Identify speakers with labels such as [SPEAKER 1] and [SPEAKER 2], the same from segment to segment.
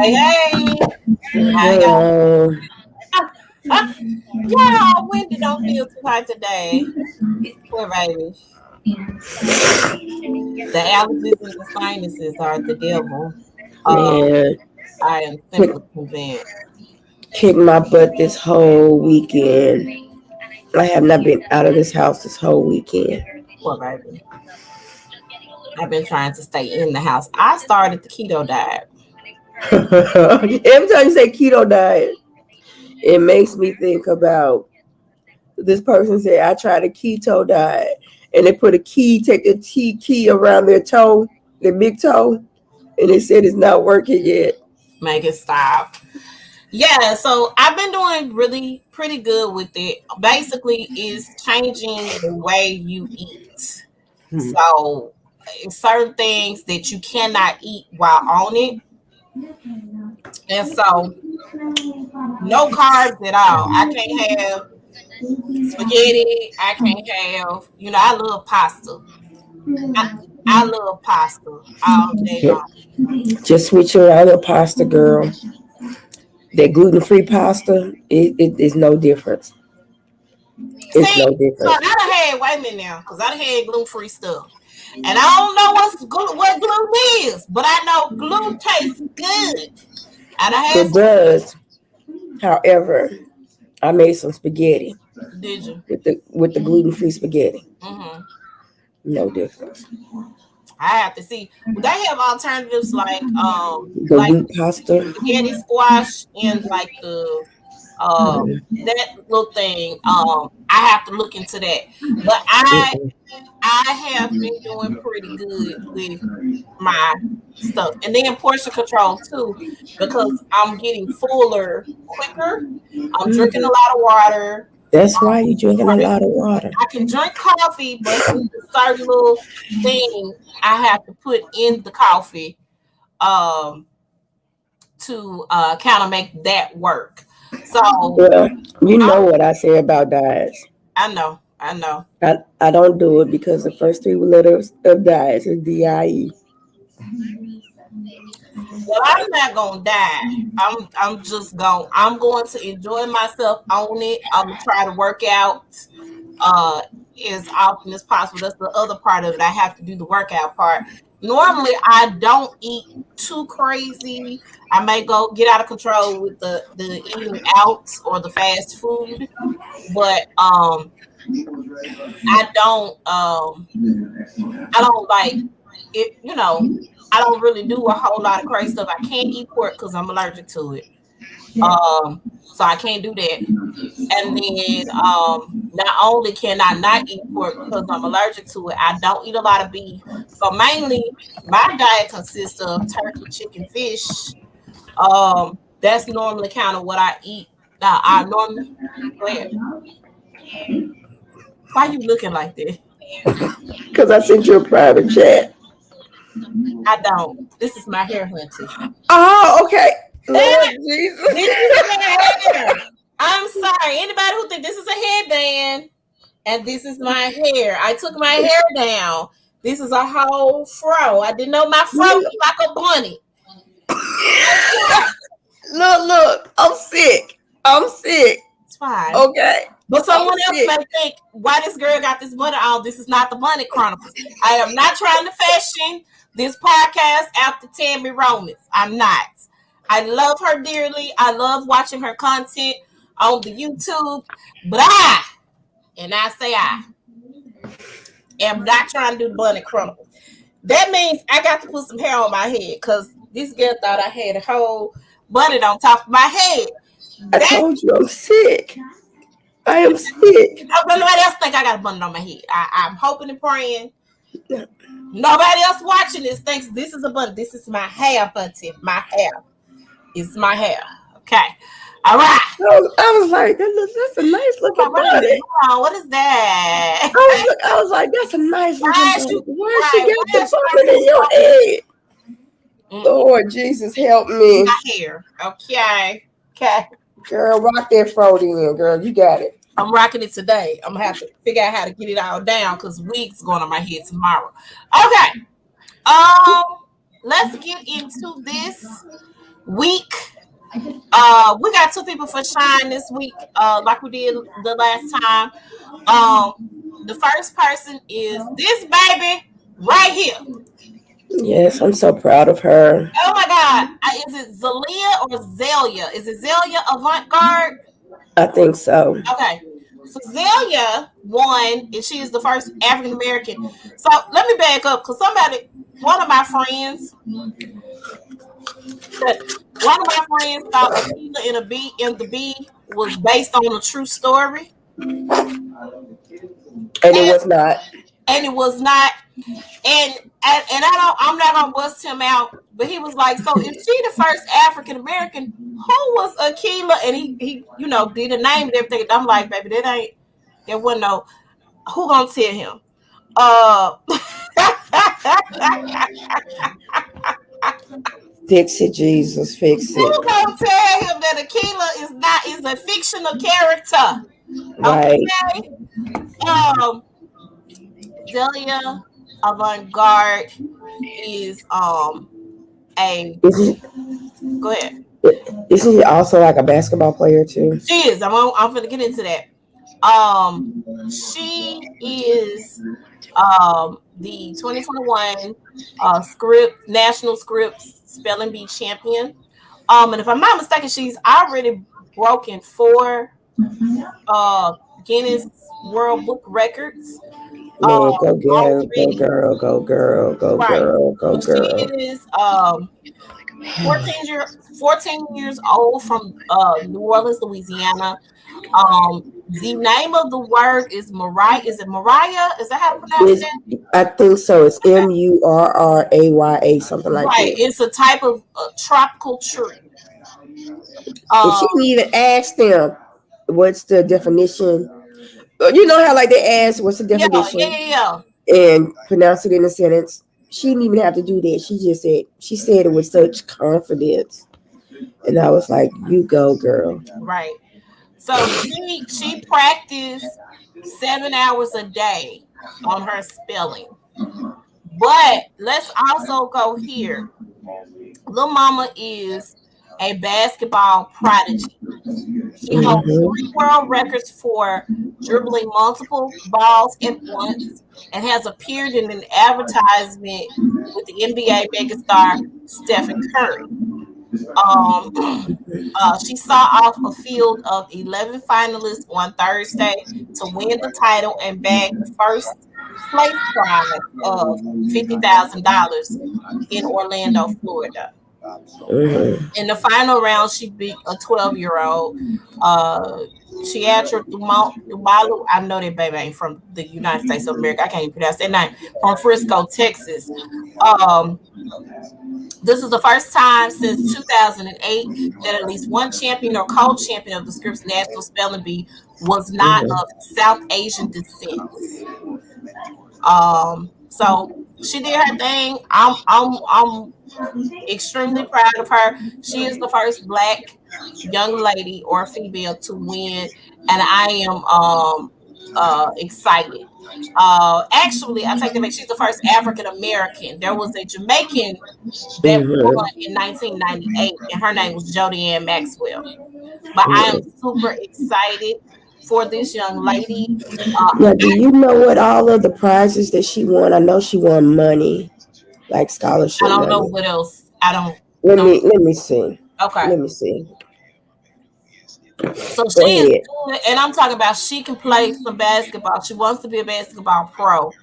[SPEAKER 1] Hey, hey. How
[SPEAKER 2] Hello.
[SPEAKER 1] y'all, Wendy don't feel too hot today. Poor baby. The allergies and the sinuses are the devil.
[SPEAKER 2] Man,
[SPEAKER 1] I am
[SPEAKER 2] kick,
[SPEAKER 1] simply convinced.
[SPEAKER 2] kicked my butt this whole weekend. I have not been out of this house this whole weekend.
[SPEAKER 1] Poor baby. I've been trying to stay in the house. I started the keto diet.
[SPEAKER 2] Every time you say keto diet, it makes me think about this person said, I tried a keto diet. And they put a key, take the T key around their toe, their big toe, and they said it's not working yet.
[SPEAKER 1] Make it stop. Yeah, so I've been doing really pretty good with it. Basically, is changing the way you eat.
[SPEAKER 2] Hmm.
[SPEAKER 1] So, certain things that you cannot eat while on it. And so, no carbs at all. I can't have spaghetti. I can't have, I love pasta. I, I love pasta all day long.
[SPEAKER 2] Just switch around your pasta, girl. That gluten-free pasta, it is no difference. It's
[SPEAKER 1] See,
[SPEAKER 2] no
[SPEAKER 1] so I
[SPEAKER 2] difference.
[SPEAKER 1] done had, wait a minute now, because I done had gluten free stuff. And I don't know what gluten is, but I know gluten tastes good. And I had
[SPEAKER 2] It
[SPEAKER 1] some,
[SPEAKER 2] does. However, I made some spaghetti
[SPEAKER 1] did you?
[SPEAKER 2] with the gluten-free spaghetti.
[SPEAKER 1] Mm-hmm.
[SPEAKER 2] No difference.
[SPEAKER 1] I have to see. They have alternatives
[SPEAKER 2] The
[SPEAKER 1] like
[SPEAKER 2] wheat pasta.
[SPEAKER 1] spaghetti squash and like the that little thing. I have to look into that. But
[SPEAKER 2] Mm-mm.
[SPEAKER 1] I have been doing pretty good with my stuff. And then portion control too, because I'm getting fuller quicker. I'm drinking a
[SPEAKER 2] Mhm.
[SPEAKER 1] lot of water.
[SPEAKER 2] That's why you're drinking a lot of water.
[SPEAKER 1] I can drink coffee, but it's a certain little thing I have to put in the coffee um, to kind of make that work. So
[SPEAKER 2] Well, you
[SPEAKER 1] I,
[SPEAKER 2] know what I say about diets.
[SPEAKER 1] I know.
[SPEAKER 2] I don't do it because the first three letters of diets is DIE.
[SPEAKER 1] Well, I'm not gonna die. I'm going to enjoy myself on it. I'm gonna try to work out uh as often as possible. That's the other part of it. I have to do the workout part. Normally I don't eat too crazy. I may go get out of control with the eating out or the fast food, but I don't I don't like it, I don't really do a whole lot of crazy stuff. I can't eat pork because I'm allergic to it. So I can't do that. And then not only can I not eat pork because I'm allergic to it, I don't eat a lot of beef. So mainly my diet consists of turkey, chicken, fish. That's normally kind of what I eat. Now I normally go ahead. Why you looking like that?
[SPEAKER 2] Because I sent you a private chat.
[SPEAKER 1] I don't. This is my hair, hunty.
[SPEAKER 2] Oh, okay. Lord
[SPEAKER 1] This
[SPEAKER 2] Jesus.
[SPEAKER 1] is my hair. I'm sorry. Anybody who think this is a headband and this is my hair. I took my hair down. This is a whole fro. I didn't know my fro
[SPEAKER 2] look,
[SPEAKER 1] looked like a bunny. Okay.
[SPEAKER 2] look. I'm sick. I'm sick.
[SPEAKER 1] It's fine.
[SPEAKER 2] Okay.
[SPEAKER 1] But
[SPEAKER 2] I'm
[SPEAKER 1] someone else
[SPEAKER 2] sick.
[SPEAKER 1] may think, why this girl got this bunny on? This is not the Bunny Chronicles. I am not trying to fashion this podcast after Tammy Romans. I'm not. I love her dearly. I love watching her content on the YouTube. But I am not trying to do the Bunny Chronicles. That means I got to put some hair on my head because this girl thought I had a whole bunny on top of my head.
[SPEAKER 2] I
[SPEAKER 1] That
[SPEAKER 2] told you I'm sick. I am sick.
[SPEAKER 1] nobody else think I got a bunny on my head. I'm hoping and praying nobody else watching this thinks this is a bunny. This is my hair, bunty. My hair. It's my hair. Okay. All right.
[SPEAKER 2] I was like, that's a nice looking body.
[SPEAKER 1] What is that?
[SPEAKER 2] I was like, that's a nice looking
[SPEAKER 1] Why is
[SPEAKER 2] body.
[SPEAKER 1] you
[SPEAKER 2] Why she
[SPEAKER 1] right?
[SPEAKER 2] got
[SPEAKER 1] Why
[SPEAKER 2] the
[SPEAKER 1] is
[SPEAKER 2] bump in your head?
[SPEAKER 1] Mm-mm.
[SPEAKER 2] Lord Jesus, help me.
[SPEAKER 1] My hair. Okay. Okay.
[SPEAKER 2] Girl, rock that throat in, girl. You got it.
[SPEAKER 1] I'm rocking it today. I'm gonna have to figure out how to get it all down because wigs going on my head tomorrow. Okay. Let's get into this. week. We got 2 people for Shine this week, like we did the last time. The first person is this baby right here.
[SPEAKER 2] Yes, I'm so proud of her.
[SPEAKER 1] Oh my God. Is it Zelia or Zelia? Is it Zelia Avant-Garde?
[SPEAKER 2] I think so.
[SPEAKER 1] Okay. So Zelia won, and she is the first African American. So let me back up because one of my friends thought Akila in the Bee was based on a true story.
[SPEAKER 2] And it was not.
[SPEAKER 1] And it was not. And I'm not gonna bust him out, but he was like, so if she the first African American, who was Akila? And he did a name and everything. I'm like, baby, there wasn't no, who gonna tell him?
[SPEAKER 2] Fix it, Jesus, fix it.
[SPEAKER 1] Who gonna tell him that Akila is a fictional character?
[SPEAKER 2] Right.
[SPEAKER 1] Okay. Zelia Avant-Garde is go ahead.
[SPEAKER 2] Isn't she also like a basketball player too?
[SPEAKER 1] She is. I'm gonna get into that. She is the 2021 National Scripts Spelling Bee champion. And if I'm not mistaken, she's already broken 4 Guinness World Book records.
[SPEAKER 2] Man, go girl, go girl, go girl, go girl, go girl.
[SPEAKER 1] She is 14 years old from New Orleans, Louisiana. The name of the word is Mariah. Is it Mariah? Is that how to pronounce it?
[SPEAKER 2] I think so. It's Murraya, something like that.
[SPEAKER 1] Right. It's a type of tropical tree.
[SPEAKER 2] And she didn't even ask them what's the definition. You know how like they ask what's the definition?
[SPEAKER 1] Yeah.
[SPEAKER 2] And pronounce it in a sentence. She didn't even have to do that. She said it with such confidence. And I was like, you go, girl.
[SPEAKER 1] Right. So she practiced 7 hours a day on her spelling. But let's also go here. Lil Mama is a basketball prodigy. She holds 3 world records for dribbling multiple balls at once and has appeared in an advertisement with the NBA megastar Stephen Curry. She saw off a field of 11 finalists on Thursday to win the title and bag the first place prize of $50,000 in Orlando, Florida. In the final round, she beat a 12-year-old. Chiatra Dumalu. I know that baby ain't from the United States of America. I can't even pronounce that name. From Frisco, Texas. This is the first time since 2008 that at least one champion or co-champion of the Scripps National Spelling Bee was not of South Asian descent. So she did her thing. I'm extremely proud of her. She is the first Black young lady or female to win, and I am excited. Actually, I take that back. She's the first African American. There was a Jamaican that won in 1998, and her name was Jody Ann Maxwell. But I am super excited for this young lady.
[SPEAKER 2] Now, do you know what all of the prizes that she won? I know she won money, like scholarship.
[SPEAKER 1] I don't know what else. I don't.
[SPEAKER 2] Let me see.
[SPEAKER 1] Okay.
[SPEAKER 2] Let me see.
[SPEAKER 1] So she is good, and I'm talking about she can play some basketball. She wants to be a basketball pro.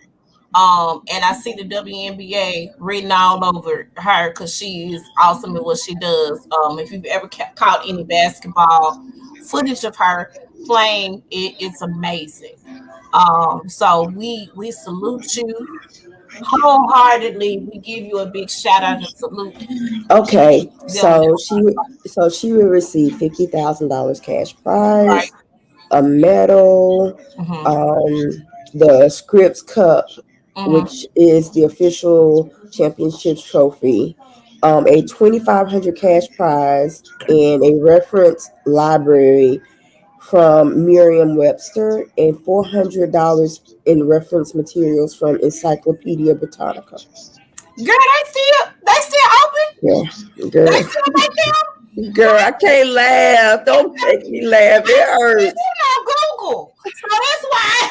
[SPEAKER 1] And I see the WNBA written all over her because she is awesome at what she does. If you've ever caught any basketball footage of her playing, it's amazing. So we salute you wholeheartedly. We give you a big shout out and salute.
[SPEAKER 2] Okay, so she will receive $50,000 cash prize, a medal, the Scripps Cup, which is the official championships trophy, a 2,500 cash prize, and a reference library from Merriam-Webster, and $400 in reference materials from Encyclopedia Britannica.
[SPEAKER 1] they still open?
[SPEAKER 2] Yeah, girl.
[SPEAKER 1] They still make them?
[SPEAKER 2] Girl, I can't laugh. Don't make me laugh. It hurts.
[SPEAKER 1] On Google. So that's why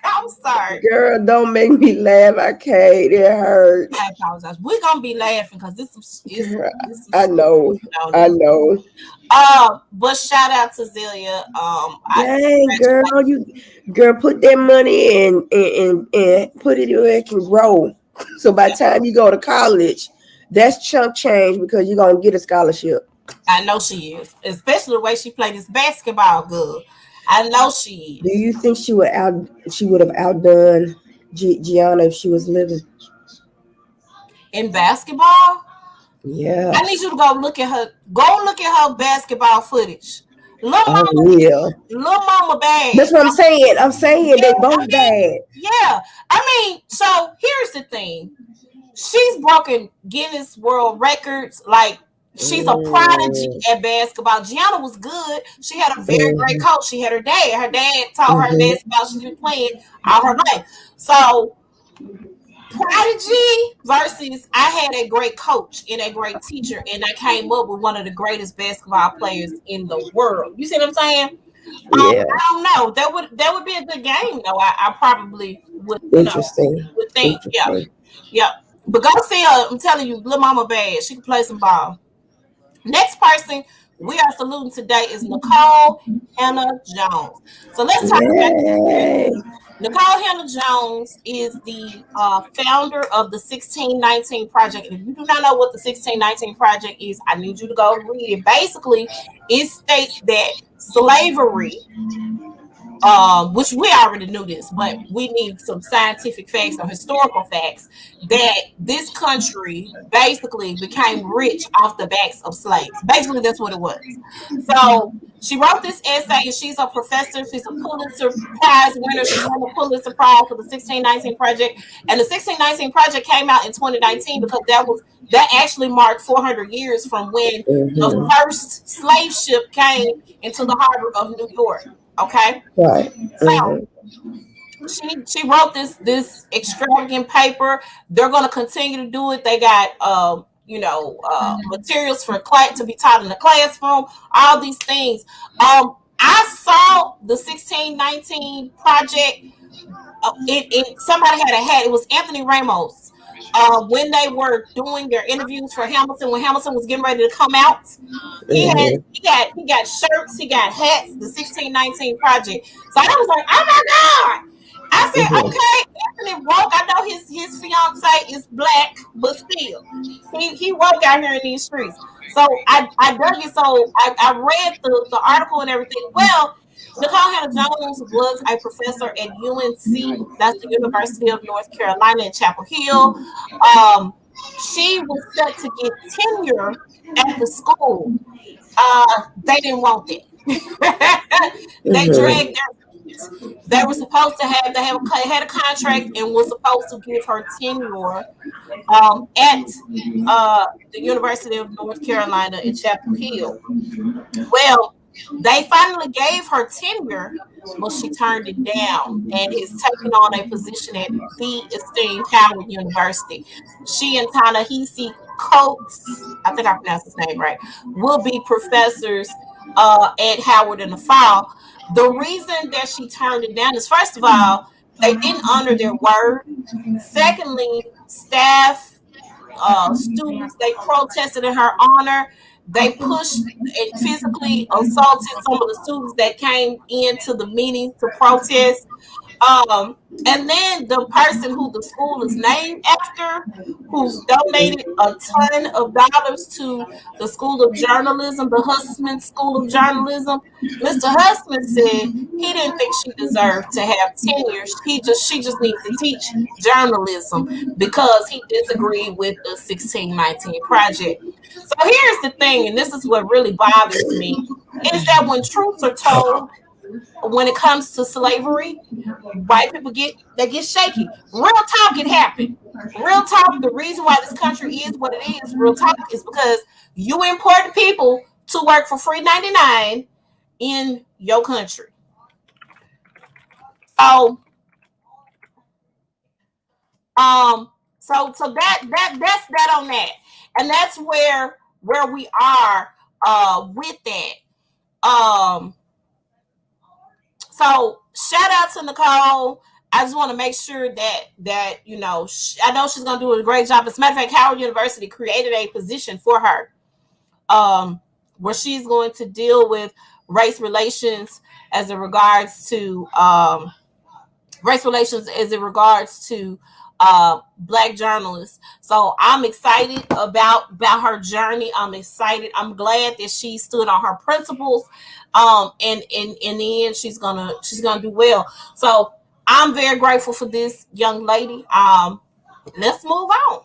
[SPEAKER 1] I'm sorry.
[SPEAKER 2] Girl, don't make me laugh. I can't. It hurts.
[SPEAKER 1] I apologize. We're gonna be laughing because this is
[SPEAKER 2] I know. I know.
[SPEAKER 1] But shout out to Zelia.
[SPEAKER 2] Dang, girl, put that money in and put it where it can grow. So by the time you go to college, that's chunk change because you're gonna get a scholarship.
[SPEAKER 1] I know she is, especially the way she played this basketball good. I know she is.
[SPEAKER 2] Do you think she would have outdone Gianna if she was living
[SPEAKER 1] in basketball?
[SPEAKER 2] Yeah,
[SPEAKER 1] I need you to go look at her basketball footage. Little mama bad.
[SPEAKER 2] That's what I'm saying. I'm saying they both bad.
[SPEAKER 1] Yeah. I mean, so here's the thing. She's broken Guinness World Records. Like, she's a prodigy at basketball. Gianna was good. She had a very great coach. She had her dad. Her dad taught her basketball. She's been playing all her life. So, prodigy versus I had a great coach and a great teacher, and I came up with one of the greatest basketball players in the world. You see what I'm saying?
[SPEAKER 2] Yeah.
[SPEAKER 1] I don't know. That would be a good game, though. I probably would.
[SPEAKER 2] Interesting.
[SPEAKER 1] Would think. Yeah. But go see her. I'm telling you, little mama bad. She can play some ball. Next person we are saluting today is Nicole Hannah Jones. So let's talk about Nicole Hannah Jones is the founder of the 1619 Project. If you do not know what the 1619 Project is, I need you to go read it. Basically, it states that slavery, which we already knew this, but we need some scientific facts or historical facts, that this country basically became rich off the backs of slaves. Basically, that's what it was. So she wrote this essay, and she's a professor. She's a Pulitzer Prize winner. She won the Pulitzer Prize for the 1619 Project. And the 1619 Project came out in 2019 because that actually marked 400 years from when the first slave ship came into the harbor of New York. Okay.
[SPEAKER 2] Right.
[SPEAKER 1] So she wrote this extravagant paper. They're going to continue to do it. They got materials for class to be taught in the classroom. All these things. I saw the 1619 Project. Somebody had a hat. It was Anthony Ramos. When they were doing their interviews for Hamilton, when Hamilton was getting ready to come out, he got shirts, he got hats, the 1619 Project. So I was like, oh my God. I said, okay, Anthony woke. I know his fiance is black, but still, he woke out here in these streets. So I dug it. So I read the article and everything. Well, Nicole Hannah Jones was a professor at UNC, that's the University of North Carolina in Chapel Hill. She was set to get tenure at the school. They didn't want that. They dragged their. They were supposed to have. They had a contract and was supposed to give her tenure at the University of North Carolina in Chapel Hill. Well, they finally gave her tenure, but she turned it down and is taking on a position at the esteemed Howard University. She and Ta-Nehisi Coates, I think I pronounced his name right, will be professors at Howard in the fall. The reason that she turned it down is, first of all, they didn't honor their word. Secondly, staff, students, they protested in her honor. They pushed and physically assaulted some of the students that came into the meetings to protest. And then the person who the school is named after, who's donated a ton of dollars to the School of Journalism, the Hussman School of Journalism, Mr. Hussman said he didn't think she deserved to have tenure. She just needs to teach journalism because he disagreed with the 1619 Project. So here's the thing, and this is what really bothers me, is that when truths are told, when it comes to slavery, white people get shaky. Real talk can happen. Real talk, the reason why this country is what it is, real talk, is because you import people to work for free 99 in your country. So So that's that on that, and that's where we are with that. So shout out to Nicole. I just want to make sure that you know, I know she's gonna do a great job. As a matter of fact, Howard University created a position for her, where she's going to deal with race relations as it regards to Black journalists. So I'm excited about her journey. I'm excited. I'm glad that she stood on her principles. And in the end, she's gonna do well. So I'm very grateful for this young lady. Let's move on.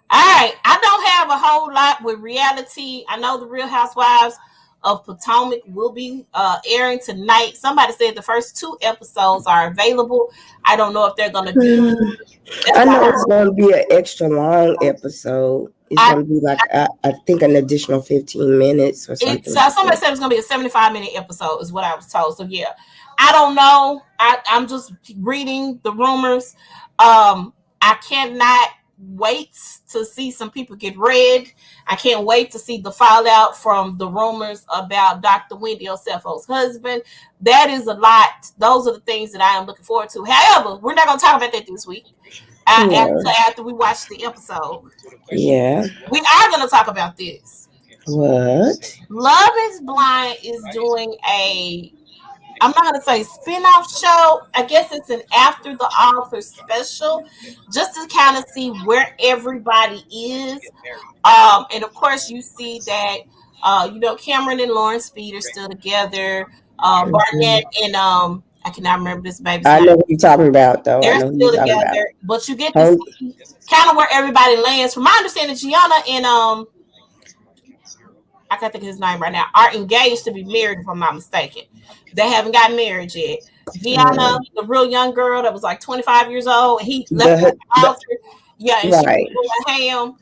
[SPEAKER 1] All right, I don't have a whole lot with reality. I know the Real Housewives of Potomac will be airing tonight. Somebody said the first 2 episodes are available. I don't know if they're going to do.
[SPEAKER 2] I know it's going to be an extra long episode. It's going to be like, I think, an additional 15 minutes or something.
[SPEAKER 1] Somebody said it's going to be a 75-minute episode is what I was told. So, yeah, I don't know. I'm just reading the rumors. I cannot wait to see some people get read. I can't wait to see the fallout from the rumors about Dr. Wendy Osefo's husband. That is a lot. Those are the things that I am looking forward to. However, we're not going to talk about that this week. After we watch the episode.
[SPEAKER 2] Yeah.
[SPEAKER 1] We are going to talk about this.
[SPEAKER 2] What?
[SPEAKER 1] Love is Blind is doing I'm not going to say spin-off show. I guess it's an after the author special, just to kind of see where everybody is. And of course, you see that, Cameron and Lauren Speed are still together. Barnett and I cannot remember this baby's name.
[SPEAKER 2] I know what you're talking about, though.
[SPEAKER 1] They're still together, but you get to see kind of where everybody lands. From my understanding, Gianna and I can't think of his name right now, are engaged to be married, if I'm not mistaken. They haven't gotten married yet. Gianna, the real young girl that was like 25 years old, he left the altar. Yeah, and
[SPEAKER 2] right.
[SPEAKER 1] She was doing ham.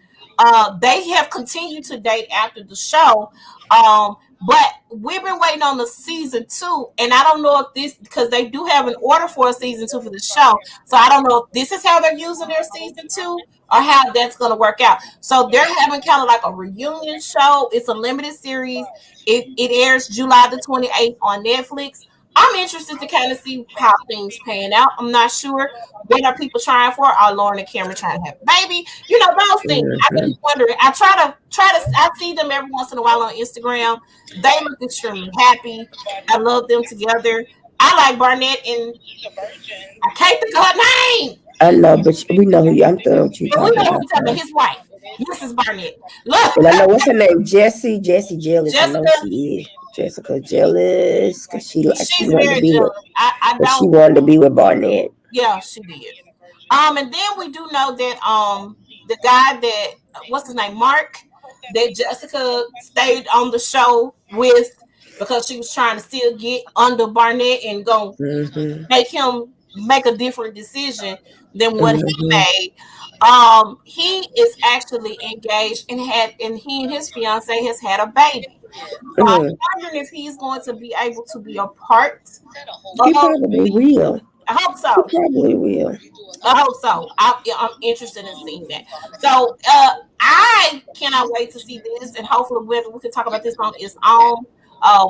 [SPEAKER 1] They have continued to date after the show. But we've been waiting on the season 2, and I don't know if this, because they do have an order for a season 2 for the show. So I don't know if this is how they're using their season 2 or how that's going to work out. So they're having kind of like a reunion show. It's a limited series. It airs July the 28th on Netflix. I'm interested to kind of see how things pan out. I'm not sure what are people trying for. Are Lauren and Cameron trying to have a baby? You know, those things. I keep wondering. I try to. I see them every once in a while on Instagram. They look extremely happy. I love them together. I like Barnett and I can't think of her name.
[SPEAKER 2] I know, but we know who I'm throwing you talking about.
[SPEAKER 1] His wife, Mrs. Barnett.
[SPEAKER 2] Look, and I know what's her name. Jessie Jealous. I know she is. Jessica Jealous, because she's wanted to be jealous. She wanted to be with Barnett.
[SPEAKER 1] Yeah, she did. And then we do know that the guy that, what's his name, Mark, that Jessica stayed on the show with because she was trying to still get under Barnett and go make him make a different decision than what he made. He is actually engaged and he and his fiance has had a baby. So I'm wondering if he's going to be able to be a part.
[SPEAKER 2] He probably will.
[SPEAKER 1] I hope so.
[SPEAKER 2] He probably will.
[SPEAKER 1] I hope so. I'm interested in seeing that. So I cannot wait to see this, and hopefully we can talk about this on its own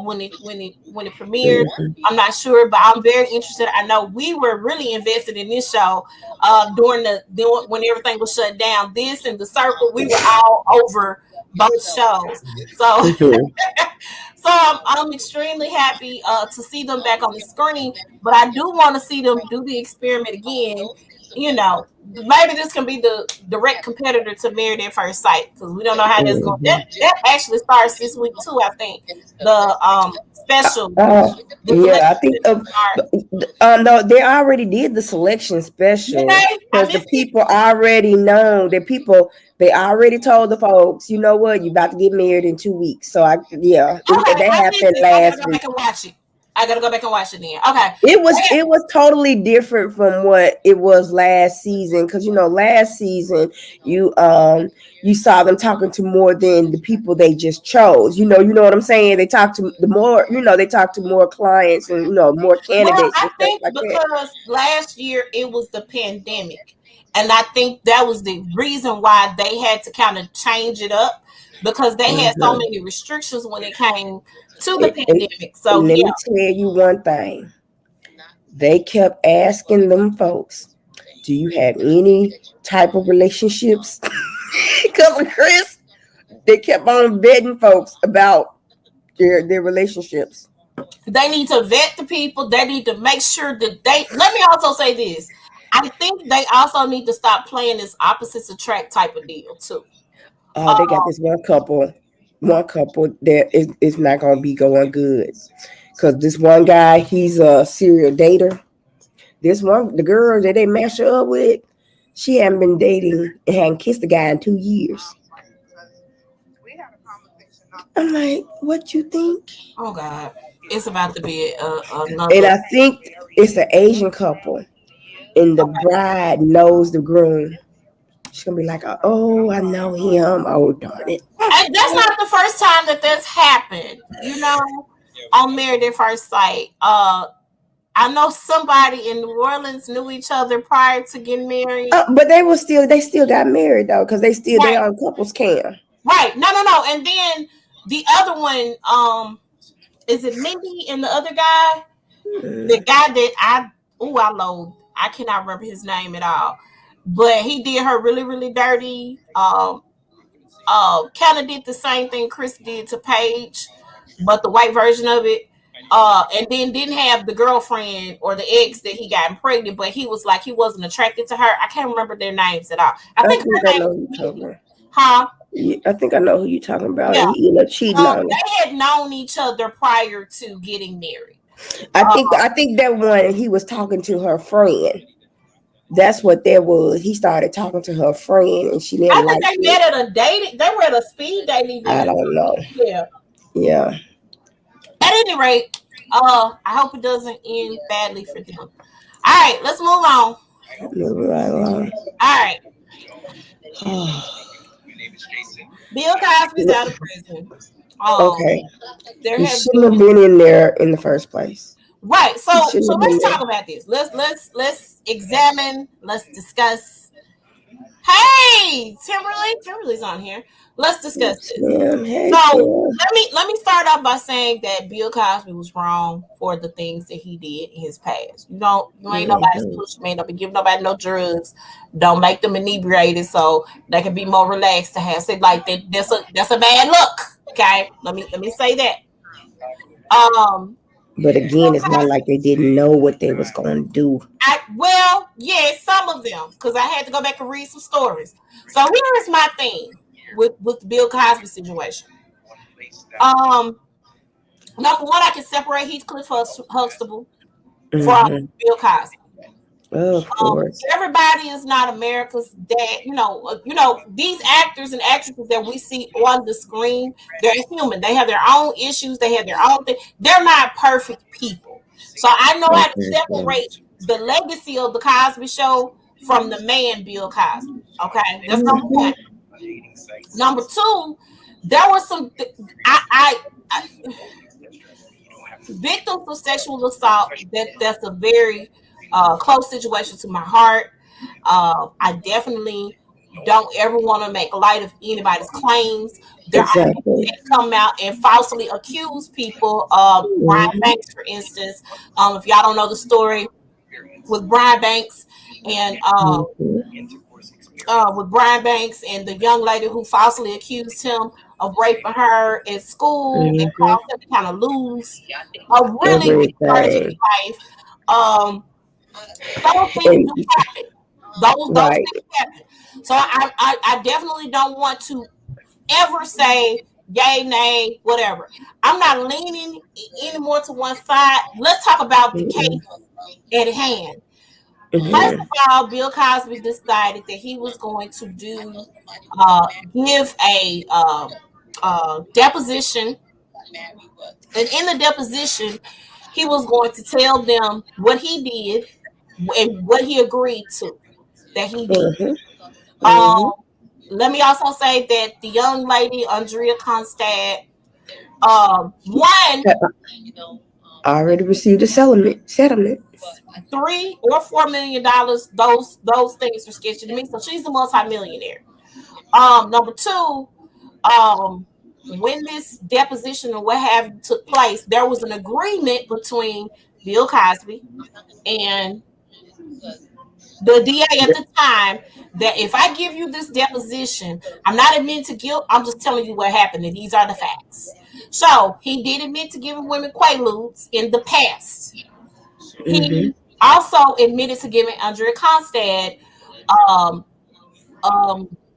[SPEAKER 1] when it premieres. I'm not sure, but I'm very interested. I know we were really invested in this show when everything was shut down. This and The Circle, we were all over both shows. So so I'm extremely happy to see them back on the screen, but I do want to see them do the experiment again. You know, maybe this can be the direct competitor to Married at First Sight, because we don't know how that's going. That actually starts this week too, I think. The special.
[SPEAKER 2] I think. No, they already did the selection special because the people already know. They already told the folks, you know what, you about to get married in 2 weeks. So that happened last week.
[SPEAKER 1] Watch it. I gotta go back and watch it then. Okay.
[SPEAKER 2] It was totally different from what it was last season, because last season you saw them talking to more than the people they just chose. You know what I'm saying? They talked to they talked to more clients and more
[SPEAKER 1] Well,
[SPEAKER 2] candidates
[SPEAKER 1] I
[SPEAKER 2] and stuff
[SPEAKER 1] think
[SPEAKER 2] like that.
[SPEAKER 1] because last year it was the pandemic, and I think that was the reason why they had to kind of change it up, because they had so many restrictions when it came to the pandemic. So
[SPEAKER 2] Let
[SPEAKER 1] yeah.
[SPEAKER 2] me tell you one thing. They kept asking them folks, do you have any type of relationships? Because of Chris, they kept on vetting folks about their relationships.
[SPEAKER 1] They need to vet the people. They need to make sure that they. Let me also say this. I think they also need to stop playing this opposites attract type of deal too.
[SPEAKER 2] Oh, they got this one couple that is not going to be going good. Because this one guy, he's a serial dater. The girl that they match her up with, she hadn't been dating and hadn't kissed the guy in 2 years. I'm like, what you think?
[SPEAKER 1] Oh God, it's about to be another.
[SPEAKER 2] And I think it's an Asian couple, and the bride knows the groom. She's gonna be like, oh, I know him. Oh, darn it.
[SPEAKER 1] And that's not the first time that that's happened. On Married at First Sight. I know somebody in New Orleans knew each other prior to getting married.
[SPEAKER 2] But they still got married though, because they on couples cam.
[SPEAKER 1] Right. No. And then the other one, is it Mindy and the other guy? The guy that I cannot remember his name at all. But he did her really, really dirty. Kind of did the same thing Chris did to Paige, but the white version of it. And then didn't have the girlfriend or the ex that he got pregnant, but he was like he wasn't attracted to her. I can't remember their names at all. I think
[SPEAKER 2] I know who you're talking about.
[SPEAKER 1] Huh?
[SPEAKER 2] Yeah, I think I know who you're talking about.
[SPEAKER 1] Yeah.
[SPEAKER 2] And he ended up cheating on her.
[SPEAKER 1] They had known each other prior to getting married.
[SPEAKER 2] I think that one he was talking to her friend. That's what that was. He started talking to her friend, and she didn't like it.
[SPEAKER 1] They met at a dating. They were at a speed dating event.
[SPEAKER 2] I don't know. Yeah.
[SPEAKER 1] At any rate, I hope it doesn't end badly for them. All right, let's move on.
[SPEAKER 2] Moving right along.
[SPEAKER 1] All right. Bill Cosby's out of prison.
[SPEAKER 2] Okay.
[SPEAKER 1] He
[SPEAKER 2] shouldn't have been in there in the first place.
[SPEAKER 1] Right. So let's talk about this. Let's examine. Let's discuss. Hey, Timberly's on here. Let's discuss this.
[SPEAKER 2] Hey,
[SPEAKER 1] so let me start off by saying that Bill Cosby was wrong for the things that he did in his past. You ain't nobody's push, man. Don't be giving nobody no drugs. Don't make them inebriated so they can be more relaxed to have sex like that. That's a bad look. Okay, let me say that.
[SPEAKER 2] But again, it's not like they didn't know what they was going to do.
[SPEAKER 1] Some of them, because I had to go back and read some stories. So here is my thing with the Bill Cosby situation. Number one, I can separate Heathcliff Huxtable from Bill Cosby.
[SPEAKER 2] Of course.
[SPEAKER 1] Everybody is not America's dad. These actors and actresses that we see on the screen, they're human. They have their own issues. They have their own thing. They're not perfect people. So I know how to separate the legacy of the Cosby Show from the man Bill Cosby. Okay, that's number one. Number two, there was some victims of sexual assault. That's a very close situation to my heart. I definitely don't ever want to make light of anybody's claims. There are people that come out and falsely accuse people. Brian Banks, for instance. If y'all don't know the story with Brian Banks and the young lady who falsely accused him of raping her at school and caused him to kind of lose a really big part of his life. Those things do happen. Those things happen. So I definitely don't want to ever say yay, nay, whatever. I'm not leaning any more to one side. Let's talk about the case at hand. First of all, Bill Cosby decided that he was going to give a deposition, and in the deposition, he was going to tell them what he did and what he agreed to that he did. Let me also say that the young lady, Andrea Constad, one
[SPEAKER 2] already received a settlement.
[SPEAKER 1] $3 or $4 million. Those things are sketchy to me. So she's a multimillionaire. Number two, when this deposition or what have you took place, there was an agreement between Bill Cosby and the DA at the time that if I give you this deposition, I'm not admitting to guilt. I'm just telling you what happened, and these are the facts. So he did admit to giving women quaaludes in the past. He also admitted to giving Andrea Constad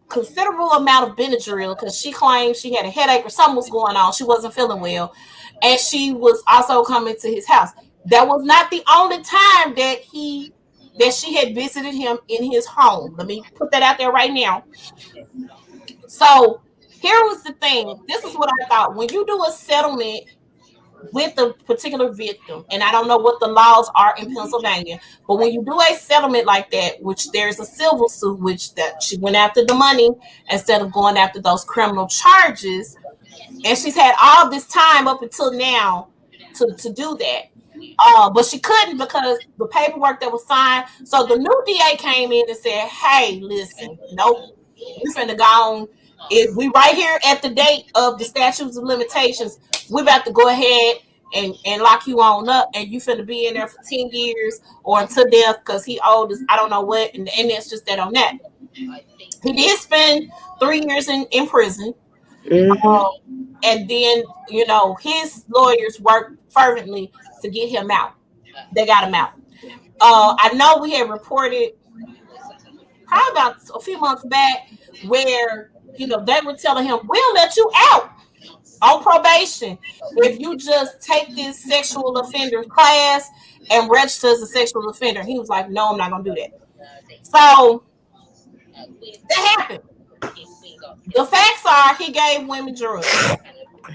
[SPEAKER 1] considerable amount of Benadryl because she claimed she had a headache or something was going on. She wasn't feeling well, and she was also coming to his house. That was not the only time that she had visited him in his home. Let me put that out there right now. So here was the thing. This is what I thought. When you do a settlement with a particular victim, and I don't know what the laws are in Pennsylvania, but when you do a settlement like that, which there's a civil suit, which that she went after the money instead of going after those criminal charges, and she's had all this time up until now to do that. But she couldn't because the paperwork that was signed. So the new DA came in and said, "Hey, listen, nope, we finna go on. If we right here at the date of the statutes of limitations, we're about to go ahead and lock you on up, and you finna be in there for 10 years or until death because he owed us, I don't know what, and that's just that on that." He did spend 3 years in prison. And then, his lawyers worked fervently to get him out. They got him out. I know we had reported probably about a few months back where, they were telling him, "We'll let you out on probation if you just take this sexual offender class and register as a sexual offender." He was like, "No, I'm not going to do that." So that happened. The facts are he gave women drugs.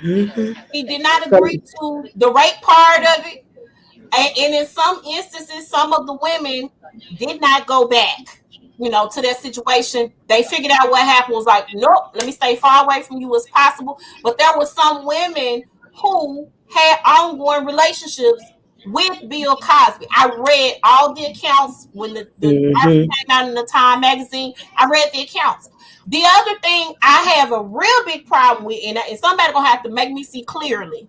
[SPEAKER 1] He did not agree to the rape part of it. And in some instances, some of the women did not go back, to that situation. They figured out what happened, was like, "Nope, let me stay far away from you as possible." But there were some women who had ongoing relationships with Bill Cosby. I read all the accounts when the article came out in the Time magazine. I read the accounts. The other thing I have a real big problem with, and somebody gonna have to make me see clearly.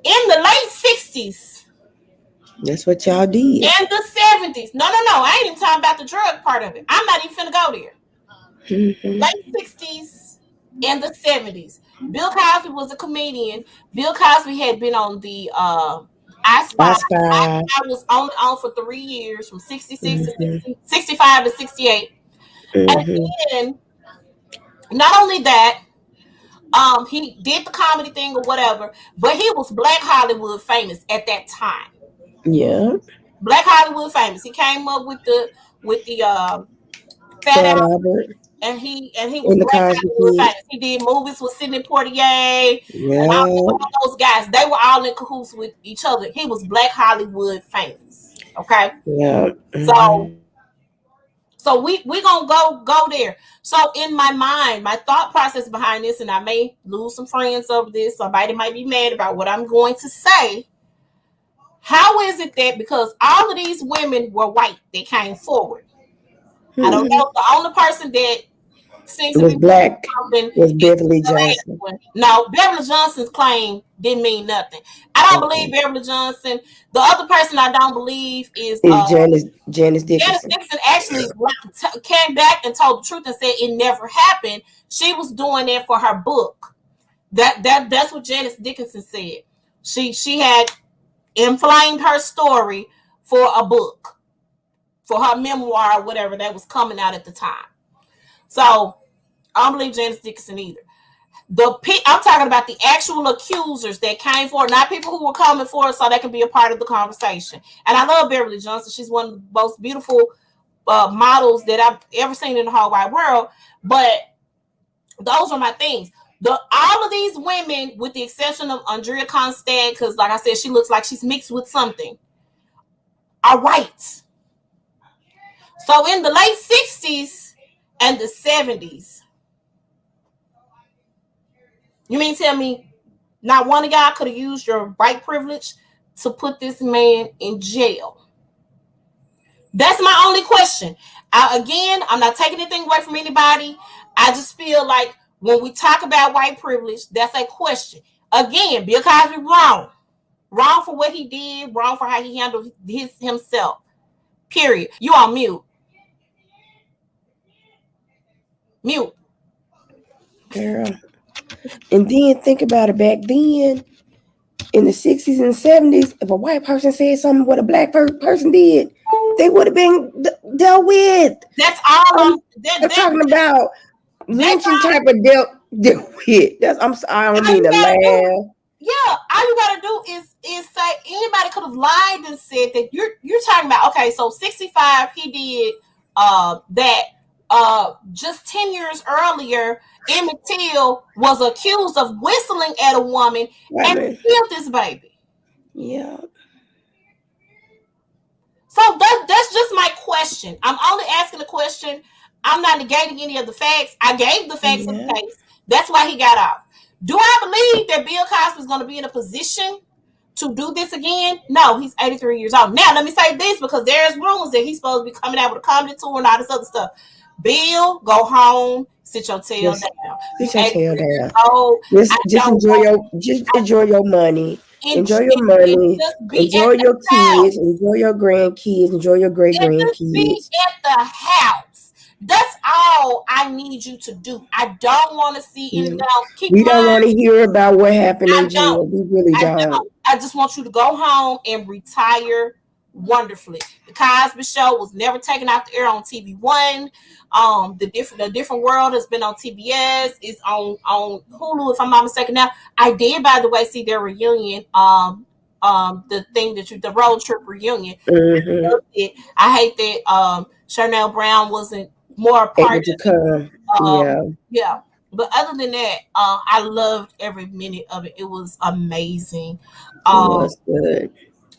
[SPEAKER 1] In the late 60s,
[SPEAKER 2] that's what y'all did.
[SPEAKER 1] In the 70s, no, I ain't even talking about the drug part of it. I'm not even finna go there. Late 60s and the 70s, Bill Cosby was a comedian. Bill Cosby had been on the I Spy. I was on for 3 years, from 66 to 65 to 68. And then, not only that, he did the comedy thing or whatever, but he was Black Hollywood famous at that time.
[SPEAKER 2] Yeah,
[SPEAKER 1] Black Hollywood famous. He came up with the Fat Albert, and he was Black Hollywood famous. He did movies with Sidney Poitier and all those guys. They were all in cahoots with each other. He was Black Hollywood famous. Okay.
[SPEAKER 2] Yeah.
[SPEAKER 1] So we gonna go there. So in my mind, my thought process behind this, and I may lose some friends over this. Somebody might be mad about what I'm going to say. How is it that because all of these women were white, they came forward? I don't know. The only person that seems to be
[SPEAKER 2] black was Beverly Johnson.
[SPEAKER 1] No, Beverly Johnson's claim didn't mean nothing. I don't believe Beverly Johnson. The other person I don't believe is
[SPEAKER 2] Janice Dickinson.
[SPEAKER 1] Janice Dickinson actually came back and told the truth and said it never happened. She was doing that for her book. That's what Janice Dickinson said. She had inflamed her story for a book, for her memoir or whatever that was coming out at the time. So I don't believe Janice Dickinson either. I'm talking about the actual accusers that came forward, not people who were coming forward so they can be a part of the conversation. And I love Beverly Johnson. She's one of the most beautiful models that I've ever seen in the whole wide world. But those are my things. All of these women, with the exception of Andrea Constand, because like I said, she looks like she's mixed with something, are white. So in the late 60s and the 70s, you mean tell me not one of y'all could have used your white privilege to put this man in jail? That's my only question. Again, I'm not taking anything away from anybody. I just feel like when we talk about white privilege, that's a question. Again, Bill Cosby wrong. Wrong for what he did, wrong for how he handled himself. Period. You on mute. Mute.
[SPEAKER 2] Girl. And then think about it, back then, in the 60s and 70s, if a white person said something what a black person did, they would have been dealt with.
[SPEAKER 1] That's all
[SPEAKER 2] I'm talking about lynching type of dealt with. I don't mean to laugh.
[SPEAKER 1] Yeah, all you gotta do is say anybody could have lied and said that you're talking about, okay, so 65 he did that just 10 years earlier, Emmett Till was accused of whistling at a woman and killed this baby.
[SPEAKER 2] Yeah.
[SPEAKER 1] So that's just my question. I'm only asking a question. I'm not negating any of the facts. I gave the facts of the case. That's why he got out. Do I believe that Bill Cosby is going to be in a position to do this again? No, he's 83 years old. Now, let me say this, because there's rumors that he's supposed to be coming out with a comedy tour and all this other stuff. Bill, go home, sit your tail down.
[SPEAKER 2] Sit your tail down. Just enjoy your money. Enjoy your money. Enjoy your kids. Enjoy your grandkids. Enjoy your great grandkids.
[SPEAKER 1] Be at the house. That's all I need you to do. I don't want to see anything else.
[SPEAKER 2] We don't want to hear about what happened in jail. We really don't.
[SPEAKER 1] I just want you to go home and retire wonderfully. The Cosby Show was never taken off the air on TV One. The different world has been on TBS. It's on Hulu, if I'm not mistaken. Now, I did, by the way, see their reunion. The road trip reunion.
[SPEAKER 2] Mm-hmm.
[SPEAKER 1] I hate that Chanel Brown wasn't more a part
[SPEAKER 2] to come.
[SPEAKER 1] Yeah. But other than that, I loved every minute of it. It was amazing.
[SPEAKER 2] It was good.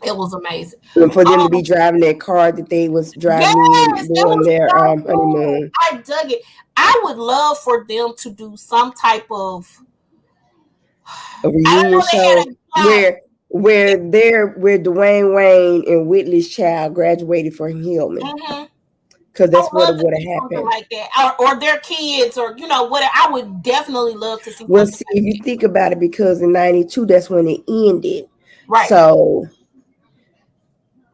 [SPEAKER 1] It was amazing.
[SPEAKER 2] And for them to be driving that car that they was driving during their honeymoon.
[SPEAKER 1] I dug it. I would love for them to do some type of
[SPEAKER 2] a reunion show where Dwayne Wayne and Whitley's child graduated from Hillman.
[SPEAKER 1] Mm-hmm.
[SPEAKER 2] Because that's what would have happened.
[SPEAKER 1] Like that. Or their kids, or whatever. I would definitely love to see.
[SPEAKER 2] Well, see, if you think about it, because in '92, that's when it ended.
[SPEAKER 1] Right.
[SPEAKER 2] So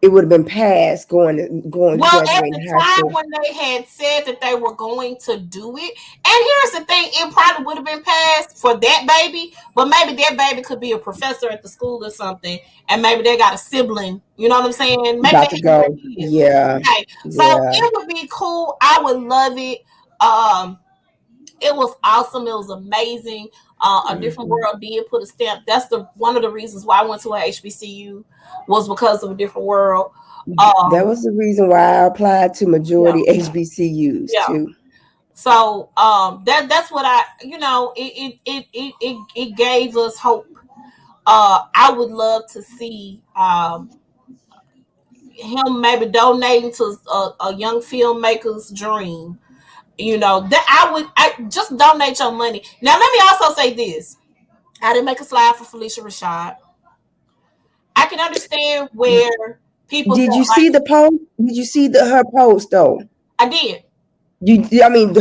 [SPEAKER 2] it would have been past going to
[SPEAKER 1] at the time when they had said that they were going to do it. And here's the thing, it probably would have been passed for that baby, but maybe that baby could be a professor at the school or something, and maybe they got a sibling, you know what I'm saying? Maybe
[SPEAKER 2] about to go. Yeah.
[SPEAKER 1] Okay. So it would be cool. I would love it. It was awesome. It was amazing. A Different World did put a stamp. That's one of the reasons why I went to a HBCU, was because of A Different World.
[SPEAKER 2] That was the reason why I applied to majority HBCUs too.
[SPEAKER 1] So that's what it gave us hope. I would love to see him maybe donating to a young filmmaker's dream. That I just donate your money. Now, let me also say this. I didn't make a slide for Felicia Rashad. I can understand where people.
[SPEAKER 2] Did you see the post? Did you see her post though?
[SPEAKER 1] I did.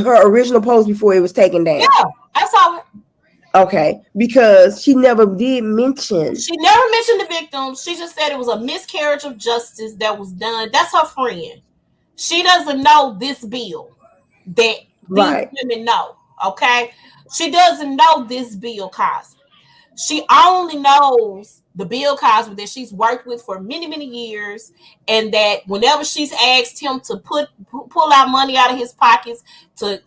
[SPEAKER 2] Her original post before it was taken down.
[SPEAKER 1] Yeah, I saw it.
[SPEAKER 2] Okay, because she never did mention.
[SPEAKER 1] She never mentioned the victims. She just said it was a miscarriage of justice that was done. That's her friend. She doesn't know this bill that these women know. Okay, she doesn't know this Bill Cosby. She only knows the Bill Cosby that she's worked with for many, many years, and that whenever she's asked him to pull out money out of his pockets to,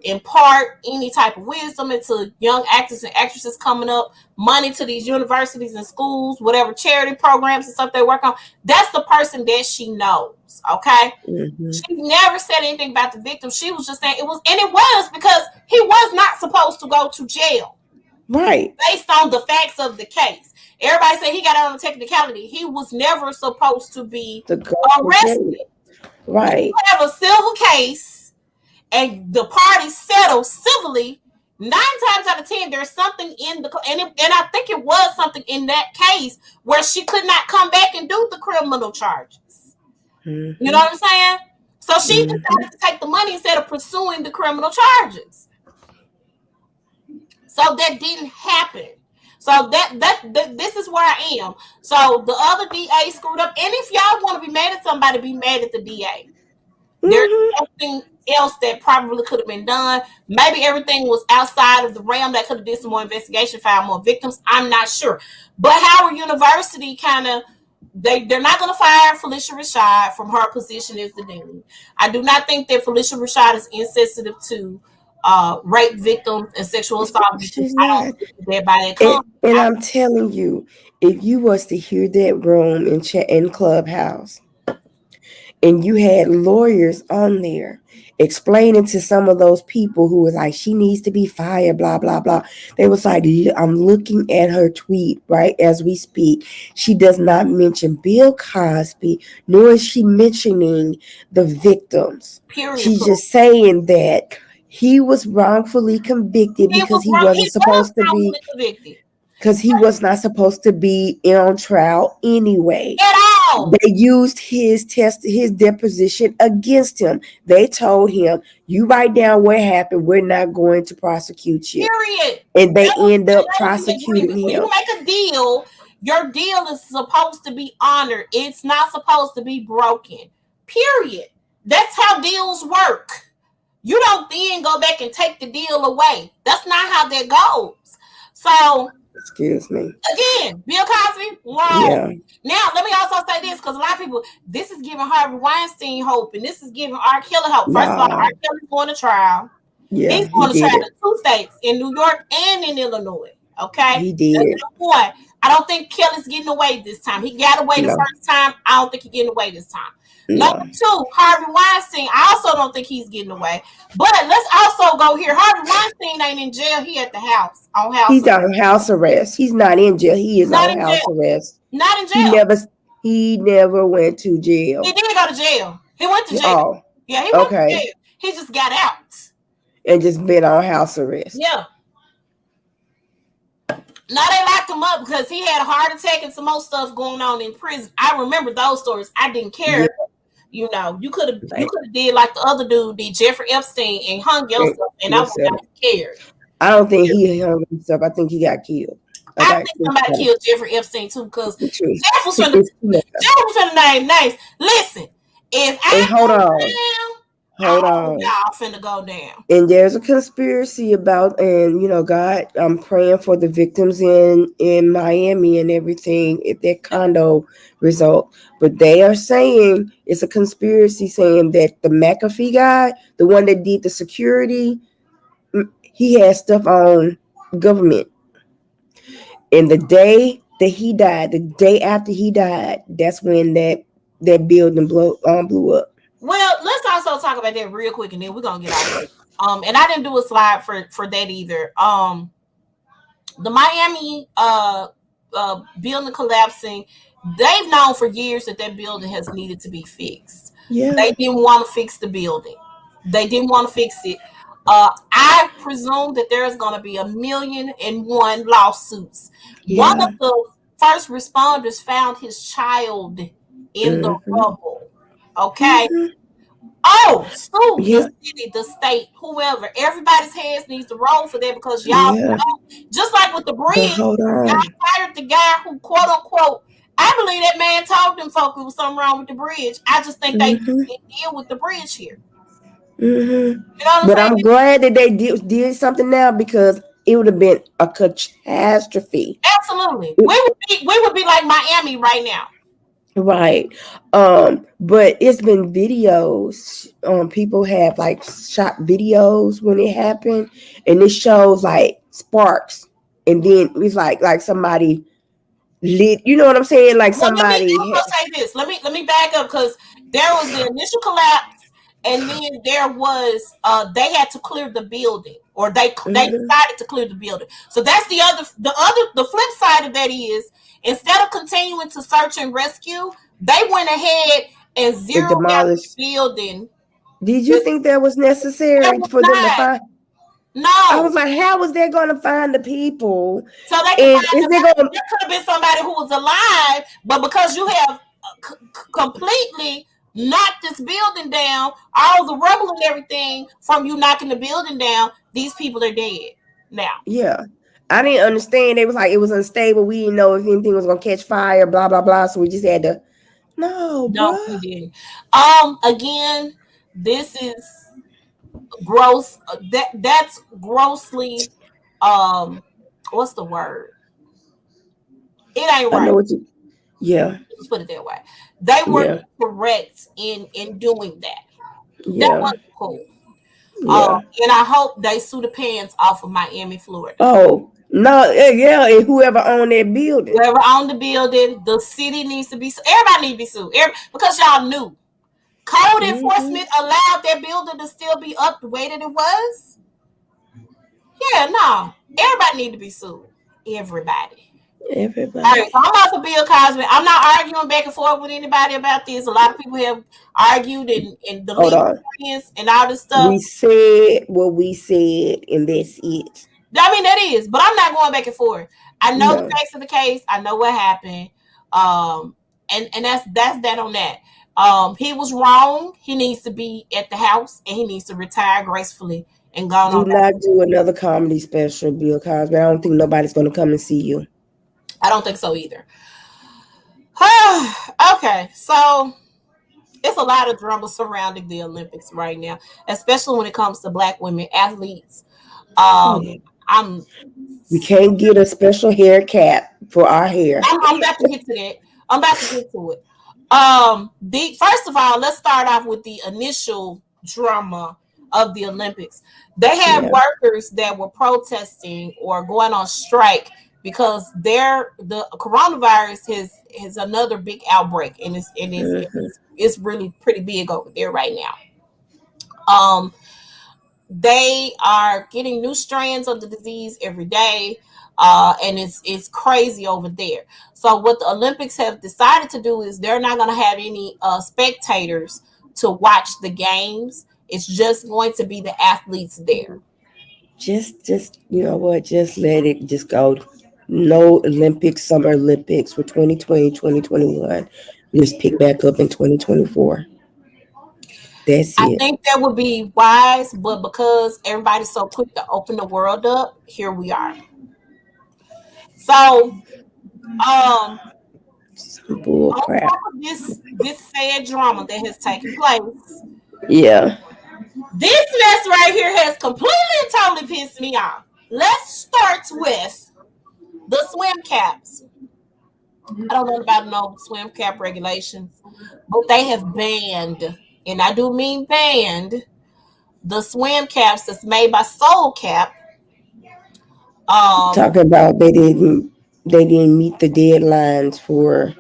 [SPEAKER 1] impart any type of wisdom into young actors and actresses coming up, money to these universities and schools, whatever charity programs and stuff they work on. That's the person that she knows. Okay.
[SPEAKER 2] Mm-hmm.
[SPEAKER 1] She never said anything about the victim. She was just saying it was because he was not supposed to go to jail.
[SPEAKER 2] Right.
[SPEAKER 1] Based on the facts of the case. Everybody said he got out on a technicality. He was never supposed to be arrested.
[SPEAKER 2] Right.
[SPEAKER 1] You have a civil case and the parties settle civilly. 9 times out of 10, there's something in the and I think it was something in that case where she could not come back and do the criminal charges.
[SPEAKER 2] Mm-hmm.
[SPEAKER 1] You know what I'm saying? So she decided to take the money instead of pursuing the criminal charges. So that didn't happen. So this is where I am. So the other DA screwed up. And if y'all want to be mad at somebody, be mad at the DA. There's something else that probably could have been done. Maybe everything was outside of the realm that could have did some more investigation, found more victims. I'm not sure. But Howard University kind of, they're not going to fire Felicia Rashad from her position as the dean. I do not think that Felicia Rashad is insensitive to rape victims and sexual assault. I don't think that by that comes.
[SPEAKER 2] And I'm telling you, if you was to hear that room in Clubhouse, and you had lawyers on there explaining to some of those people who was like, she needs to be fired, blah, blah, blah. They was like, I'm looking at her tweet right as we speak. She does not mention Bill Cosby, nor is she mentioning the victims.
[SPEAKER 1] Period.
[SPEAKER 2] She's just saying that he was wrongfully convicted because he wasn't supposed to be convicted. Because he was not supposed to be on trial anyway.
[SPEAKER 1] At all.
[SPEAKER 2] They used his deposition against him. They told him, you write down what happened. We're not going to prosecute you.
[SPEAKER 1] Period.
[SPEAKER 2] And they end up prosecuting him.
[SPEAKER 1] When you make a deal, your deal is supposed to be honored. It's not supposed to be broken. Period. That's how deals work. You don't then go back and take the deal away. That's not how that goes. So...
[SPEAKER 2] Excuse me.
[SPEAKER 1] Again, Bill Cosby, wrong. Yeah. Now, let me also say this, because a lot of people, this is giving Harvey Weinstein hope, and this is giving R. Kelly hope. First of all, R. Kelly's going to trial.
[SPEAKER 2] Yeah,
[SPEAKER 1] he's going to trial in 2 states, in New York and in Illinois. Okay?
[SPEAKER 2] He did.
[SPEAKER 1] One, I don't think Kelly's getting away this time. He got away the first time. I don't think he's getting away this time. Number 2, Harvey Weinstein. I also don't think he's getting away. But let's also go here. Harvey Weinstein ain't in jail. He at the house on house.
[SPEAKER 2] He's on house arrest. He's not in jail. He is on house arrest.
[SPEAKER 1] Not in jail.
[SPEAKER 2] He never went to jail.
[SPEAKER 1] He didn't go to jail. He went to jail.
[SPEAKER 2] Oh,
[SPEAKER 1] yeah, he went to jail. He just got out
[SPEAKER 2] and just been on house arrest.
[SPEAKER 1] Yeah. Now they locked him up because he had a heart attack and some more stuff going on in prison. I remember those stories. I didn't care. Yeah. You know, you could have did like the other dude did, Jeffrey Epstein, and hung yourself, and I was not scared.
[SPEAKER 2] I don't think he hung himself. I think he got killed.
[SPEAKER 1] I think somebody killed Jeffrey Epstein too, because Jeff was finna name names. Listen, if I
[SPEAKER 2] hold on.
[SPEAKER 1] Y'all finna go down.
[SPEAKER 2] And there's a conspiracy about, and you know, God, I'm praying for the victims in Miami and everything at that condo result. But they are saying it's a conspiracy saying that the McAfee guy, the one that did the security, he had stuff on government. And the day that he died, the day after he died, that's when that building blew up.
[SPEAKER 1] Well, let's also talk about that real quick, and then we're gonna get out of it. And I didn't do a slide for that either. The Miami building collapsing, they've known for years that building has needed to be fixed.
[SPEAKER 2] Yeah.
[SPEAKER 1] They didn't want to fix the building. They didn't want to fix it. I presume that there's going to be 1,000,001 lawsuits. Yeah. One of the first responders found his child in the rubble. Okay. Oh, school, the city, the state, whoever. Everybody's heads needs to roll for that, because y'all, just like with the bridge, y'all fired the guy who, quote unquote, I believe that man told them folk there was something wrong with the bridge. I just think they didn't deal with the bridge here. You know what
[SPEAKER 2] I'm glad that they did something now, because it would have been a catastrophe.
[SPEAKER 1] Absolutely. We would be like Miami right now.
[SPEAKER 2] Right. But it's been videos. People have like shot videos when it happened, and it shows like sparks, and then it's like somebody lit. You know what I'm saying? Like
[SPEAKER 1] Well, let me.
[SPEAKER 2] somebody.
[SPEAKER 1] I'm gonna say this. Let me back up because there was the initial collapse, and then there was they had to clear the building, or they
[SPEAKER 2] Mhm.
[SPEAKER 1] decided to clear the building. So that's the flip side of that is instead of continuing to search and rescue, they went ahead and
[SPEAKER 2] And
[SPEAKER 1] zeroed out the
[SPEAKER 2] demolished.
[SPEAKER 1] building.
[SPEAKER 2] Did you
[SPEAKER 1] It,
[SPEAKER 2] think that was
[SPEAKER 1] that
[SPEAKER 2] necessary
[SPEAKER 1] was
[SPEAKER 2] for them to
[SPEAKER 1] not.
[SPEAKER 2] find? I was
[SPEAKER 1] No.
[SPEAKER 2] like, how was they going to find the people?
[SPEAKER 1] So they can
[SPEAKER 2] And
[SPEAKER 1] find
[SPEAKER 2] is
[SPEAKER 1] the
[SPEAKER 2] they
[SPEAKER 1] body.
[SPEAKER 2] going?
[SPEAKER 1] There could have been somebody who was alive, but because you have completely knocked this building down, all the rubble and everything from you knocking the building down, these people are dead now.
[SPEAKER 2] Yeah. I didn't understand. They was like it was unstable. We didn't know if anything was gonna catch fire. Blah blah blah. So we just had to. No,
[SPEAKER 1] No,
[SPEAKER 2] bruh.
[SPEAKER 1] we didn't. Again, this is gross. That's grossly. What's the word? It ain't
[SPEAKER 2] I
[SPEAKER 1] right.
[SPEAKER 2] know what you. Yeah,
[SPEAKER 1] Let's put it that way. They were
[SPEAKER 2] yeah,
[SPEAKER 1] correct in doing that. That
[SPEAKER 2] yeah,
[SPEAKER 1] wasn't cool.
[SPEAKER 2] yeah.
[SPEAKER 1] And I hope they sue the pants off of Miami, Florida.
[SPEAKER 2] Oh no, yeah, and whoever owned that building.
[SPEAKER 1] Whoever owned the building, the city needs to be sued. Everybody needs to be sued. Because y'all knew. Code
[SPEAKER 2] Mm-hmm.
[SPEAKER 1] enforcement allowed that building to still be up the way that it was. Yeah, no. Everybody need to be sued. Everybody. All right, so
[SPEAKER 2] Everybody.
[SPEAKER 1] I'm not for Bill Cosby. I'm not arguing back and forth with anybody about this. A lot of people have argued and the
[SPEAKER 2] Hold
[SPEAKER 1] legal
[SPEAKER 2] on.
[SPEAKER 1] friends and all this stuff.
[SPEAKER 2] We said what we said, and that's it.
[SPEAKER 1] I mean, that is, but I'm not going back and forth. I know the
[SPEAKER 2] No.
[SPEAKER 1] facts of the case. I know what happened. And that's that on that. He was wrong. He needs to be at the house and he needs to retire gracefully and go on
[SPEAKER 2] Do
[SPEAKER 1] back.
[SPEAKER 2] not do another comedy special, Bill Cosby. I don't think nobody's gonna come and see you.
[SPEAKER 1] I don't think so either. Okay, so it's a lot of drama surrounding the Olympics right now, especially when it comes to Black women athletes.
[SPEAKER 2] Oh
[SPEAKER 1] Um,
[SPEAKER 2] yeah.
[SPEAKER 1] I'm
[SPEAKER 2] We can't get a special hair cap for our hair.
[SPEAKER 1] I'm about to get to that. I'm about to get to it. The first of all, let's start off with the initial drama of the Olympics. They had
[SPEAKER 2] Yeah.
[SPEAKER 1] workers that were protesting or going on strike because the coronavirus has another big outbreak and
[SPEAKER 2] Mm-hmm.
[SPEAKER 1] it's really pretty big over there right now. Um, they are getting new strands of the disease every day, and it's crazy over there. So what the Olympics have decided to do is they're not going to have any spectators to watch the games. It's just going to be the athletes there.
[SPEAKER 2] Just you know what? Just let it just go. No Olympics, Summer Olympics for 2020, 2021. Just pick back up in 2024. That's
[SPEAKER 1] I
[SPEAKER 2] it.
[SPEAKER 1] think that would be wise, but because everybody's so quick to open the world up, here we are. So, um,
[SPEAKER 2] Some bull
[SPEAKER 1] on
[SPEAKER 2] crap.
[SPEAKER 1] top of this sad drama that has taken place,
[SPEAKER 2] Yeah.
[SPEAKER 1] this mess right here has completely and totally pissed me off. Let's start with the swim caps. I don't know about no swim cap regulations, but they have banned, and I do mean banned, the swim caps that's made by Soul Cap. Um,
[SPEAKER 2] Talking about they didn't meet the deadlines for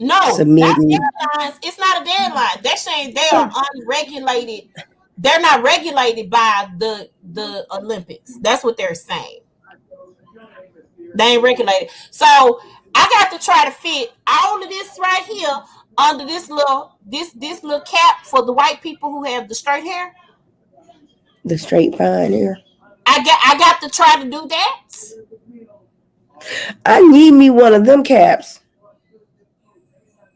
[SPEAKER 1] no, not
[SPEAKER 2] submitting.
[SPEAKER 1] deadlines. It's not a deadline. They're saying they are unregulated. They're not regulated by the Olympics. That's what they're saying. They ain't regulated. So I got to try to fit all of this right here under this little cap for the white people who have the straight hair.
[SPEAKER 2] The straight fine here.
[SPEAKER 1] I got to try to do that.
[SPEAKER 2] I need me one of them caps.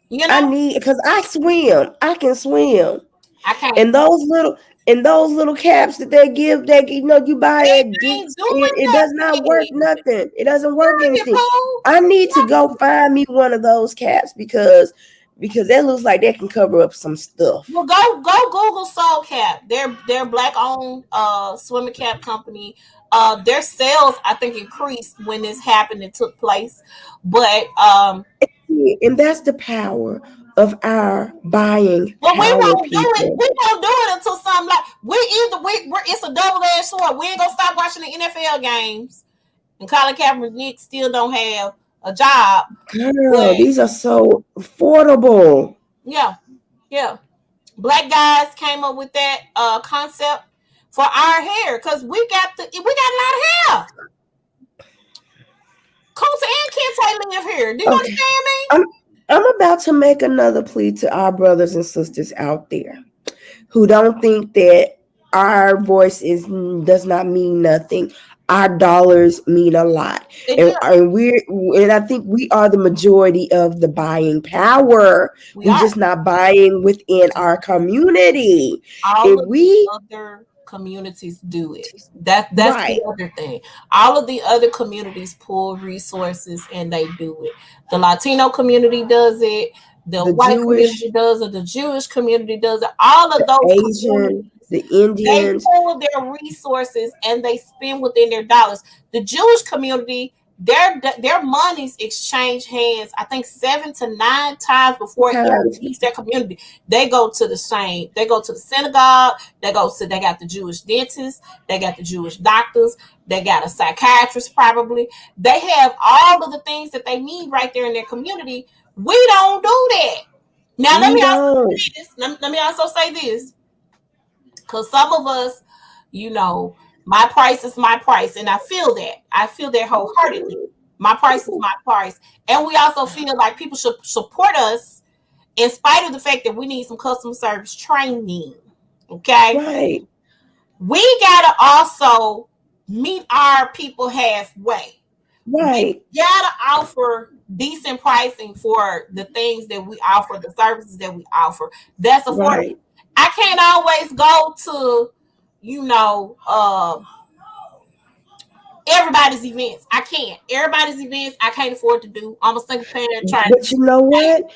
[SPEAKER 1] You
[SPEAKER 2] I
[SPEAKER 1] know,
[SPEAKER 2] need because I swim. I can swim.
[SPEAKER 1] I can't.
[SPEAKER 2] And those little caps that they give, that you buy
[SPEAKER 1] They
[SPEAKER 2] at
[SPEAKER 1] ain't
[SPEAKER 2] Dick's,
[SPEAKER 1] doing
[SPEAKER 2] it does not work
[SPEAKER 1] nothing.
[SPEAKER 2] nothing. It doesn't work
[SPEAKER 1] Dang it,
[SPEAKER 2] anything.
[SPEAKER 1] Pooh.
[SPEAKER 2] I need to go find me one of those caps because that looks like that can cover up some stuff.
[SPEAKER 1] Well, go Google Soul Cap. They're black owned swimming cap company. Their sales I think increased when this happened and took place, but
[SPEAKER 2] And that's the power of our buying
[SPEAKER 1] But we
[SPEAKER 2] power,
[SPEAKER 1] won't do it.
[SPEAKER 2] people.
[SPEAKER 1] We won't do it until something like it's a double-edged sword. We ain't gonna stop watching the NFL games, and Colin Kaepernick still don't have a job.
[SPEAKER 2] Girl, these are so affordable.
[SPEAKER 1] Yeah. Black guys came up with that concept for our hair because we got a lot of hair. Kunta and Kente live here. Do you understand me?
[SPEAKER 2] I'm about to make another plea to our brothers and sisters out there who don't think that our voice does not mean nothing. Our dollars mean a lot, and I think we are the majority of the buying power. We're just not buying within our community.
[SPEAKER 1] All of the other communities do it. That's right. The other thing. All of the other communities pull resources and they do it. The Latino community does it. The white community does it. The Jewish community does it. All of those
[SPEAKER 2] Asian, the Indians,
[SPEAKER 1] they pull their resources and they spend within their dollars. The Jewish community, their monies exchange hands, I think 7 to 9 times before it leaves their community. They go to the synagogue, they got the Jewish dentists, they got the Jewish doctors, they got a psychiatrist probably. They have all of the things that they need right there in their community. We don't do that. Now let me also say this. Because some of us, my price is my price. And I feel that wholeheartedly. My price is my price. And we also feel like people should support us in spite of the fact that we need some customer service training. Okay?
[SPEAKER 2] Right.
[SPEAKER 1] We got to also meet our people halfway.
[SPEAKER 2] Right.
[SPEAKER 1] We got to offer decent pricing for the things that we offer, the services that we offer. That's affordable. Right. I can't always go to, everybody's events. I can't. Everybody's events I can't afford to do. I'm a single parent trying.
[SPEAKER 2] But you know what?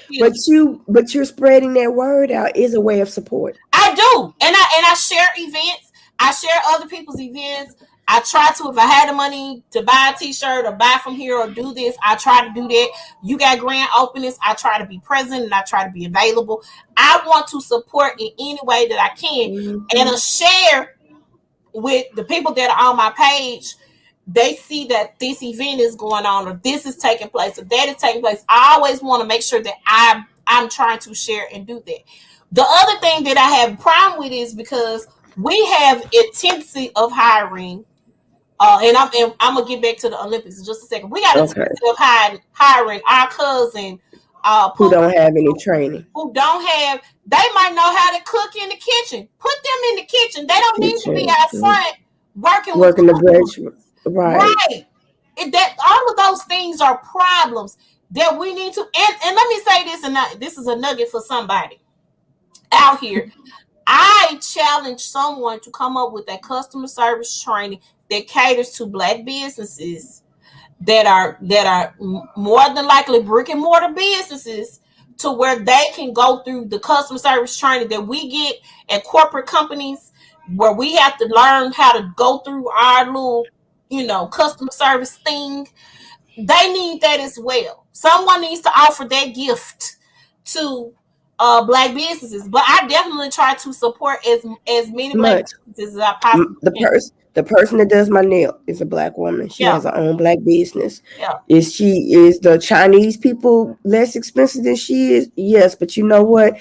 [SPEAKER 2] But you're spreading that word out is a way of support.
[SPEAKER 1] I do, and I share events. I share other people's events. I try to, if I had the money to buy a t-shirt or buy from here or do this, I try to do that. You got grand openings, I try to be present and I try to be available. I want to support in any way that I can. Mm-hmm. And share with the people that are on my page. They see that this event is going on or this is taking place or that is taking place. I always want to make sure that I'm trying to share and do that. The other thing that I have a problem with is because we have a tendency of hiring. And I'm gonna get back to the Olympics in just a second. We got a tendency of hiring our cousin
[SPEAKER 2] who don't have any training.
[SPEAKER 1] They might know how to cook in the kitchen. Put them in the kitchen. They don't need to be out front working
[SPEAKER 2] the bridge. Right.
[SPEAKER 1] That all of those things are problems that we need to. And let me say this, and this is a nugget for somebody out here. I challenge someone to come up with a customer service training that caters to Black businesses that are more than likely brick and mortar businesses, to where they can go through the customer service training that we get at corporate companies, where we have to learn how to go through our little, customer service thing. They need that as well. Someone needs to offer that gift to Black businesses, but I definitely try to support as many Black businesses as I possibly can.
[SPEAKER 2] The person that does my nail is a Black woman. She has her own Black business.
[SPEAKER 1] Yeah.
[SPEAKER 2] Is the Chinese people less expensive than she is? Yes, but you know what?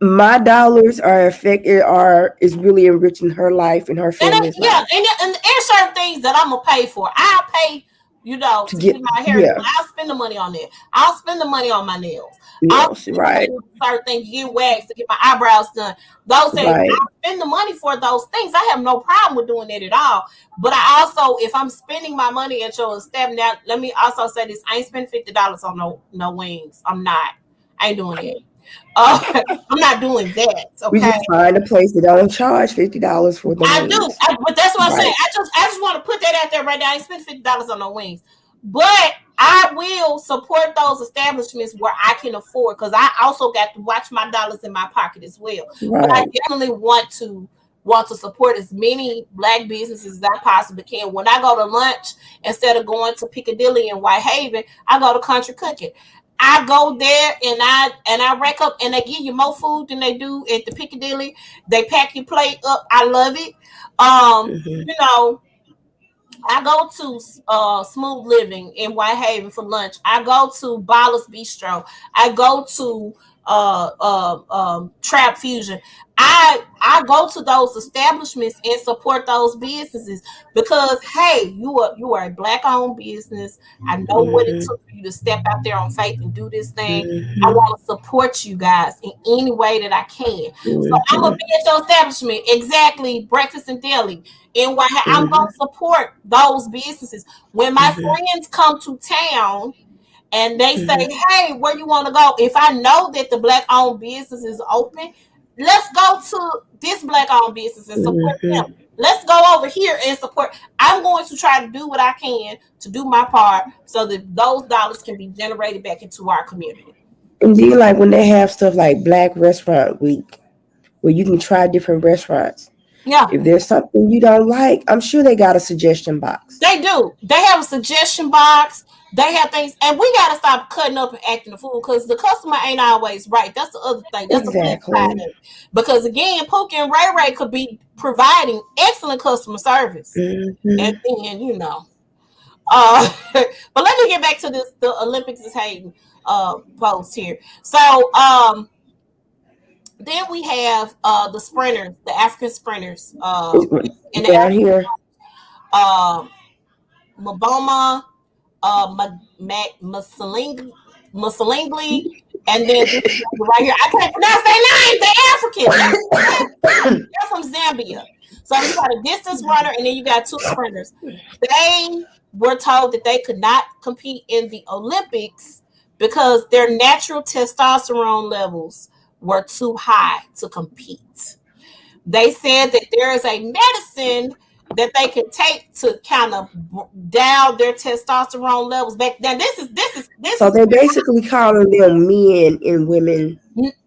[SPEAKER 2] My dollars is really enriching her life and her family's life.
[SPEAKER 1] And there's certain things that I'm gonna pay for. I'll pay, to get my hair. Yeah. I'll spend the money on it. I'll spend the money on my nails. I'll spend
[SPEAKER 2] right.
[SPEAKER 1] Certain things, get waxed, to get my eyebrows done. Those things, right. I'll spend the money for those things. I have no problem with doing that at all. But I also, if I'm spending my money at your establishment, now let me also say this: I ain't spending $50 on no wings. I'm not. I ain't doing it. I'm not doing that. Okay.
[SPEAKER 2] We just find a place that don't charge $50 for the wings.
[SPEAKER 1] I do, but that's what I'm saying. I just want to put that out there right now. I ain't spending $50 on no wings, but I will support those establishments where I can afford, because I also got to watch my dollars in my pocket as well. Right. But I definitely want to support as many Black businesses as I possibly can. When I go to lunch, instead of going to Piccadilly and Whitehaven, I go to Country Cooking. I go there and I rack up, and they give you more food than they do at the Piccadilly. They pack your plate up. I love it. You know, I go to Smooth Living in Whitehaven for lunch. I go to Ballers Bistro. I go to Trap Fusion. I go to those establishments and support those businesses because hey, you are a black owned business. I know what it took for you to step out there on faith and do this thing. I want to support you guys in any way that I can. So I'm gonna be at your establishment, exactly, breakfast and deli. And why I'm gonna support those businesses. When my friends come to town and they say, "Hey, where you want to go?" If I know that the black-owned business is open, let's go to this black-owned business and support them. Let's go over here and support. I'm going to try to do what I can to do my part so that those dollars can be generated back into our community.
[SPEAKER 2] And do you like when they have stuff like Black Restaurant Week, where you can try different restaurants?
[SPEAKER 1] Yeah.
[SPEAKER 2] If there's something you don't like, I'm sure they got a suggestion box.
[SPEAKER 1] They do. They have a suggestion box. They have things, and we got to stop cutting up and acting the fool because the customer ain't always right. That's the other thing. That's the flip side of it. Because again, Pookie and Ray Ray could be providing excellent customer service, and then but let me get back to this. The Olympics is hating post here. So then we have the sprinters, the African sprinters, in the
[SPEAKER 2] down here.
[SPEAKER 1] Maboma, Mussolini, and then this right here. I can't pronounce their names. They're African. They're from Zambia. So you got a distance runner, and then you got two sprinters. They were told that they could not compete in the Olympics because their natural testosterone levels were too high to compete. They said that there is a medicine that they can take to kind of down their testosterone levels back. Now this is.
[SPEAKER 2] So they're basically calling them men and women.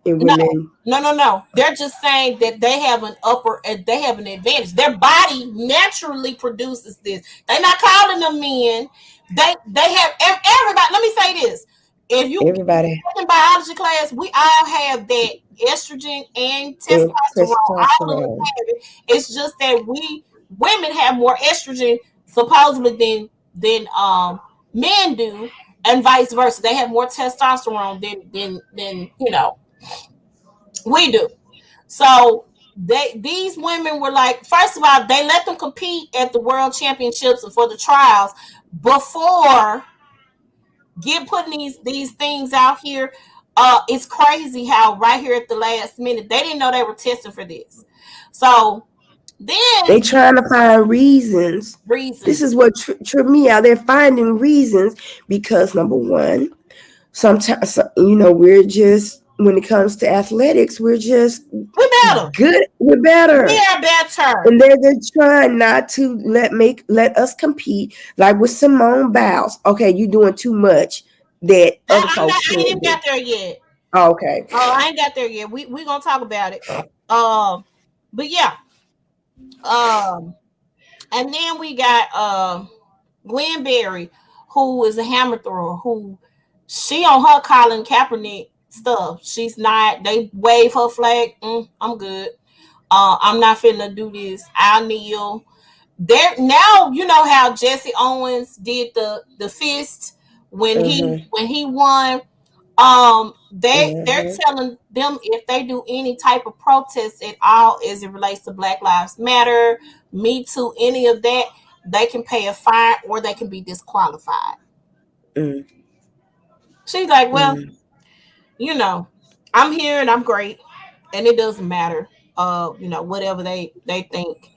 [SPEAKER 1] No. They're just saying that they have an advantage. Their body naturally produces this. They're not calling them men. They have everybody. Let me say this. If you in biology class, we all have that estrogen and testosterone. All it's just that women have more estrogen supposedly than men do, and vice versa. They have more testosterone than we do. So these women were like, first of all, they let them compete at the world championships and for the trials before putting these things out here. It's crazy how right here at the last minute they didn't know they were testing for this. So then
[SPEAKER 2] they trying to find reasons. This is what tripped me out. They're finding reasons because number one, sometimes we're just, when it comes to athletics, we're better. Good. We're better.
[SPEAKER 1] We are better.
[SPEAKER 2] And they're trying not to let us compete, like with Simone Biles. Okay, you're doing too much. That other folks
[SPEAKER 1] I ain't even got there yet.
[SPEAKER 2] Oh, okay.
[SPEAKER 1] Oh, I ain't got there yet. We gonna talk about it. But yeah. And then we got Gwen Berry, who is a hammer thrower, who she on her Colin Kaepernick stuff. She's not, they wave her flag. I'm good. I'm not finna do this. I'll kneel. There now, you know how Jesse Owens did the fist when he won. They're telling them if they do any type of protest at all as it relates to Black Lives Matter, Me Too, any of that, they can pay a fine or they can be disqualified. She's like, well, I'm here and I'm great, and it doesn't matter. Whatever they think.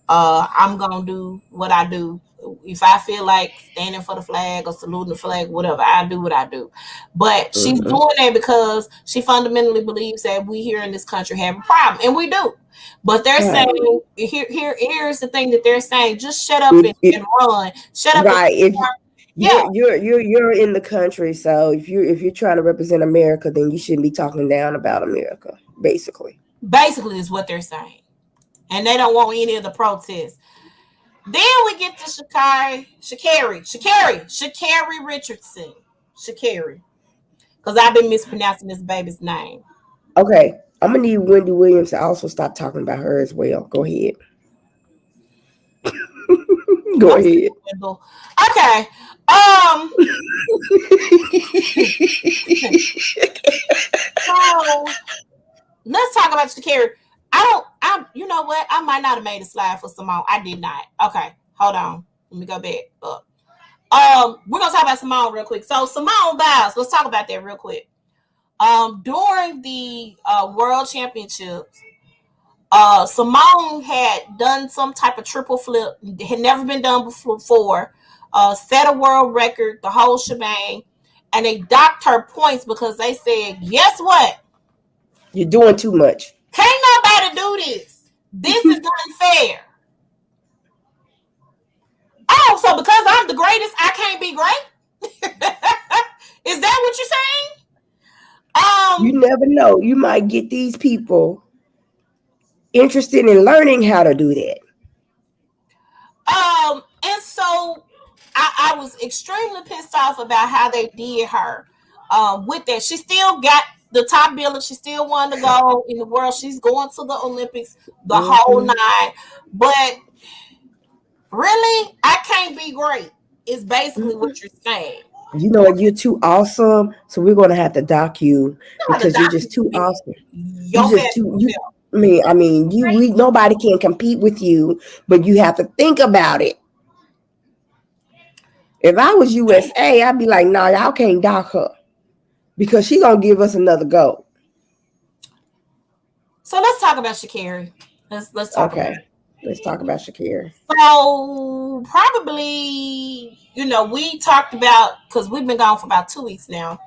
[SPEAKER 1] I'm gonna do what I do. If I feel like standing for the flag or saluting the flag, whatever, I do what I do. But she's doing that because she fundamentally believes that we here in this country have a problem, and we do. But they're saying here's the thing that they're saying: just shut up and run. Shut up.
[SPEAKER 2] Right. You're in the country, so if you're trying to represent America, then you shouldn't be talking down about America. Basically
[SPEAKER 1] is what they're saying. And they don't want any of the protests. Then we get to Sha'Carri Richardson. Sha'Carri. because I've been mispronouncing this baby's name.
[SPEAKER 2] Okay, I'm gonna need Wendy Williams to also stop talking about her as well. Go ahead. Go ahead.
[SPEAKER 1] Okay. So let's talk about Shakira. You know what? I might not have made a slide for Simone. I did not. Okay, hold on. Let me go back up. We're gonna talk about Simone real quick. So Simone Biles, let's talk about that real quick. During the World Championships, Simone had done some type of triple flip, had never been done before, set a world record, the whole shebang, and they docked her points because they said, guess what?
[SPEAKER 2] You're doing too much.
[SPEAKER 1] Can't nobody do this. This is unfair. Oh, so because I'm the greatest, I can't be great? Is that what you're saying?
[SPEAKER 2] You never know. You might get these people interested in learning how to do that.
[SPEAKER 1] And so I was extremely pissed off about how they did her with that. She still got the top billing. She still wanted to go in the world. She's going to the Olympics, the whole nine. But really, I can't be great. Is basically what you're saying.
[SPEAKER 2] You know, you're too awesome, so we're gonna have to dock you because you're just too awesome. Nobody can compete with you, but you have to think about it. If I was USA, I'd be like, nah, y'all can't dock her because she's gonna give us another go.
[SPEAKER 1] So let's talk about Shakira. Let's talk about it.
[SPEAKER 2] Let's talk about Shakira.
[SPEAKER 1] So probably, we talked about, because we've been gone for about 2 weeks now.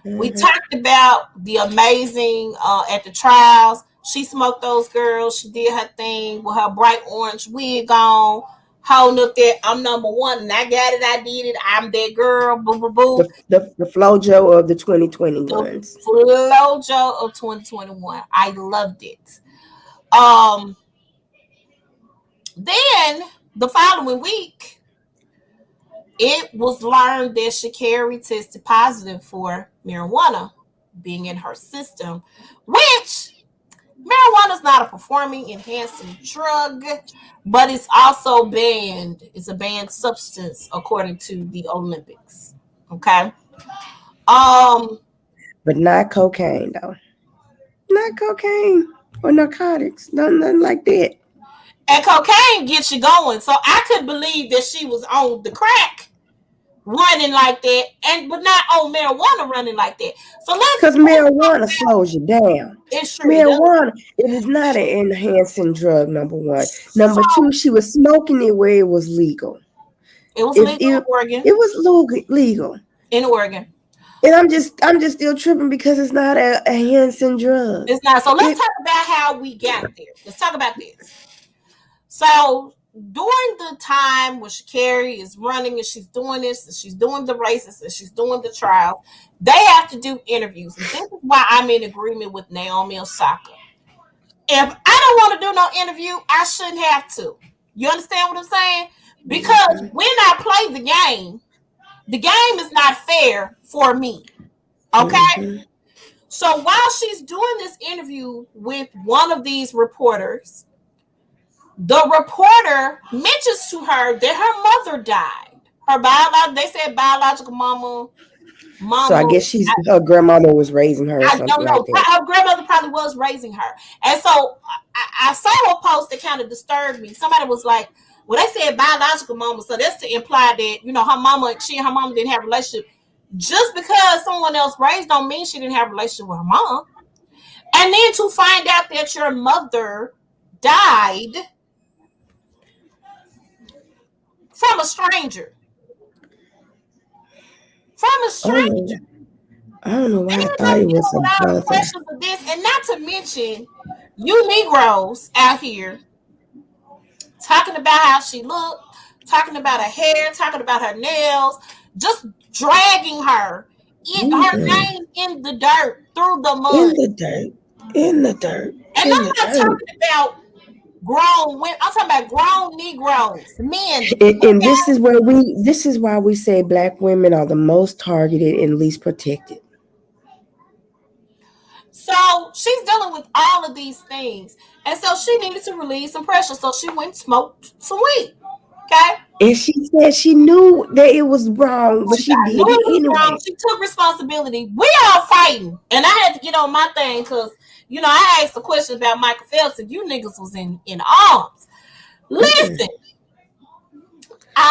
[SPEAKER 1] Mm-hmm. We talked about the amazing at the trials. She smoked those girls. She did her thing with her bright orange wig on, holding up there. I'm number one, and I got it. I did it. I'm that girl. Boo, boo, boo.
[SPEAKER 2] The FloJo of the 2021.
[SPEAKER 1] The FloJo of 2021. I loved it. Then the following week, it was learned that Shakira tested positive for marijuana being in her system, which marijuana is not a performing enhancing drug, but it's also banned. It's a banned substance according to the Olympics. Okay.
[SPEAKER 2] But not cocaine though. Not cocaine or narcotics. Nothing like that.
[SPEAKER 1] And cocaine gets you going. So I could believe that she was on the crack running like that, but not on marijuana running like that. So
[SPEAKER 2] because marijuana slows you down.
[SPEAKER 1] It's true.
[SPEAKER 2] Marijuana, it is not an enhancing drug, number one. Number two, she was smoking it where it was legal.
[SPEAKER 1] It was legal in Oregon.
[SPEAKER 2] It was legal.
[SPEAKER 1] In Oregon.
[SPEAKER 2] And I'm just still tripping because it's not a enhancing drug.
[SPEAKER 1] It's not. So let's talk about how we got there. Let's talk about this. So during the time when Shakira is running and she's doing this, and she's doing the races, and she's doing the trials, they have to do interviews. And this is why I'm in agreement with Naomi Osaka. If I don't want to do no interview, I shouldn't have to. You understand what I'm saying? Because when I play the game is not fair for me. Okay? Mm-hmm. So while she's doing this interview with one of these reporters, the reporter mentions to her that her mother died. They said biological mama.
[SPEAKER 2] So I guess her grandmother was raising her.
[SPEAKER 1] I don't know. Like her grandmother probably was raising her. And so I saw a post that kind of disturbed me. Somebody was like, well, they said biological mama. So that's to imply that, she and her mama didn't have a relationship. Just because someone else raised don't mean she didn't have a relationship with her mom. And then to find out that your mother died from a stranger.
[SPEAKER 2] I don't know why I thought it was a brother.
[SPEAKER 1] Of this, and not to mention, you Negroes out here talking about how she looked, talking about her hair, talking about her nails, just dragging her her name in the dirt, through the mud.
[SPEAKER 2] In the dirt.
[SPEAKER 1] And I'm not talking about grown women. I'm talking about grown Negroes, men.
[SPEAKER 2] And this is why we say Black women are the most targeted and least protected.
[SPEAKER 1] So she's dealing with all of these things. And so she needed to release some pressure. So she went and smoked some weed. Okay.
[SPEAKER 2] And she said she knew that it was wrong, but she
[SPEAKER 1] I knew
[SPEAKER 2] did it
[SPEAKER 1] it was wrong.
[SPEAKER 2] anyway.
[SPEAKER 1] She took responsibility. We all fighting. And I had to get on my thing because, I asked a question about Michael Phelps and you niggas was in arms. Listen.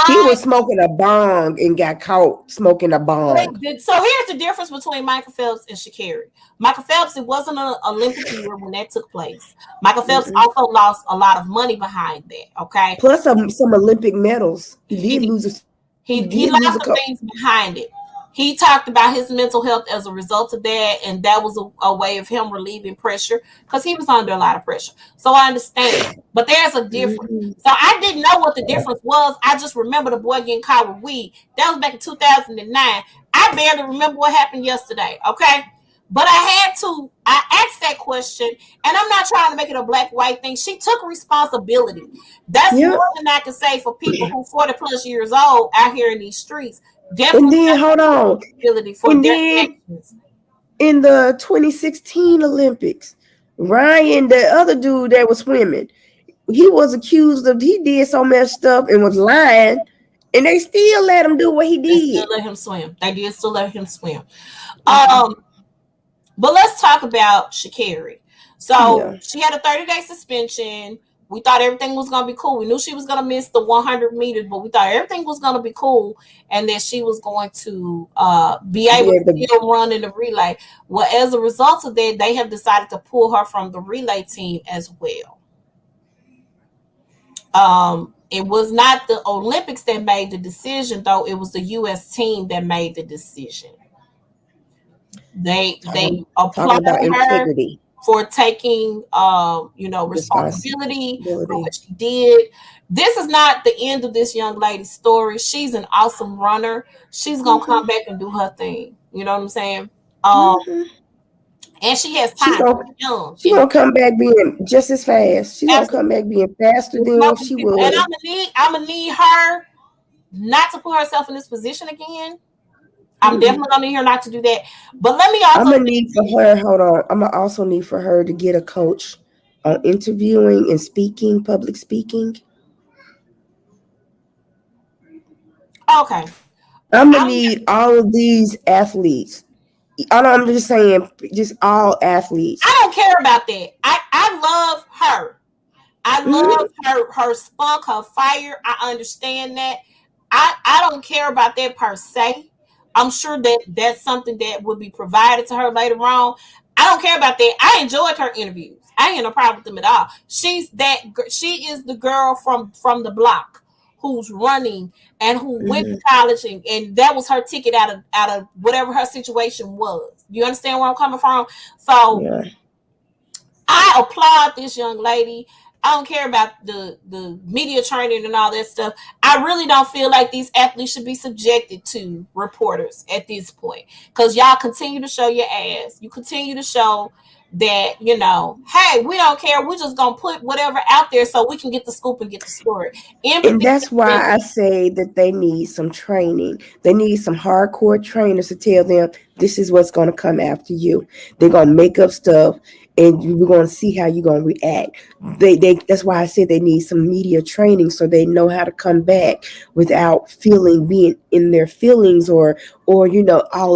[SPEAKER 2] He was smoking a bong and got caught smoking a bong.
[SPEAKER 1] So here's the difference between Michael Phelps and Sha'Carri. Michael Phelps, it wasn't an Olympic year when that took place. Michael Phelps also lost a lot of money behind that. Okay.
[SPEAKER 2] Plus some Olympic medals. He did lose.
[SPEAKER 1] He lost some things behind it. He talked about his mental health as a result of that, and that was a way of him relieving pressure because he was under a lot of pressure. So I understand, but there's a difference. So I didn't know what the difference was. I just remember the boy getting caught with weed. That was back in 2009. I barely remember what happened yesterday, okay? But I asked that question, and I'm not trying to make it a black-white thing. She took responsibility. That's more than I can say for people who 40 plus years old out here in these streets. Definitely.
[SPEAKER 2] And then hold on.
[SPEAKER 1] And then,
[SPEAKER 2] in the 2016 Olympics, Ryan, the other dude that was swimming, he was accused of he did so much stuff and was lying, and they still let him do what he did.
[SPEAKER 1] They still let him swim. They did still let him swim. But let's talk about Sha'Carri. So she had a 30-day suspension. We thought everything was going to be cool. We knew she was going to miss the 100 meters, but we thought everything was going to be cool and that she was going to be able to still run in the relay. Well, as a result of that, they have decided to pull her from the relay team as well. It was not the Olympics that made the decision, though. It was the U.S. team that made the decision. They applauded her integrity for taking, responsibility for what she did. This is not the end of this young lady's story. She's an awesome runner. She's gonna come back and do her thing. You know what I'm saying? And she has time.
[SPEAKER 2] She's gonna come back being just as fast. She's gonna come back being faster than she was.
[SPEAKER 1] And I'm gonna need her not to put herself in this position again. I'm definitely gonna need her not to do that. But let me also.
[SPEAKER 2] I'm gonna need for her. Hold on. I'm gonna also need for her to get a coach on interviewing and speaking, public speaking.
[SPEAKER 1] Okay.
[SPEAKER 2] I'm gonna need all of these athletes. I'm just saying, just all athletes.
[SPEAKER 1] I don't care about that. I love her. I love her spunk, her fire. I understand that. I don't care about that per se. I'm sure that that's something that would be provided to her later on. I don't care about that. I enjoyed her interviews. I ain't no problem with them at all. She is the girl from the block who's running and who went to college and that was her ticket out of whatever her situation was. You understand where I'm coming from? So I applaud this young lady. I don't care about the media training and all that stuff. I really don't feel like these athletes should be subjected to reporters at this point because y'all continue to show your ass. You continue to show that, hey, we don't care. We're just going to put whatever out there so we can get the scoop and get the story.
[SPEAKER 2] And that's why I say that they need some training. They need some hardcore trainers to tell them this is what's going to come after you. They're going to make up stuff and we're going to see how you're going to react. That's why I said they need some media training so they know how to come back without being in their feelings or all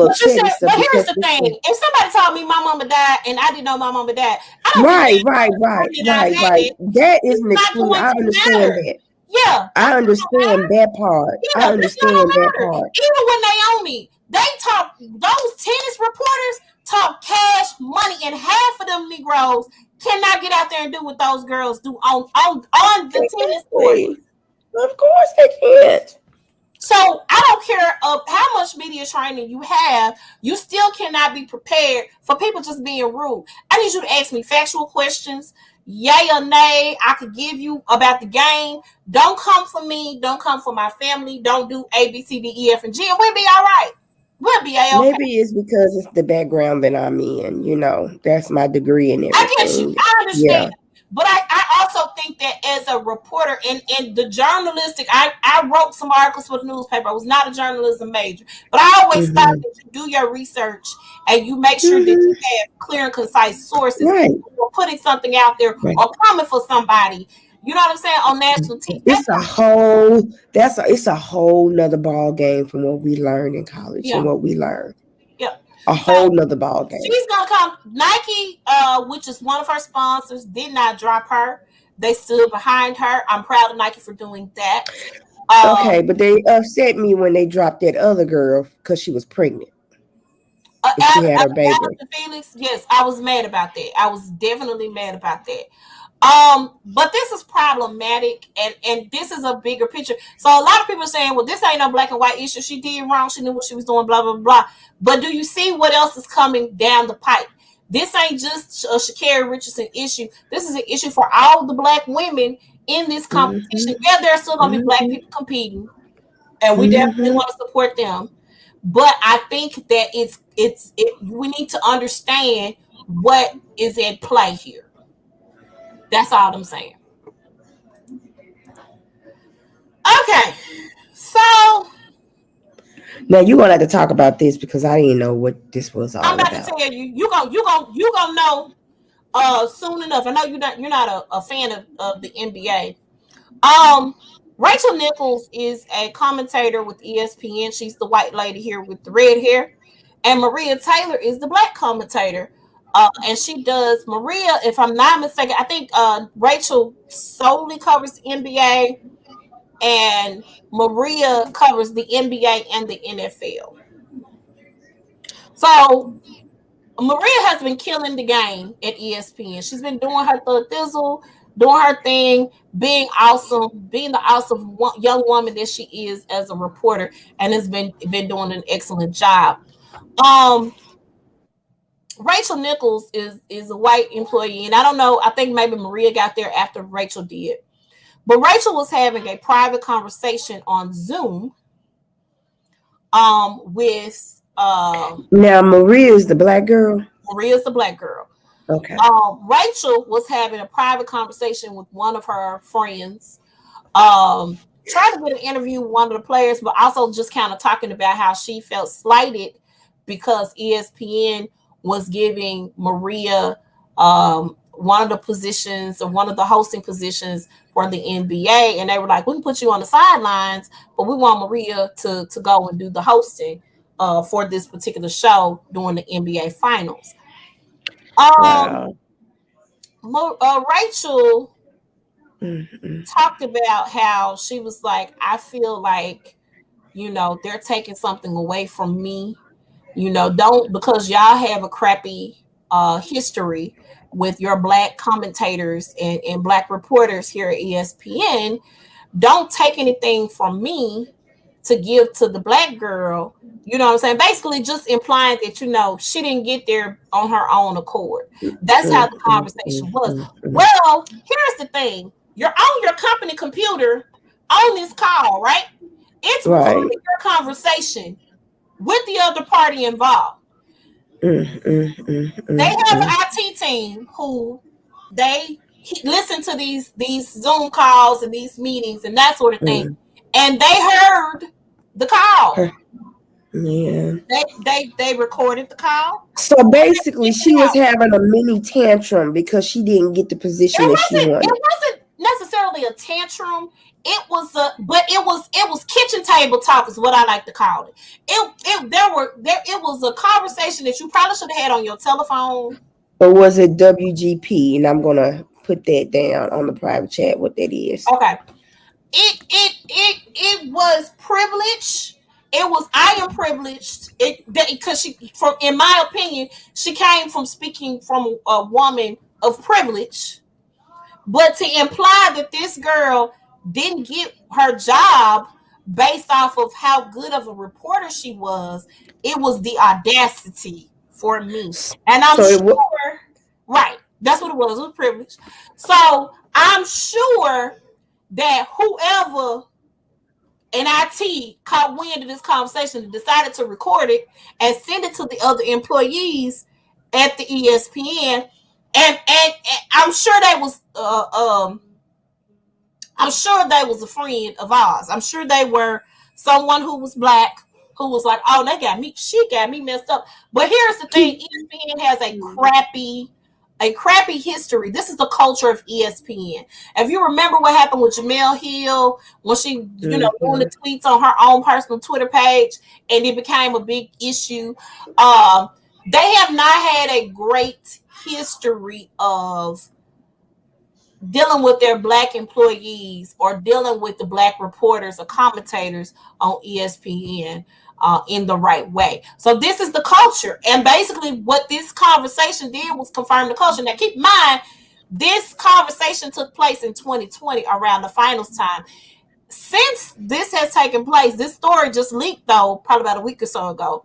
[SPEAKER 2] upset and stuff.
[SPEAKER 1] But here's the thing. If somebody told me my mama died and I didn't know my mama died, I don't
[SPEAKER 2] Right. That isn't excluded. I understand that.
[SPEAKER 1] Yeah.
[SPEAKER 2] I understand that part.
[SPEAKER 1] Yeah,
[SPEAKER 2] I understand that part.
[SPEAKER 1] Even when Naomi, those tennis reporters talk cash money, and half of them Negroes cannot get out there and do what those girls do on the tennis court.
[SPEAKER 2] Of course they can't.
[SPEAKER 1] So I don't care of how much media training you have, you still cannot be prepared for people just being rude. I need you to ask me factual questions, yay or nay. I could give you about the game. Don't come for me. Don't come for my family. Don't do A, B, C, D, E, F, and G, and we'll be all right. We'll be okay.
[SPEAKER 2] Maybe it's because it's the background that I'm in. That's my degree and everything.
[SPEAKER 1] I get you. I understand. Yeah. But I also think that as a reporter in the journalistic, I wrote some articles for the newspaper. I was not a journalism major, but I always thought that you do your research and you make sure that you have clear and concise sources or putting something out there or coming for somebody. You know what I'm saying? On national TV.
[SPEAKER 2] It's a whole nother ball game from what we learned in college and what we learned.
[SPEAKER 1] Yeah.
[SPEAKER 2] A whole nother ball game.
[SPEAKER 1] She's gonna come. Nike, which is one of her sponsors, did not drop her. They stood behind her. I'm proud of Nike for doing that.
[SPEAKER 2] Okay, but they upset me when they dropped that other girl because she was pregnant. She had her baby.
[SPEAKER 1] Felix, yes, I was mad about that. I was definitely mad about that. But this is problematic, and this is a bigger picture. So a lot of people are saying, well, this ain't no black and white issue. She did wrong. She knew what she was doing, blah, blah, blah. But do you see what else is coming down the pipe? This ain't just a CarriRichardson issue. This is an issue for all the black women in this competition. Yeah, there are still going to be black people competing, and we definitely want to support them. But I think that we need to understand what is at play here. That's all I'm saying. Okay, so
[SPEAKER 2] now you're gonna have to talk about this because I didn't know what this was all about.
[SPEAKER 1] I'm about to tell you. You gonna know soon enough. I know you're not a fan of the NBA. Rachel Nichols is a commentator with ESPN. She's the white lady here with the red hair, and Maria Taylor is the black commentator. And she does Maria, if I'm not mistaken, I think Rachel solely covers the NBA, and Maria covers the NBA and the NFL. So Maria has been killing the game at ESPN. She's been doing her thizzle, doing her thing, being awesome, being the awesome young woman that she is as a reporter, and has been doing an excellent job. Rachel Nichols is a white employee, and I don't know, I think maybe Maria got there after Rachel did. But Rachel was having a private conversation on Zoom with
[SPEAKER 2] now Maria is the black girl.
[SPEAKER 1] Maria's the black girl.
[SPEAKER 2] Okay.
[SPEAKER 1] Rachel was having a private conversation with one of her friends, trying to get an interview with one of the players, but also just kind of talking about how she felt slighted because ESPN was giving Maria one of the positions or one of the hosting positions for the NBA, and they were like, we can put you on the sidelines, but we want Maria to go and do the hosting for this particular show during the NBA finals. Rachel talked about how she was like, I feel like, they're taking something away from me. Don't, because y'all have a crappy history with your black commentators and black reporters here at ESPN. Don't take anything from me to give to the black girl. You know what I'm saying? Basically just implying that, she didn't get there on her own accord. That's how the conversation was. Well, here's the thing. You're on your company computer on this call, right? It's recording your conversation with the other party involved. They have an IT team who they listen to these Zoom calls and these meetings and that sort of thing, and they heard the call.
[SPEAKER 2] Yeah,
[SPEAKER 1] they recorded the call.
[SPEAKER 2] So basically, she was having a mini tantrum because she didn't get the position that she wanted.
[SPEAKER 1] It wasn't necessarily a tantrum. It was kitchen table talk is what I like to call it. It was a conversation that you probably should have had on your telephone.
[SPEAKER 2] Or was it WGP? And I'm gonna put that down on the private chat what that is.
[SPEAKER 1] Okay. It was privilege. I am privileged. Because in my opinion, she came from speaking from a woman of privilege. But to imply that this girl didn't get her job based off of how good of a reporter she was, it was the audacity for me. And I'm sure, right, that's what it was privilege. So I'm sure that whoever in IT caught wind of this conversation and decided to record it and send it to the other employees at the ESPN. And I'm sure that was I'm sure they was a friend of ours. I'm sure they were someone who was black who was like, oh, she got me messed up. But here's the thing, ESPN has a crappy history. This is the culture of ESPN. If you remember what happened with Jemele Hill when she, doing the tweets on her own personal Twitter page, and it became a big issue. They have not had a great history of dealing with their Black employees or dealing with the Black reporters or commentators on ESPN in the right way. So this is the culture. And basically what this conversation did was confirm the culture. Now keep in mind, this conversation took place in 2020 around the finals time. Since this has taken place, this story just leaked though, probably about a week or so ago.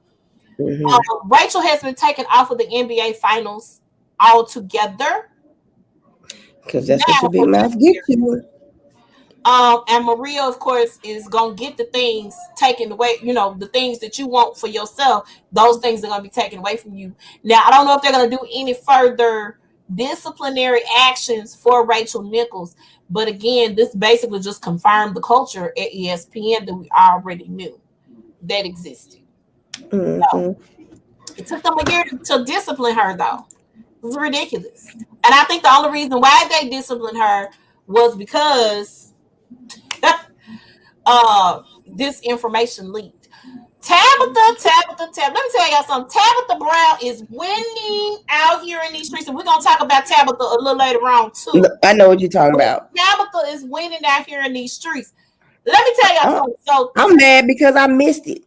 [SPEAKER 1] Rachel has been taken off of the NBA finals altogether.
[SPEAKER 2] Because that's what your big mouth gets you.
[SPEAKER 1] And Maria, of course, is going to get the things taken away, the things that you want for yourself, those things are going to be taken away from you. Now, I don't know if they're going to do any further disciplinary actions for Rachel Nichols. But again, this basically just confirmed the culture at ESPN that we already knew that existed. So, it took them a year to discipline her, though. It's ridiculous. And I think the only reason why they disciplined her was because this information leaked. Tabitha. Let me tell y'all something. Tabitha Brown is winning out here in these streets. And we're going to talk about Tabitha a little later on, too.
[SPEAKER 2] I know what you're talking about.
[SPEAKER 1] Tabitha is winning out here in these streets. Let me tell y'all something. So
[SPEAKER 2] I'm mad because I missed it.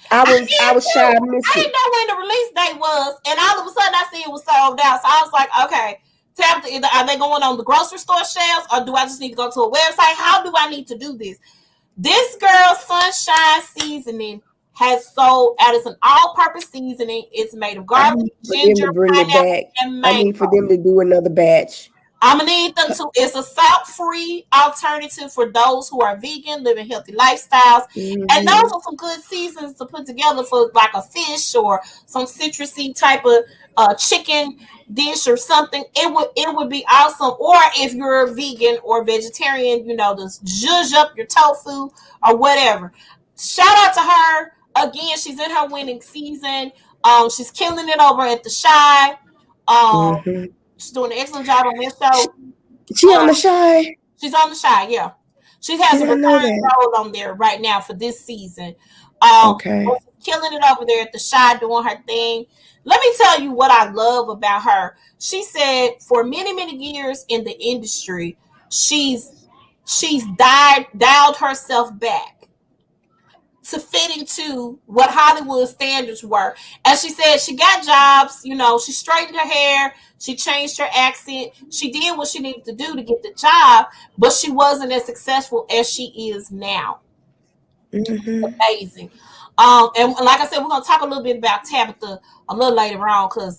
[SPEAKER 2] I was shy. I missed it.
[SPEAKER 1] I didn't know when the release date was, and all of a sudden I see it was sold out. So I was like, okay, Tabitha, either are they going on the grocery store shelves, or do I just need to go to a website? How do I need to do this? This girl's Sunshine seasoning has sold out. It's an all-purpose seasoning. It's made of garlic, ginger, pineapple, and mango.
[SPEAKER 2] I need for them to do another batch.
[SPEAKER 1] I'm gonna need them to. It's a salt-free alternative for those who are vegan, living healthy lifestyles, and those are some good seasons to put together for like a fish or some citrusy type of chicken dish or something. It would be awesome. Or if you're vegan or vegetarian, just zhuzh up your tofu or whatever. Shout out to her again. She's in her winning season. She's killing it over at the Shy. She's doing an excellent job on this show.
[SPEAKER 2] She on the Shy?
[SPEAKER 1] She's on the Shy, yeah. She has a recurring role on there right now for this season.
[SPEAKER 2] Okay.
[SPEAKER 1] Killing it over there at the Shy, doing her thing. Let me tell you what I love about her. She said for many, many years in the industry, she's dialed herself back to fit into what Hollywood standards were. And she said she got jobs, she straightened her hair, she changed her accent, she did what she needed to do to get the job, but she wasn't as successful as she is now. Amazing. And like I said, we're going to talk a little bit about Tabitha a little later on because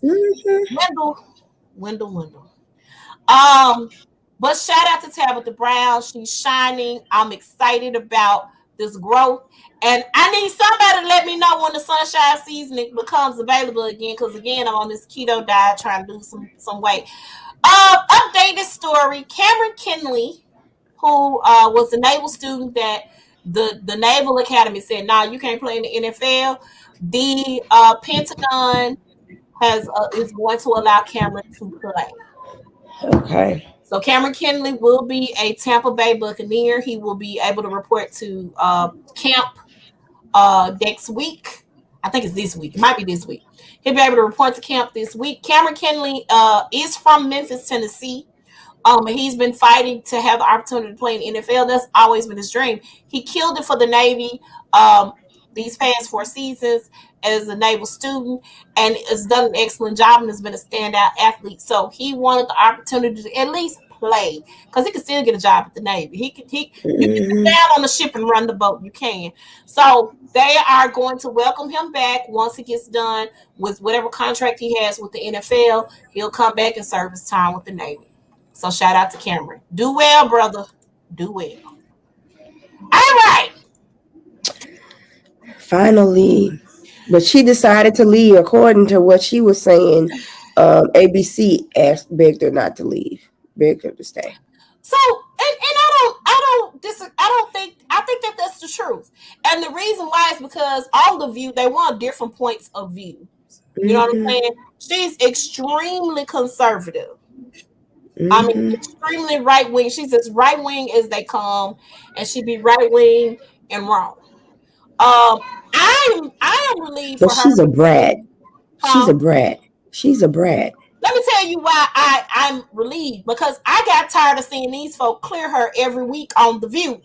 [SPEAKER 1] Wendell. But shout out to Tabitha Brown. She's shining. I'm excited about this growth. And I need somebody to let me know when the Sunshine seasoning becomes available again, because again, I'm on this keto diet trying to lose some weight. Updated story: Cameron Kinley, who was a naval student that the Naval Academy said, "Nah, you can't play in the NFL." The Pentagon is going to allow Cameron to play.
[SPEAKER 2] Okay.
[SPEAKER 1] So Cameron Kinley will be a Tampa Bay Buccaneer. He will be able to report to camp next week. I think it's this week. It might be this week. He'll be able to report to camp this week. Cameron Kinley is from Memphis, Tennessee. He's been fighting to have the opportunity to play in the NFL. That's always been his dream. He killed it for the Navy these past 4 seasons as a naval student, and has done an excellent job and has been a standout athlete. So he wanted the opportunity to at least play, because he can still get a job at the Navy. You can sit down on the ship and run the boat. You can. So they are going to welcome him back once he gets done with whatever contract he has with the NFL. He'll come back and serve his time with the Navy. So shout out to Cameron. Do well, brother. Do well. All right.
[SPEAKER 2] Finally. But she decided to leave, according to what she was saying. ABC begged her not to leave, begged her to stay.
[SPEAKER 1] So, and I I think that that's the truth. And the reason why is because on The View, they want different points of view. You know what I'm saying? She's extremely conservative. I mean, extremely right wing. She's as right wing as they come, and she be right wing and wrong. I am relieved
[SPEAKER 2] But
[SPEAKER 1] for her.
[SPEAKER 2] she's a brat. She's
[SPEAKER 1] Huh?
[SPEAKER 2] a brat. She's a brat.
[SPEAKER 1] Let me tell you why I'm relieved, because I got tired of seeing these folk clear her every week on The View.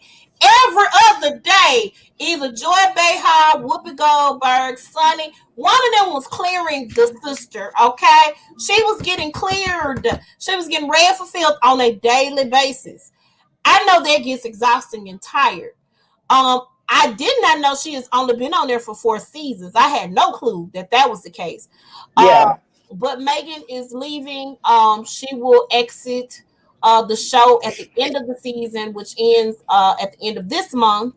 [SPEAKER 1] Every other day, either Joy Behar, Whoopi Goldberg, Sonny, one of them was clearing the sister, okay? She was getting cleared. She was getting red for filth on a daily basis. I know that gets exhausting and tired. I did not know she has only been on there for 4 seasons. I had no clue that was the case.
[SPEAKER 2] Yeah.
[SPEAKER 1] But Megan is leaving. She will exit the show at the end of the season, which ends at the end of this month.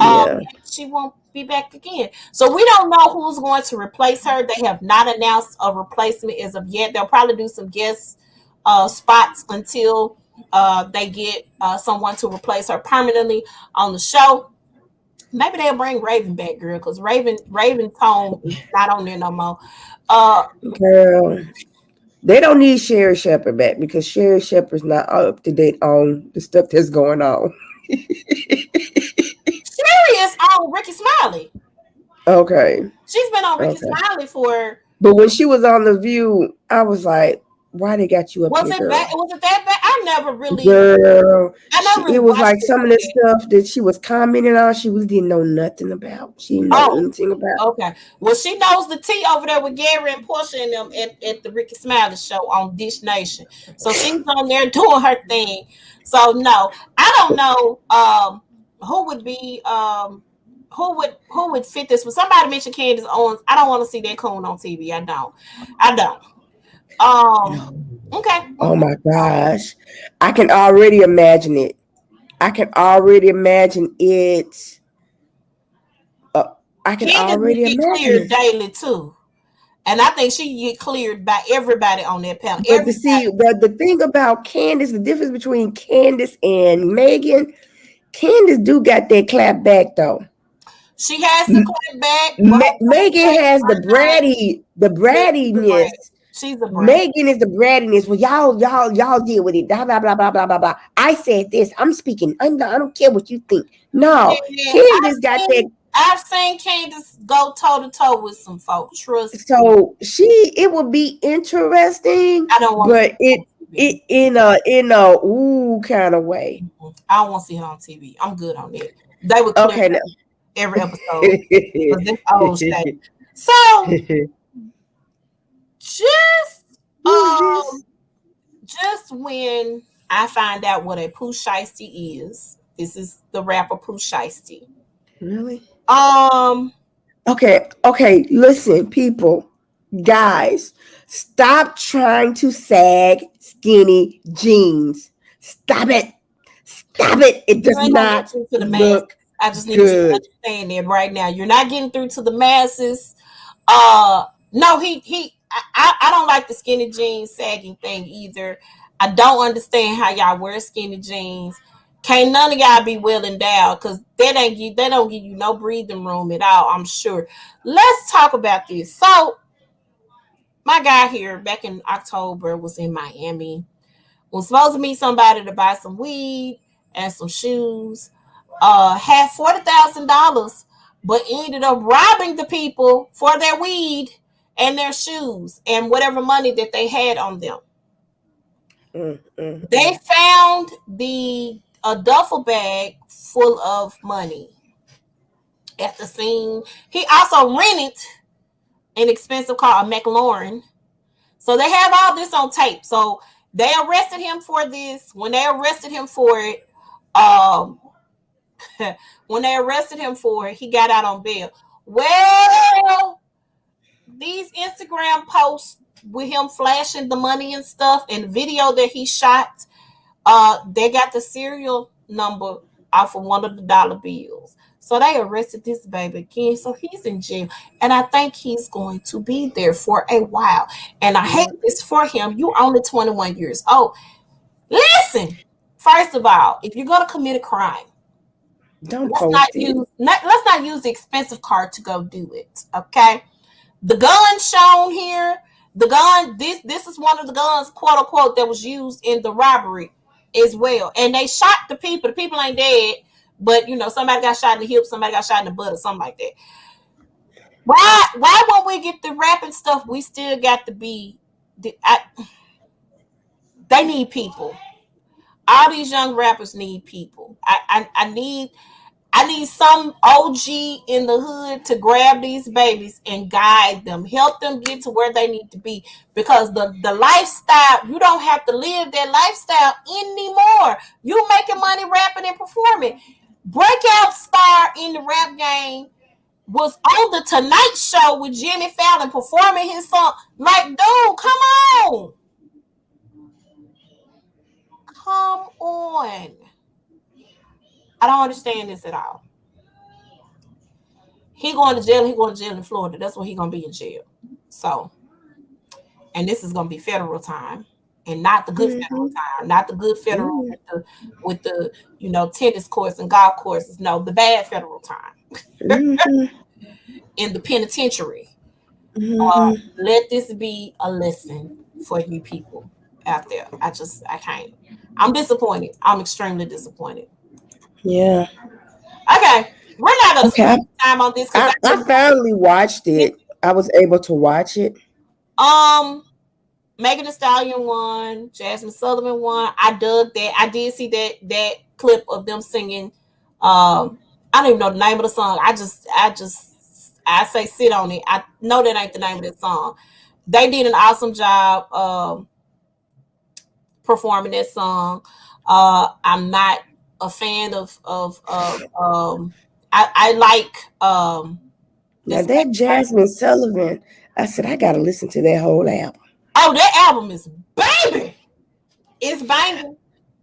[SPEAKER 2] Yeah.
[SPEAKER 1] She won't be back again. So we don't know who's going to replace her. They have not announced a replacement as of yet. They'll probably do some guest spots until they get someone to replace her permanently on the show. Maybe they'll bring Raven back, girl, because Raven's home is not on there no more.
[SPEAKER 2] Girl, they don't need Sherry Shepherd back because Sherry Shepherd's not up to date on the stuff that's going on.
[SPEAKER 1] Sherry is on Ricky Smiley.
[SPEAKER 2] Okay.
[SPEAKER 1] She's been on Ricky Smiley for.
[SPEAKER 2] But when she was on The View, I was like, why they got you up
[SPEAKER 1] Was
[SPEAKER 2] here,
[SPEAKER 1] it
[SPEAKER 2] girl?
[SPEAKER 1] bad? Was it that bad? I never really.
[SPEAKER 2] Girl, it was
[SPEAKER 1] watched
[SPEAKER 2] like some of the stuff that she was commenting on. She didn't know nothing about. She didn't know anything about.
[SPEAKER 1] Okay. Well, she knows the tea over there with Gary and Portia and them at the Ricky Smiley show on Dish Nation. So she's on there doing her thing. So no, I don't know who would be who would fit this. When somebody mentioned Candace Owens, I don't want to see that coon on TV. I don't. Okay.
[SPEAKER 2] Oh my gosh. I can already imagine it. I can already imagine it. I can
[SPEAKER 1] Candace
[SPEAKER 2] already
[SPEAKER 1] get
[SPEAKER 2] imagine
[SPEAKER 1] cleared
[SPEAKER 2] it.
[SPEAKER 1] daily too. And I think she get cleared by everybody on that panel.
[SPEAKER 2] But the thing about Candace, the difference between Candace and Megan, Candace do got that clap back though.
[SPEAKER 1] She has the clap back.
[SPEAKER 2] Megan has the brattiness.
[SPEAKER 1] She's a brat.
[SPEAKER 2] Megan is the brattiness. Well, y'all deal with it. Blah blah blah blah blah blah blah. I said this. I'm speaking. I don't care what you think. No, Candace got that.
[SPEAKER 1] I've seen Candace go toe to toe with some folks. Trust.
[SPEAKER 2] So it would be interesting.
[SPEAKER 1] I don't want,
[SPEAKER 2] but it in a ooh kind of way.
[SPEAKER 1] I don't want to see her on TV. I'm good on it. They would clear
[SPEAKER 2] now.
[SPEAKER 1] Every episode. This old state. So just when I find out what a Pooh Shiesty is, this is the rapper Pooh Shiesty.
[SPEAKER 2] Really? Okay. Listen, people, guys, stop trying to sag skinny jeans. Stop it. It does not look.
[SPEAKER 1] I just need you to understand that right now. You're not getting through to the masses. No, I don't like the skinny jeans sagging thing either. I don't understand how y'all wear skinny jeans. Can't none of y'all be well endowed because they don't give you no breathing room at all, I'm sure. Let's talk about this. So my guy here back in October was in Miami. Was supposed to meet somebody to buy some weed and some shoes. Had $40,000, but ended up robbing the people for their weed and their shoes and whatever money that they had on them. They found a duffel bag full of money at the scene. He also rented an expensive car, a McLaurin. So they have all this on tape. So they arrested him for this. When they arrested him for it, he got out on bail. Well, these Instagram posts with him flashing the money and stuff and the video that he shot, they got the serial number off of one of the dollar bills. So they arrested this baby again. So he's in jail. And I think he's going to be there for a while. And I hate this for him. You're only 21 years old. Listen, first of all, if you're going to commit a crime,
[SPEAKER 2] Don't
[SPEAKER 1] let's
[SPEAKER 2] post it.
[SPEAKER 1] let's not use the expensive car to go do it. Okay. The gun shown here, the gun, this is one of the guns, quote unquote, that was used in the robbery as well. And they shot the people. The people ain't dead, but somebody got shot in the hip, somebody got shot in the butt, or something like that. Why when we get the rapping stuff, we still got to be they need people. All these young rappers need people. I need some OG in the hood to grab these babies and guide them, help them get to where they need to be. Because the lifestyle, you don't have to live that lifestyle anymore. You making money rapping and performing. Breakout star in the rap game was on the Tonight Show with Jimmy Fallon performing his song. Like, dude, come on. Come on. I don't understand this at all. He going to jail in Florida. That's where he going to be in jail. So, and this is going to be federal time and not the good federal time, not the good federal with the tennis courts and golf courses. No, the bad federal time. In the penitentiary. Let this be a lesson for you people out there. I can't. I'm disappointed. I'm extremely disappointed.
[SPEAKER 2] Yeah.
[SPEAKER 1] Okay. We're not going to spend time on this.
[SPEAKER 2] I finally watched it. I was able to watch it.
[SPEAKER 1] Megan Thee Stallion won. Jasmine Sullivan won. I dug that. I did see that clip of them singing. I don't even know the name of the song. I say sit on it. I know that ain't the name of that song. They did an awesome job performing that song. I'm not a fan of I like
[SPEAKER 2] now that Jasmine Sullivan. I said I gotta listen to that whole album.
[SPEAKER 1] Oh, that album is baby. It's banging.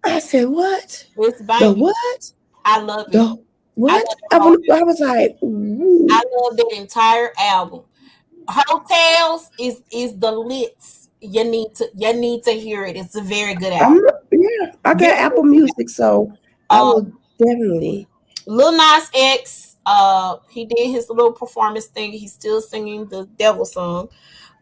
[SPEAKER 2] I said what?
[SPEAKER 1] It's banging.
[SPEAKER 2] The what?
[SPEAKER 1] I love it.
[SPEAKER 2] The what? I was like, ooh.
[SPEAKER 1] I love that entire album. Hotels is the lits. You need to hear it. It's a very good album.
[SPEAKER 2] I got Apple Music, so I will definitely.
[SPEAKER 1] Lil Nas X, he did his little performance thing. He's still singing the Devil song,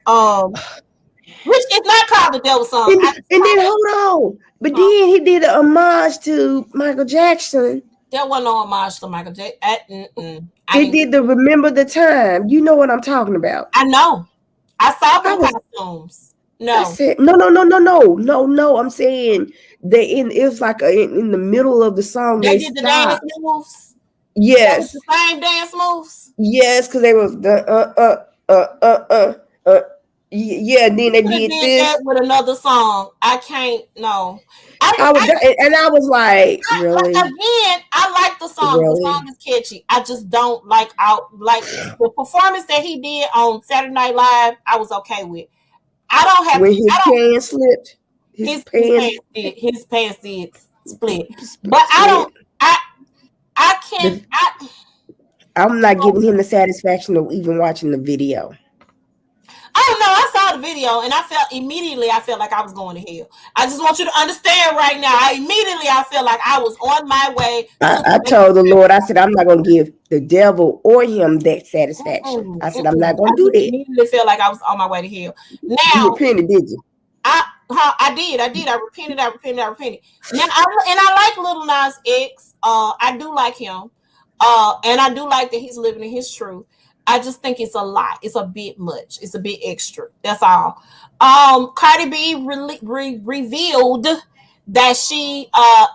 [SPEAKER 1] which is not called the Devil song.
[SPEAKER 2] And then hold on, but then he did an homage to Michael Jackson.
[SPEAKER 1] That wasn't no homage to Michael Jackson.
[SPEAKER 2] He did the Remember the Time. You know what I'm talking about.
[SPEAKER 1] I know. I saw the costumes. No.
[SPEAKER 2] I said, no. I'm saying it was like in the middle of the song.
[SPEAKER 1] They did the dance moves.
[SPEAKER 2] Yes.
[SPEAKER 1] The same dance moves.
[SPEAKER 2] Yes, because they was yeah, and then they did this
[SPEAKER 1] that with another song. I can't. No.
[SPEAKER 2] I was like, really?
[SPEAKER 1] Again, I like the song. Really? The song is catchy. I just don't like the performance that he did on Saturday Night Live. I was okay with. I don't have
[SPEAKER 2] when his pants slipped.
[SPEAKER 1] His pants did split. But I can't.
[SPEAKER 2] I'm not giving him the satisfaction of even watching the video.
[SPEAKER 1] I don't know. I saw the video and I felt like I was going to hell. I just want you to understand right now. I felt like I was on my way.
[SPEAKER 2] I told the Lord, I said, I'm not going to give the devil or him that satisfaction. I said, I'm not going to do that. I
[SPEAKER 1] immediately felt like I was on my way to hell. Now,
[SPEAKER 2] you repented, did you?
[SPEAKER 1] I did. I repented. Now, I like Lil Nas X. I do like him. And I do like that he's living in his truth. I just think it's a lot. It's a bit much. It's a bit extra. That's all. Cardi B revealed that she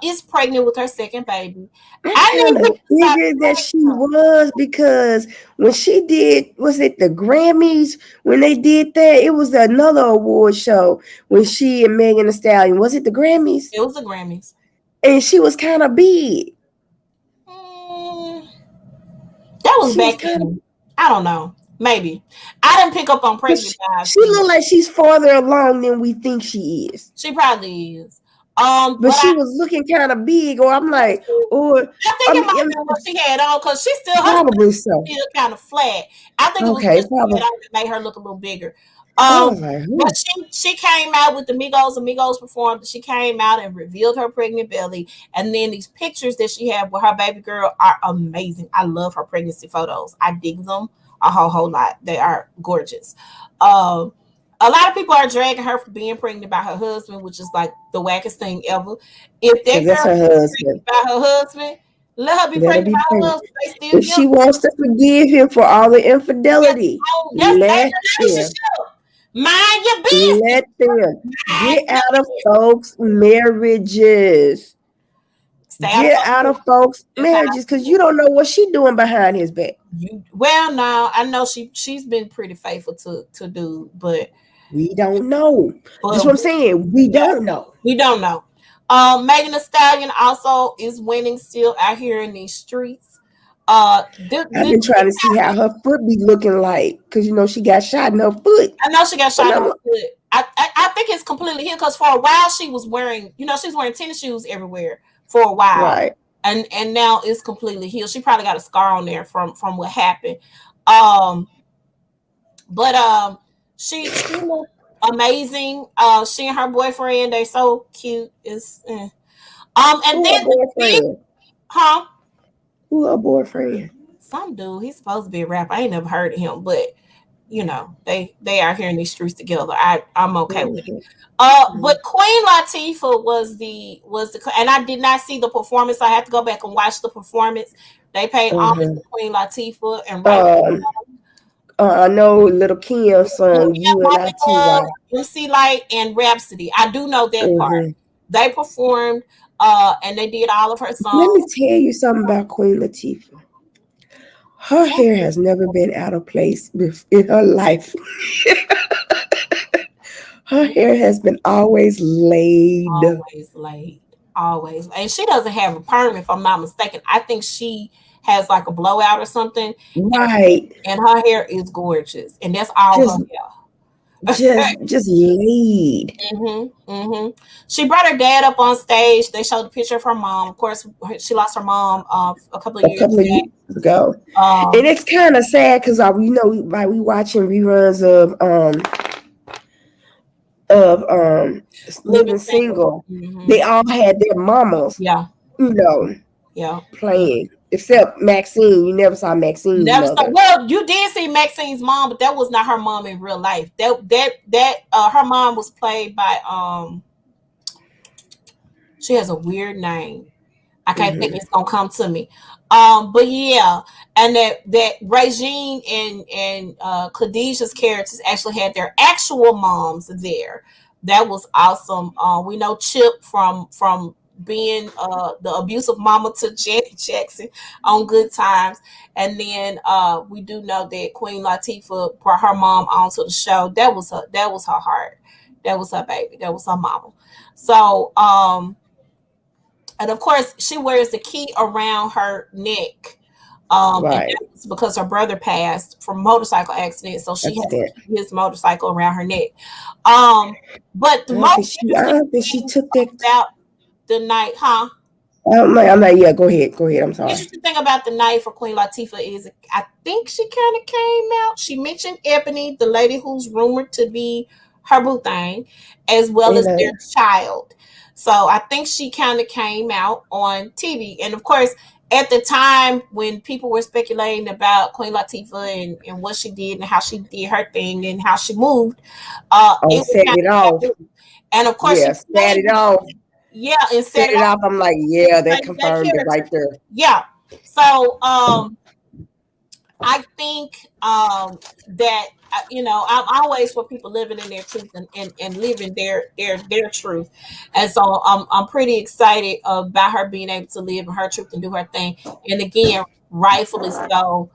[SPEAKER 1] is pregnant with her second baby.
[SPEAKER 2] I figured that she was, because when she did, was it the Grammys? When they did that, it was another award show when she and Megan Thee Stallion. Was it the Grammys?
[SPEAKER 1] It was the Grammys.
[SPEAKER 2] And she was kind of big.
[SPEAKER 1] That was back then. I don't know. Maybe. I didn't pick up on pregnant guys.
[SPEAKER 2] She looked like she's farther along than we think she is.
[SPEAKER 1] She probably is.
[SPEAKER 2] But she was looking kind of big, or I'm like, or
[SPEAKER 1] I think it might have been what she had on, because she still
[SPEAKER 2] probably so.
[SPEAKER 1] Still kind of flat. I think it was probably that made her look a little bigger. But she came out with the Migos performed. She came out and revealed her pregnant belly. And then these pictures that she had with her baby girl are amazing. I love her pregnancy photos. I dig them a whole lot. They are gorgeous. A lot of people are dragging her for being pregnant by her husband, which is like the wackest thing ever. If that girl is pregnant by her husband, let her be pregnant by her husband.
[SPEAKER 2] If she wants to forgive him for all the infidelity, let him.
[SPEAKER 1] Mind your business.
[SPEAKER 2] Let them get out of folks' marriages. Get out of folks' marriages, because you don't know what she's doing behind his back.
[SPEAKER 1] Well, now I know she's been pretty faithful to dude, but
[SPEAKER 2] we don't know. That's what I'm saying. We don't know.
[SPEAKER 1] We don't know. Megan Thee Stallion also is winning still out here in these streets.
[SPEAKER 2] I've been trying to see how her foot be looking like, because you know she got shot in her foot.
[SPEAKER 1] I know she got shot in her foot. I think it's completely healed, because for a while she was wearing, she's wearing tennis shoes everywhere for a while,
[SPEAKER 2] right?
[SPEAKER 1] And now it's completely healed. She probably got a scar on there from what happened. But she looked amazing. She and her boyfriend, they're so cute. And then
[SPEAKER 2] boyfriend? Who her boyfriend?
[SPEAKER 1] Some dude. He's supposed to be a rapper. I ain't never heard of him, but they are here in these streets together. I'm okay with it. But Queen Latifah was the and I did not see the performance. I have to go back and watch the performance. They paid homage to Queen Latifah and
[SPEAKER 2] I know Little Kim sung
[SPEAKER 1] MC Light and Rhapsody. I do know that part. They performed and they did all of her songs.
[SPEAKER 2] Let me tell you something about Queen Latifah. Her hair has never been out of place in her life. Her hair has been always laid.
[SPEAKER 1] Always. And she doesn't have a perm, if I'm not mistaken. I think she has like a blowout or something.
[SPEAKER 2] Right.
[SPEAKER 1] And her hair is gorgeous. And that's all her hair.
[SPEAKER 2] Just laid.
[SPEAKER 1] She brought her dad up on stage. They showed a picture of her mom. Of course, she lost her mom a couple of years
[SPEAKER 2] ago. And it's kind of sad because we watching reruns of Living Single. They all had their mamas. Playing. Except Maxine, you never saw Maxine.
[SPEAKER 1] Well, you did see Maxine's mom, but that was not her mom in real life. That her mom was played by she has a weird name. I can't think it's gonna come to me. But yeah, and that Regine and Khadijah's characters actually had their actual moms there. That was awesome. We know Chip from being the abusive mama to Janet Jackson on Good Times, and then we do know that Queen Latifah brought her mom onto the show. That was her heart. That was her baby. That was her mama. So and of course she wears the key around her neck. Right. And that's because her brother passed from a motorcycle accident, so she has his motorcycle around her neck. But the most
[SPEAKER 2] she took that
[SPEAKER 1] about the night, huh?
[SPEAKER 2] I'm like, yeah, go ahead. I'm sorry.
[SPEAKER 1] The interesting thing about the night for Queen Latifah is I think she kind of came out. She mentioned Ebony, the lady who's rumored to be her boo thing, as well as their child. So I think she kind of came out on TV. And of course, at the time when people were speculating about Queen Latifah and what she did and how she did her thing and how she moved,
[SPEAKER 2] it off.
[SPEAKER 1] And of course,
[SPEAKER 2] set it off.
[SPEAKER 1] Yeah, and
[SPEAKER 2] set it off. I'm like, yeah, they confirmed it right there.
[SPEAKER 1] Yeah. So I think that I'm always for people living in their truth and living their truth. And so I'm pretty excited about her being able to live in her truth and do her thing. And again, rightfully so,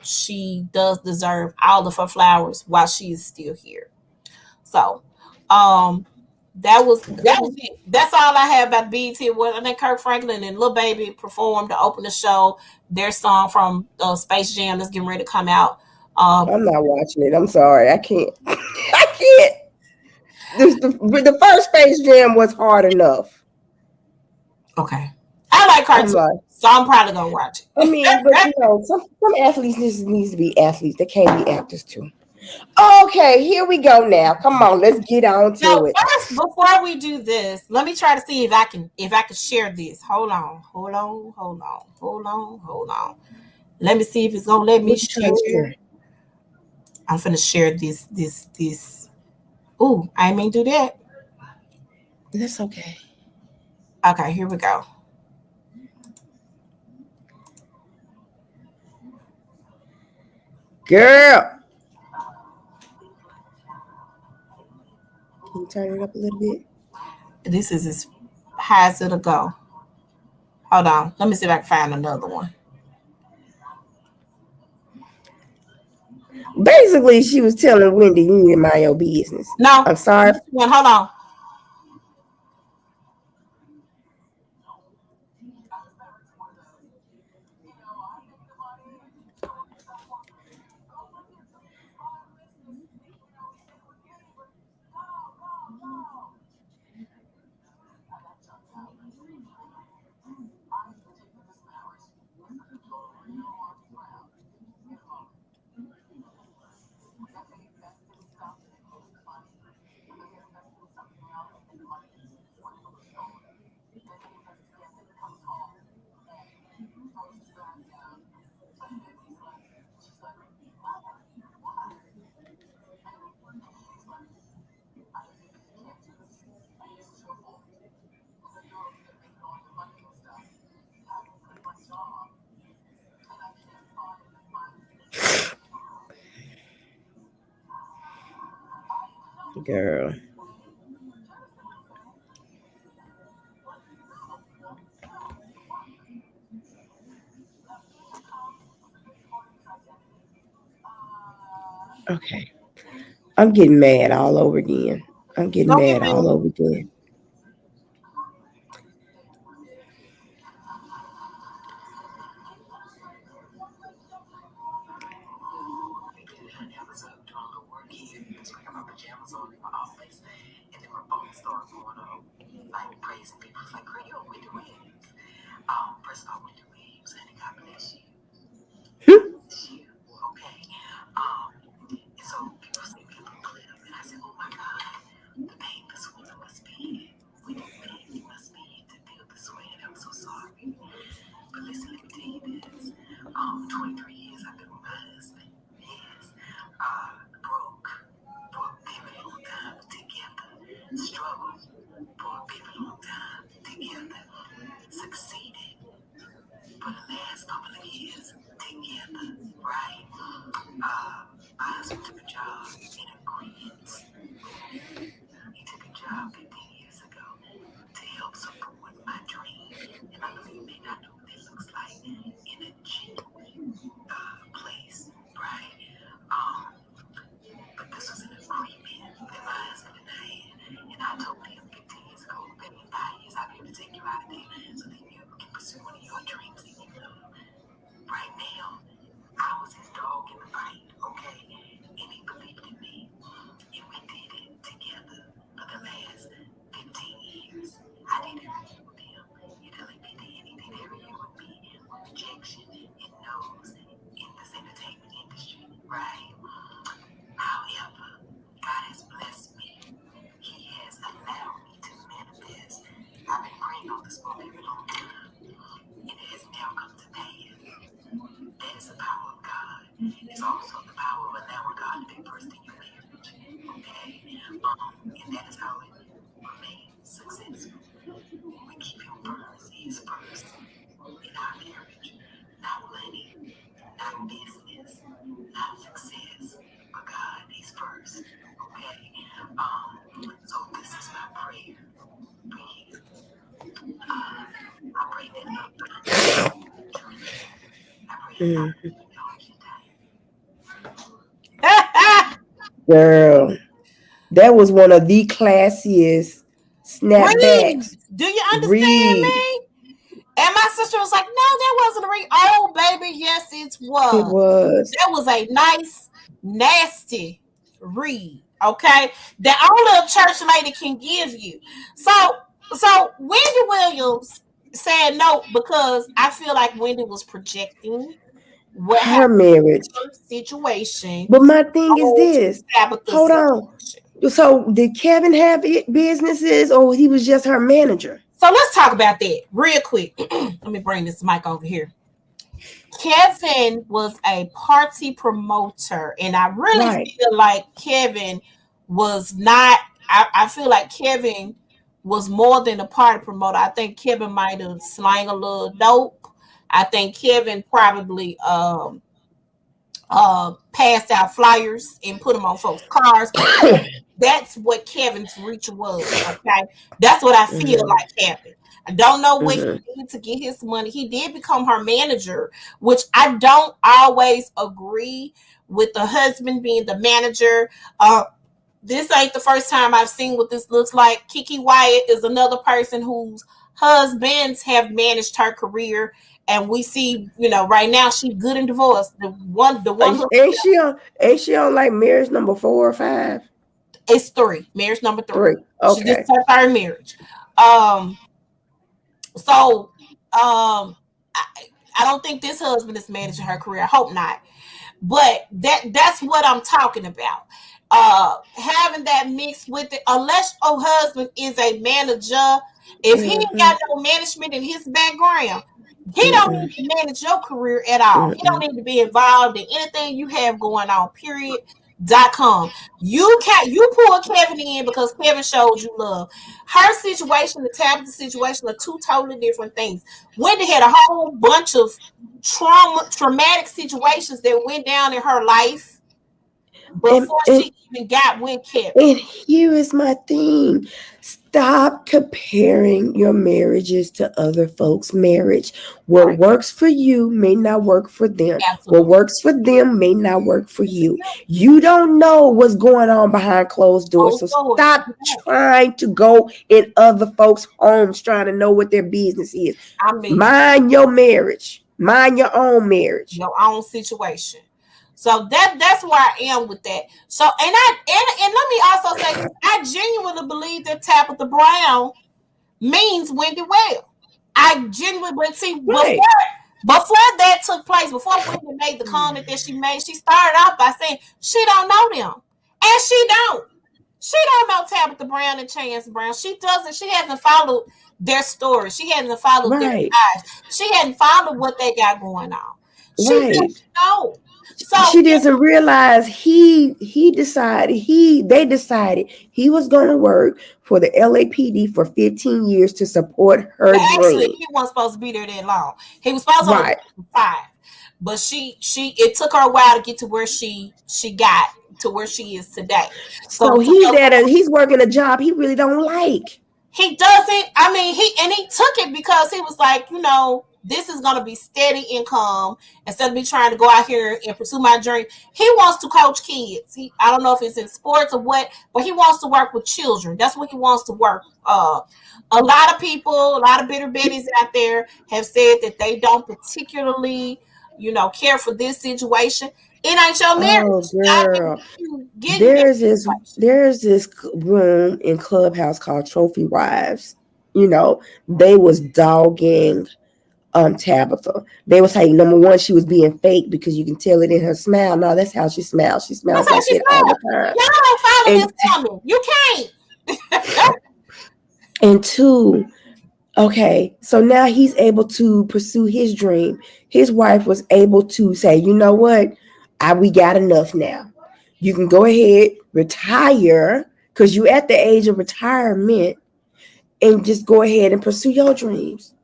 [SPEAKER 1] she does deserve all of her flowers while she is still here. So that was it. That's all I have about BET Awards. I think Kirk Franklin and Lil Baby performed to open the show their song from Space Jam that's getting ready to come out.
[SPEAKER 2] I'm not watching it. I'm sorry. I can't. The first Space Jam was hard enough.
[SPEAKER 1] Okay. I like cartoons, so I'm probably going to watch it.
[SPEAKER 2] I mean, but some athletes just needs to be athletes. They can't be actors too. Okay, here we go now. Come on, let's get on
[SPEAKER 1] Now,
[SPEAKER 2] to it.
[SPEAKER 1] first, before we do this, let me try to see if I can share this. Hold on. Let me see if it's gonna let me
[SPEAKER 2] What you trying to
[SPEAKER 1] share.
[SPEAKER 2] share?
[SPEAKER 1] I'm finna share this. Ooh, I ain't mean do that.
[SPEAKER 2] That's okay.
[SPEAKER 1] Okay, here we go.
[SPEAKER 2] Girl, can you turn it up a little bit?
[SPEAKER 1] This is as high as it'll go. Hold on. Let me see if I can find another one.
[SPEAKER 2] Basically, she was telling Wendy, you need to mind your business.
[SPEAKER 1] No,
[SPEAKER 2] I'm sorry.
[SPEAKER 1] this one. Hold on.
[SPEAKER 2] Girl. Okay. I'm getting mad all over again. I'm getting
[SPEAKER 1] Don't get
[SPEAKER 2] mad all
[SPEAKER 1] me.
[SPEAKER 2] over again. Mm. Girl, that was one of the classiest
[SPEAKER 1] Read.
[SPEAKER 2] snapbacks.
[SPEAKER 1] Do you understand
[SPEAKER 2] Read.
[SPEAKER 1] me? And my sister was like, no, that wasn't a read. Oh, baby, yes, it
[SPEAKER 2] It
[SPEAKER 1] was.
[SPEAKER 2] was.
[SPEAKER 1] That was a nice, nasty read. Okay. That only a church lady can give you. So Wendy Williams said no because I feel like Wendy was projecting. what
[SPEAKER 2] her
[SPEAKER 1] happened
[SPEAKER 2] marriage.
[SPEAKER 1] in her situation.
[SPEAKER 2] But my thing is
[SPEAKER 1] Oh,
[SPEAKER 2] this.
[SPEAKER 1] Tabitha's
[SPEAKER 2] Hold on.
[SPEAKER 1] situation.
[SPEAKER 2] So did Kevin have businesses, or he was just her manager?
[SPEAKER 1] So let's talk about that real quick. Let me bring this mic over here. Kevin was a party promoter, and I really feel like Kevin was not. I feel like Kevin was more than a party promoter. I think Kevin might have slang a little dope. I think Kevin probably passed out flyers and put them on folks' cars. That's what Kevin's reach was. Okay, that's what I feel like happened. I don't know what he did to get his money. He did become her manager, which I don't always agree with the husband being the manager. This ain't the first time I've seen what this looks like. Kiki Wyatt is another person whose husbands have managed her career. And we see, right now she's good and divorced. The one.
[SPEAKER 2] Ain't she on like marriage number 4 or 5?
[SPEAKER 1] It's 3. Marriage number 3.
[SPEAKER 2] Okay.
[SPEAKER 1] She just her 3rd marriage. I don't think this husband is managing her career. I hope not. But that's what I'm talking about. Having that mixed with it, unless your husband is a manager, if he ain't got no management in his background, he don't need to manage your career at all. He don't need to be involved in anything you have going on, period.com. You pull Kevin in because Kevin showed you love. Her situation, the Tabitha situation, are 2 totally different things. Wendy had a whole bunch of traumatic situations that went down in her life before she even got with Kevin.
[SPEAKER 2] And here is my thing. Stop comparing your marriages to other folks' marriage. What works for you may not work for them. Absolutely. What works for them may not work for you. You don't know what's going on behind closed doors. So stop trying to go in other folks' homes trying to know what their business is. Mind your marriage. Mind your own marriage.
[SPEAKER 1] Your own situation. So that's where I am with that. So and let me also say this. I genuinely believe that Tabitha Brown means Wendy well. I genuinely, but see, before that took place, before Wendy made the comment that she made, she started off by saying she don't know them. And she don't. She don't know Tabitha Brown and Chance Brown. She hasn't followed their story. She hasn't followed their lives. She hadn't followed what they got going on. She doesn't know. So
[SPEAKER 2] she doesn't realize they decided he was going to work for the LAPD for 15 years to support her dream.
[SPEAKER 1] Actually, he wasn't supposed to be there that long. He was supposed to be 5, but it took her a while to get to where she got to where she is today.
[SPEAKER 2] So he's working a job he really don't like.
[SPEAKER 1] He doesn't. I mean, he took it because he was like, this is going to be steady income instead of me trying to go out here and pursue my dream. He wants to coach kids. I don't know if it's in sports or what, but he wants to work with children. That's what he wants to work. A lot of people, a lot of bitter Betties out there have said that they don't particularly, care for this situation. It ain't your marriage.
[SPEAKER 2] Oh, girl. There's this room in Clubhouse called Trophy Wives. They was dogging Tabitha. They was saying, number one, she was being fake because you can tell it in her smile. No, that's how she smiles. She smiles like that all the time.
[SPEAKER 1] Y'all don't follow this woman. You can't.
[SPEAKER 2] And 2, okay, so now he's able to pursue his dream. His wife was able to say, you know what? We got enough now. You can go ahead, retire, because you're at the age of retirement, and just go ahead and pursue your dreams.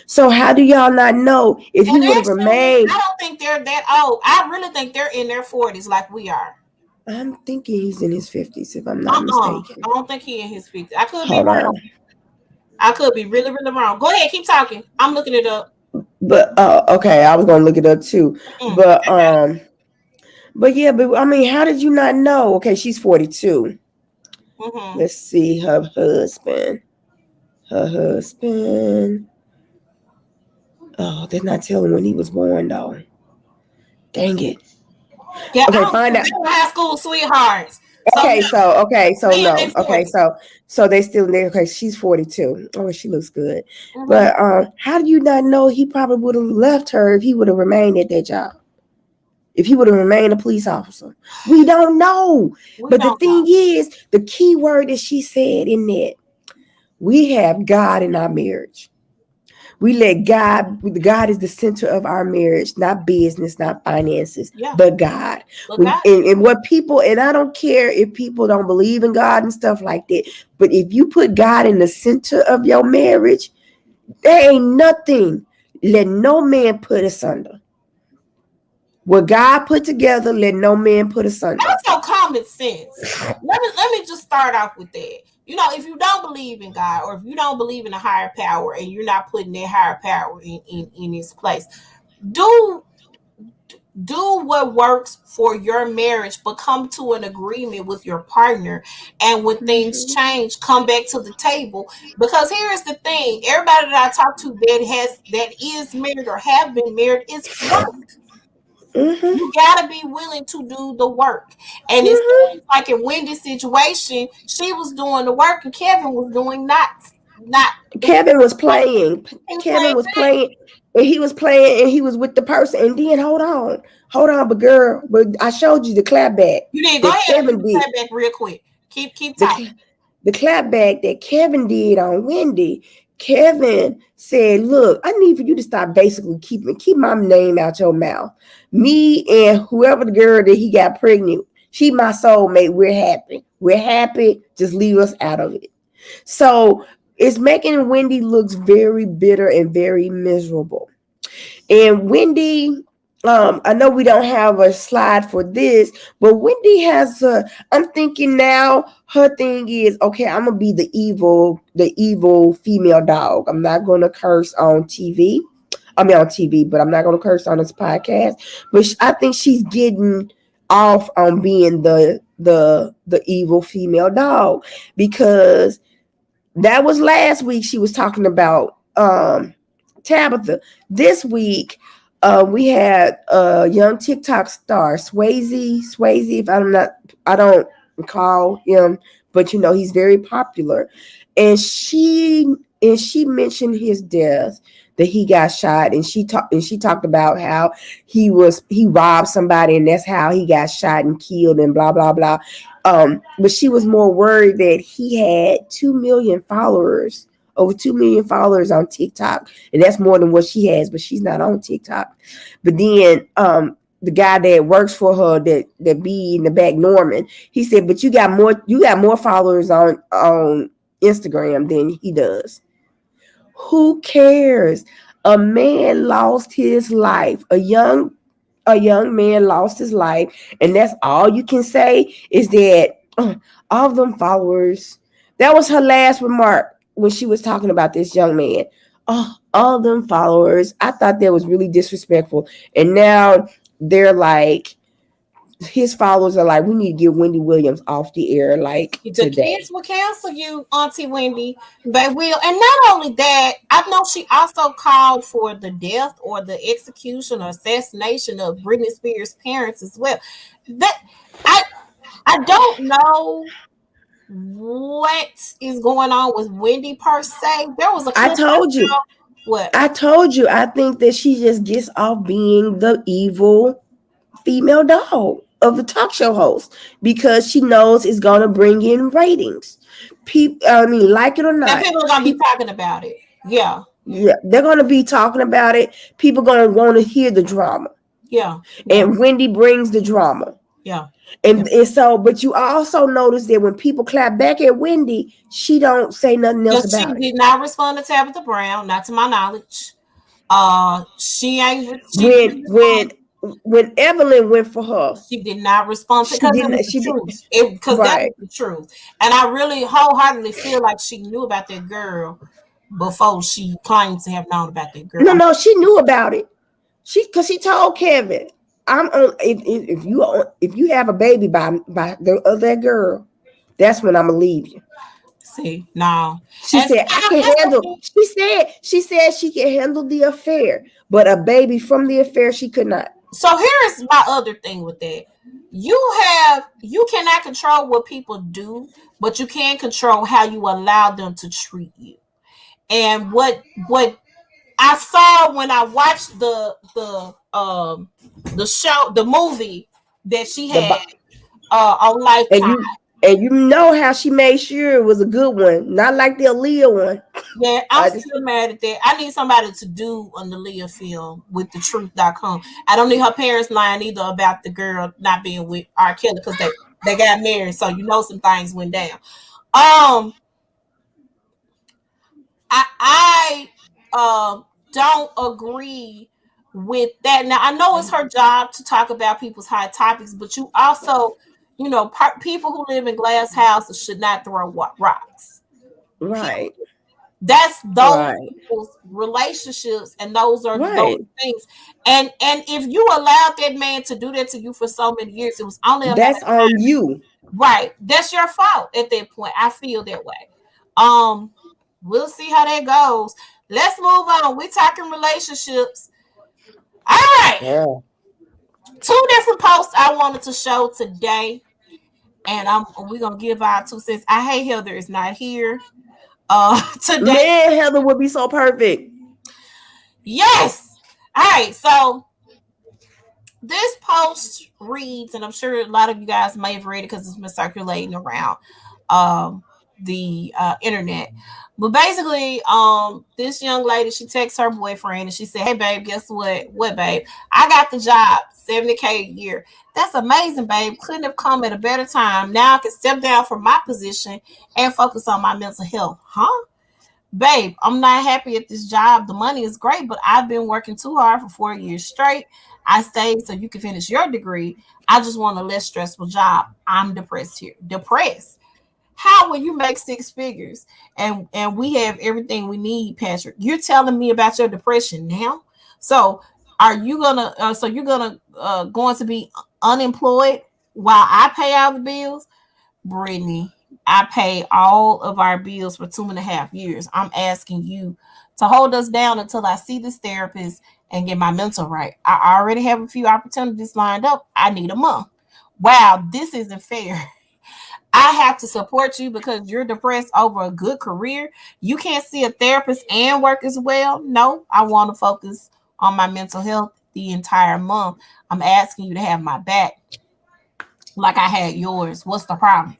[SPEAKER 2] So how do y'all not know if he would have remained?
[SPEAKER 1] I don't think they're that old. I really think they're in their 40s like we are.
[SPEAKER 2] I'm thinking he's in his 50s, if I'm not mistaken.
[SPEAKER 1] I don't think he's in his 50s. I could be wrong. I could be really, really wrong. Go ahead, keep talking. I'm looking it up.
[SPEAKER 2] But okay, I was gonna look it up too. But yeah, but I mean, how did you not know? Okay, she's 42. Let's see her husband. Oh, they're not telling when he was born though. Dang it.
[SPEAKER 1] Yeah, okay, find out. High school sweethearts.
[SPEAKER 2] Okay, so
[SPEAKER 1] then
[SPEAKER 2] no.
[SPEAKER 1] they 40.
[SPEAKER 2] So they still there. Okay, she's 42. Oh, she looks good.
[SPEAKER 1] Mm-hmm.
[SPEAKER 2] But how do you not know he probably would have left her if he would have remained at that job? If he would have remained a police officer? We don't know. But the thing is, the key word that she said in that, we have God in our marriage. We let God is the center of our marriage, not business, not finances, but God. And what people, and I don't care if people don't believe in God and stuff like that, but if you put God in the center of your marriage, there ain't nothing. Let no man put asunder. What God put together, let no man put asunder.
[SPEAKER 1] That's so common sense. Let me just start off with that. If you don't believe in God, or if you don't believe in a higher power, and you're not putting that higher power in its place, do what works for your marriage, but come to an agreement with your partner. And when things change, come back to the table. Because here's the thing: everybody that I talk to that is married or have been married is work. You gotta be willing to do the work. And it seems like in Wendy's situation, she was doing the work and Kevin was doing not.
[SPEAKER 2] Kevin was playing. Kevin was playing. And he was playing and he was with the person. And then hold on, but girl, but I showed you the clapback.
[SPEAKER 1] You did. Go ahead and do the clapback real quick. Keep talking.
[SPEAKER 2] The clapback that Kevin did on Wendy. Kevin said, look, I need for you to stop basically keep my name out your mouth. Me and whoever the girl that he got pregnant, she my soulmate. We're happy. Just leave us out of it. So it's making Wendy looks very bitter and very miserable. And Wendy, I know we don't have a slide for this, but Wendy has I'm thinking now her thing is, okay, I'm gonna be the evil female dog. I'm not gonna curse on TV. I mean on TV, but I'm not gonna curse on this podcast. But I think she's getting off on being the evil female dog, because that was last week. She was talking about Tabitha. This week, we had a young TikTok star, Swayze. If I don't recall him, but he's very popular. And she mentioned his death, that he got shot, and she talked about how he robbed somebody, and that's how he got shot and killed, and blah blah blah. But she was more worried that he had 2 million followers, over 2 million followers on TikTok, and that's more than what she has, but she's not on TikTok. But then the guy that works for her, that be in the back, Norman, he said, but you got more followers on Instagram than he does. Who cares? A man lost his life. A young man lost his life, and that's all you can say is that all of them followers. That was her last remark when she was talking about this young man. Oh, all of them followers. I thought that was really disrespectful. And now they're like, his followers are like, we need to get Wendy Williams off the air, like
[SPEAKER 1] the
[SPEAKER 2] today.
[SPEAKER 1] kids will cancel you, Auntie Wendy. They will. And not only that, I know she also called for the death or the execution or assassination of Britney Spears' parents as well. That I don't know what is going on with Wendy per se. There was a clip
[SPEAKER 2] I told you.
[SPEAKER 1] What?
[SPEAKER 2] I told you. I think that she just gets off being the evil female dog of the talk show host, because she knows it's going to bring in ratings. People, like it or not,
[SPEAKER 1] and people are going to be talking about it. Yeah,
[SPEAKER 2] they're going to be talking about it. People going to want to hear the drama.
[SPEAKER 1] Yeah.
[SPEAKER 2] And Wendy brings the drama.
[SPEAKER 1] Yeah.
[SPEAKER 2] And so, but you also notice that when people clap back at Wendy, she don't say nothing else about it.
[SPEAKER 1] She did not respond to Tabitha Brown, not to my knowledge. She ain't.
[SPEAKER 2] When Evelyn went for her,
[SPEAKER 1] she did not respond to, because that was the truth. And I really wholeheartedly feel like she knew about that girl before she claimed to have known about that girl.
[SPEAKER 2] No, she knew about it. Because she told Kevin, "I'm on. If you have a baby by the other girl, that's when I'm gonna leave you."
[SPEAKER 1] See, no.
[SPEAKER 2] She said, I can handle. She said she can handle the affair, but a baby from the affair she could not.
[SPEAKER 1] So here's my other thing with that. you cannot control what people do, but you can control how you allow them to treat you. And what I saw when I watched the show, the movie that she had on Lifetime.
[SPEAKER 2] And you know how she made sure it was a good one, not like the Aaliyah one.
[SPEAKER 1] Yeah, I'm still mad at that. I need somebody to do an Aaliyah film with the truth.com. I don't need her parents lying either about the girl not being with R. Kelly because they got married, so you know some things went down. I don't agree with that. Now I know it's her job to talk about people's hot topics, but you also, you know, people who live in glass houses should not throw rocks.
[SPEAKER 2] Right.
[SPEAKER 1] That's those people's relationships, and those are those things. And if you allowed that man to do that to you for so many years, it was only
[SPEAKER 2] that's on you.
[SPEAKER 1] Right. That's your fault at that point. I feel that way. We'll see how that goes. Let's move on. We're talking relationships. All right.
[SPEAKER 2] Yeah.
[SPEAKER 1] 2 different posts I wanted to show today. And we're gonna give our 2 cents. I hate Heather is not here. Today.
[SPEAKER 2] Man, Heather would be so perfect.
[SPEAKER 1] Yes. All right. So this post reads, and I'm sure a lot of you guys may have read it because it's been circulating around the internet. But basically, this young lady, she texts her boyfriend and she said, "Hey babe, guess what? What babe? I got the job, $70K a year. That's amazing, babe. Couldn't have come at a better time. Now I can step down from my position and focus on my mental health." Huh? Babe, I'm not happy at this job. The money is great, but I've been working too hard for 4 years straight. I stayed so you can finish your degree. I just want a less stressful job. I'm depressed here. Depressed? How will you make 6 figures and we have everything we need, Patrick? You're telling me about your depression now? So are you gonna going to be unemployed while I pay all the bills? Brittany, I pay all of our bills for 2.5 years. I'm asking you to hold us down until I see this therapist and get my mental right. I already have a few opportunities lined up. I need a month. Wow, this isn't fair. I have to support you because you're depressed over a good career. You can't see a therapist and work as well. No, I want to focus on my mental health the entire month. I'm asking you to have my back like I had yours. What's the problem?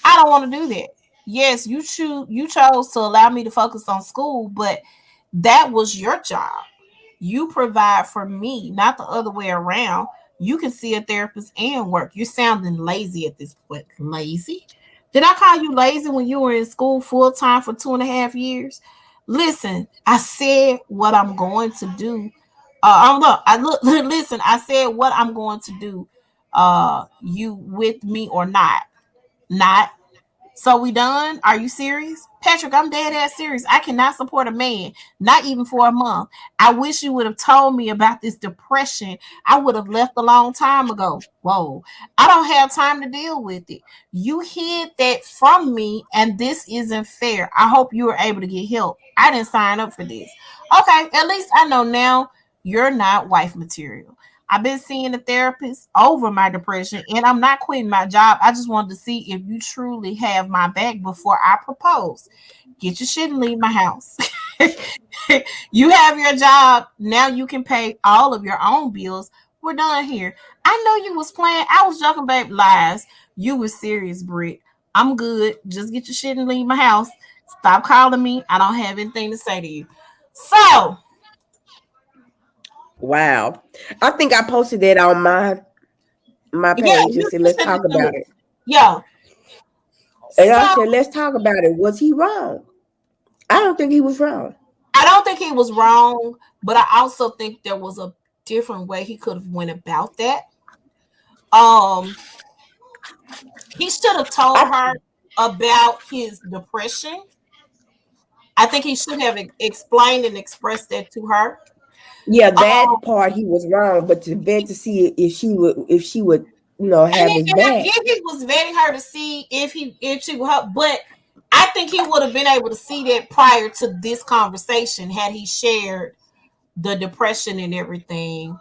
[SPEAKER 1] I don't want to do that. Yes, you chose to allow me to focus on school, but that was your job. You provide for me, not the other way around. You can see a therapist and work. You're sounding lazy at this point. Lazy? Did I call you lazy when you were in school full time for 2.5 years? Listen, I said what I'm going to do. Listen, I said what I'm going to do. You with me or not? Not. So we done? Are you serious? Patrick, I'm dead ass serious. I cannot support a man, not even for a month. I wish you would have told me about this depression. I would have left a long time ago. Whoa. I don't have time to deal with it. You hid that from me, and this isn't fair. I hope you were able to get help. I didn't sign up for this. Okay, at least I know now you're not wife material. I've been seeing a therapist over my depression, and I'm not quitting my job. I just wanted to see if you truly have my back before I propose. Get your shit and leave my house. You have your job. Now you can pay all of your own bills. We're done here. I know you was playing. I was joking, babe. Lies. You was serious, Britt. I'm good. Just get your shit and leave my house. Stop calling me. I don't have anything to say to you. So,
[SPEAKER 2] wow. I think I posted that on my page and said, let's talk about it.
[SPEAKER 1] Yeah.
[SPEAKER 2] And I said, let's talk about it. Was he wrong? I don't think he was wrong.
[SPEAKER 1] I don't think he was wrong, but I also think there was a different way he could have went about that. He should have told her about his depression. I think he should have explained and expressed that to her.
[SPEAKER 2] Yeah, that part he was wrong, but to vet to see if she would, you know, have his back.
[SPEAKER 1] I get he was vetting her to see if she would help, but I think he would have been able to see that prior to this conversation had he shared the depression and everything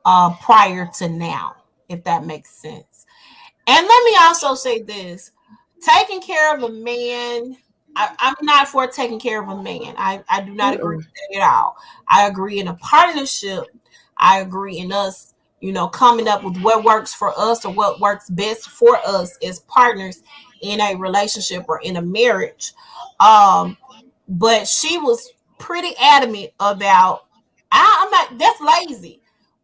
[SPEAKER 1] prior to now. if that makes sense. And let me also say this: taking care of a man. I'm not for taking care of a man. I do not agree
[SPEAKER 2] Mm-mm.
[SPEAKER 1] with that at all. I agree in a partnership. I agree in us, coming up with what works for us or what works best for us as partners in a relationship or in a marriage. Um, but she was pretty adamant about, I'm not, that's lazy.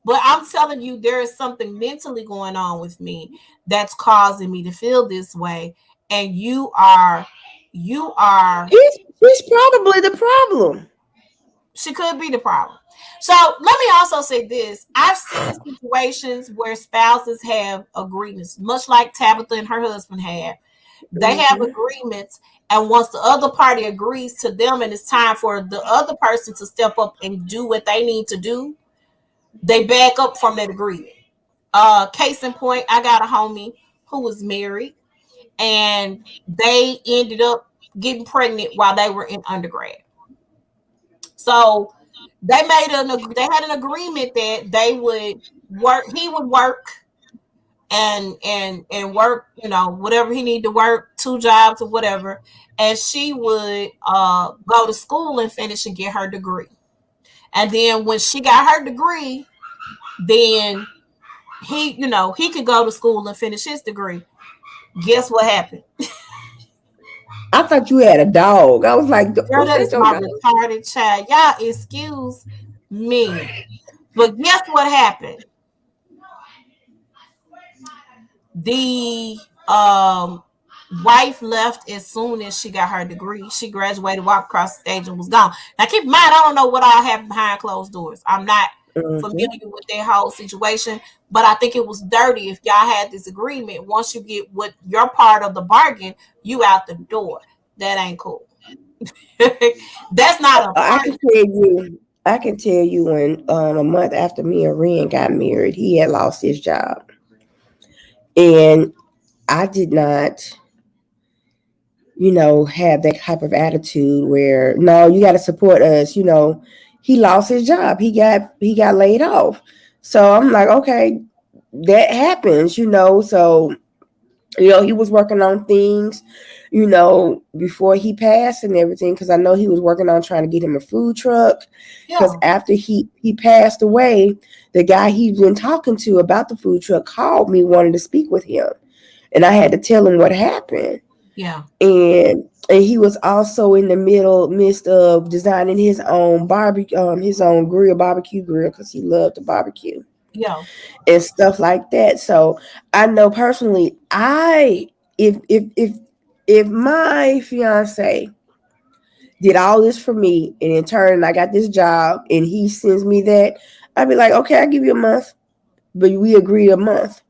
[SPEAKER 1] But I'm telling you, there is something mentally going on with me that's causing me to feel this way. And you are,
[SPEAKER 2] He's probably the problem.
[SPEAKER 1] she could be the problem. So let me also say this. I've seen situations where spouses have agreements, much like Tabitha and her husband had. They have
[SPEAKER 2] Mm-hmm.
[SPEAKER 1] agreements, and once the other party agrees to them and it's time for the other person to step up and do what they need to do, they back up from that agreement. Case in point, I got a homie who was married, and they ended up getting pregnant while they were in undergrad. So they had an agreement that they would work, he would work and work, whatever he needed to work, 2 jobs or whatever, and she would go to school and finish and get her degree. And then when she got her degree, then he could go to school and finish his degree. Guess what happened?
[SPEAKER 2] I thought you had a dog. I was like,
[SPEAKER 1] Girl,
[SPEAKER 2] was
[SPEAKER 1] that
[SPEAKER 2] that
[SPEAKER 1] is
[SPEAKER 2] your
[SPEAKER 1] my
[SPEAKER 2] dog?
[SPEAKER 1] retarded child. Y'all excuse me. But guess what happened? The wife left as soon as she got her degree. She graduated, walked across the stage, and was gone. Now, keep in mind, I don't know what all happened behind closed doors. I'm not
[SPEAKER 2] Mm-hmm.
[SPEAKER 1] familiar with that whole situation, but I think it was dirty if y'all had this agreement. Once you get what your part of the bargain, you out the door. That ain't cool. That's not a
[SPEAKER 2] I can
[SPEAKER 1] partner.
[SPEAKER 2] tell you. I can tell you when a month after me and Ren got married, he had lost his job, and I did not, have that type of attitude where no, you got to support us. He lost his job. He got laid off. So I'm like, okay, that happens. So he was working on things, before he passed and everything, because I know he was working on trying to get him a food truck. Because
[SPEAKER 1] Yeah,
[SPEAKER 2] after he passed away, the guy he'd been talking to about the food truck called me, wanted to speak with him, and I had to tell him what happened.
[SPEAKER 1] yeah,
[SPEAKER 2] And he was also in the midst of designing his own barbecue, his own barbecue grill, because he loved to barbecue
[SPEAKER 1] yeah.
[SPEAKER 2] and stuff like that. So I know personally, if my fiance did all this for me, and in turn I got this job and he sends me that, I'd be like, okay, I'll give you a month, but we agreed a month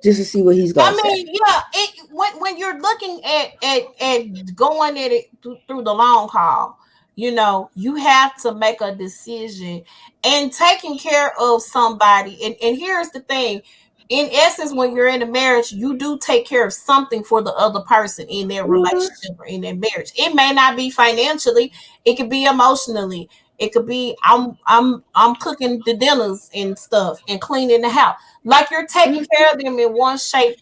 [SPEAKER 2] just to see what he's gonna
[SPEAKER 1] I
[SPEAKER 2] say.
[SPEAKER 1] mean, yeah. When you're looking at going at it through the long haul, you have to make a decision and taking care of somebody. And here's the thing: in essence, when you're in a marriage, you do take care of something for the other person in their
[SPEAKER 2] Mm-hmm.
[SPEAKER 1] relationship or in their marriage. It may not be financially; it could be emotionally. It could be I'm cooking the dinners and stuff and cleaning the house. Like you're taking care of them in one shape,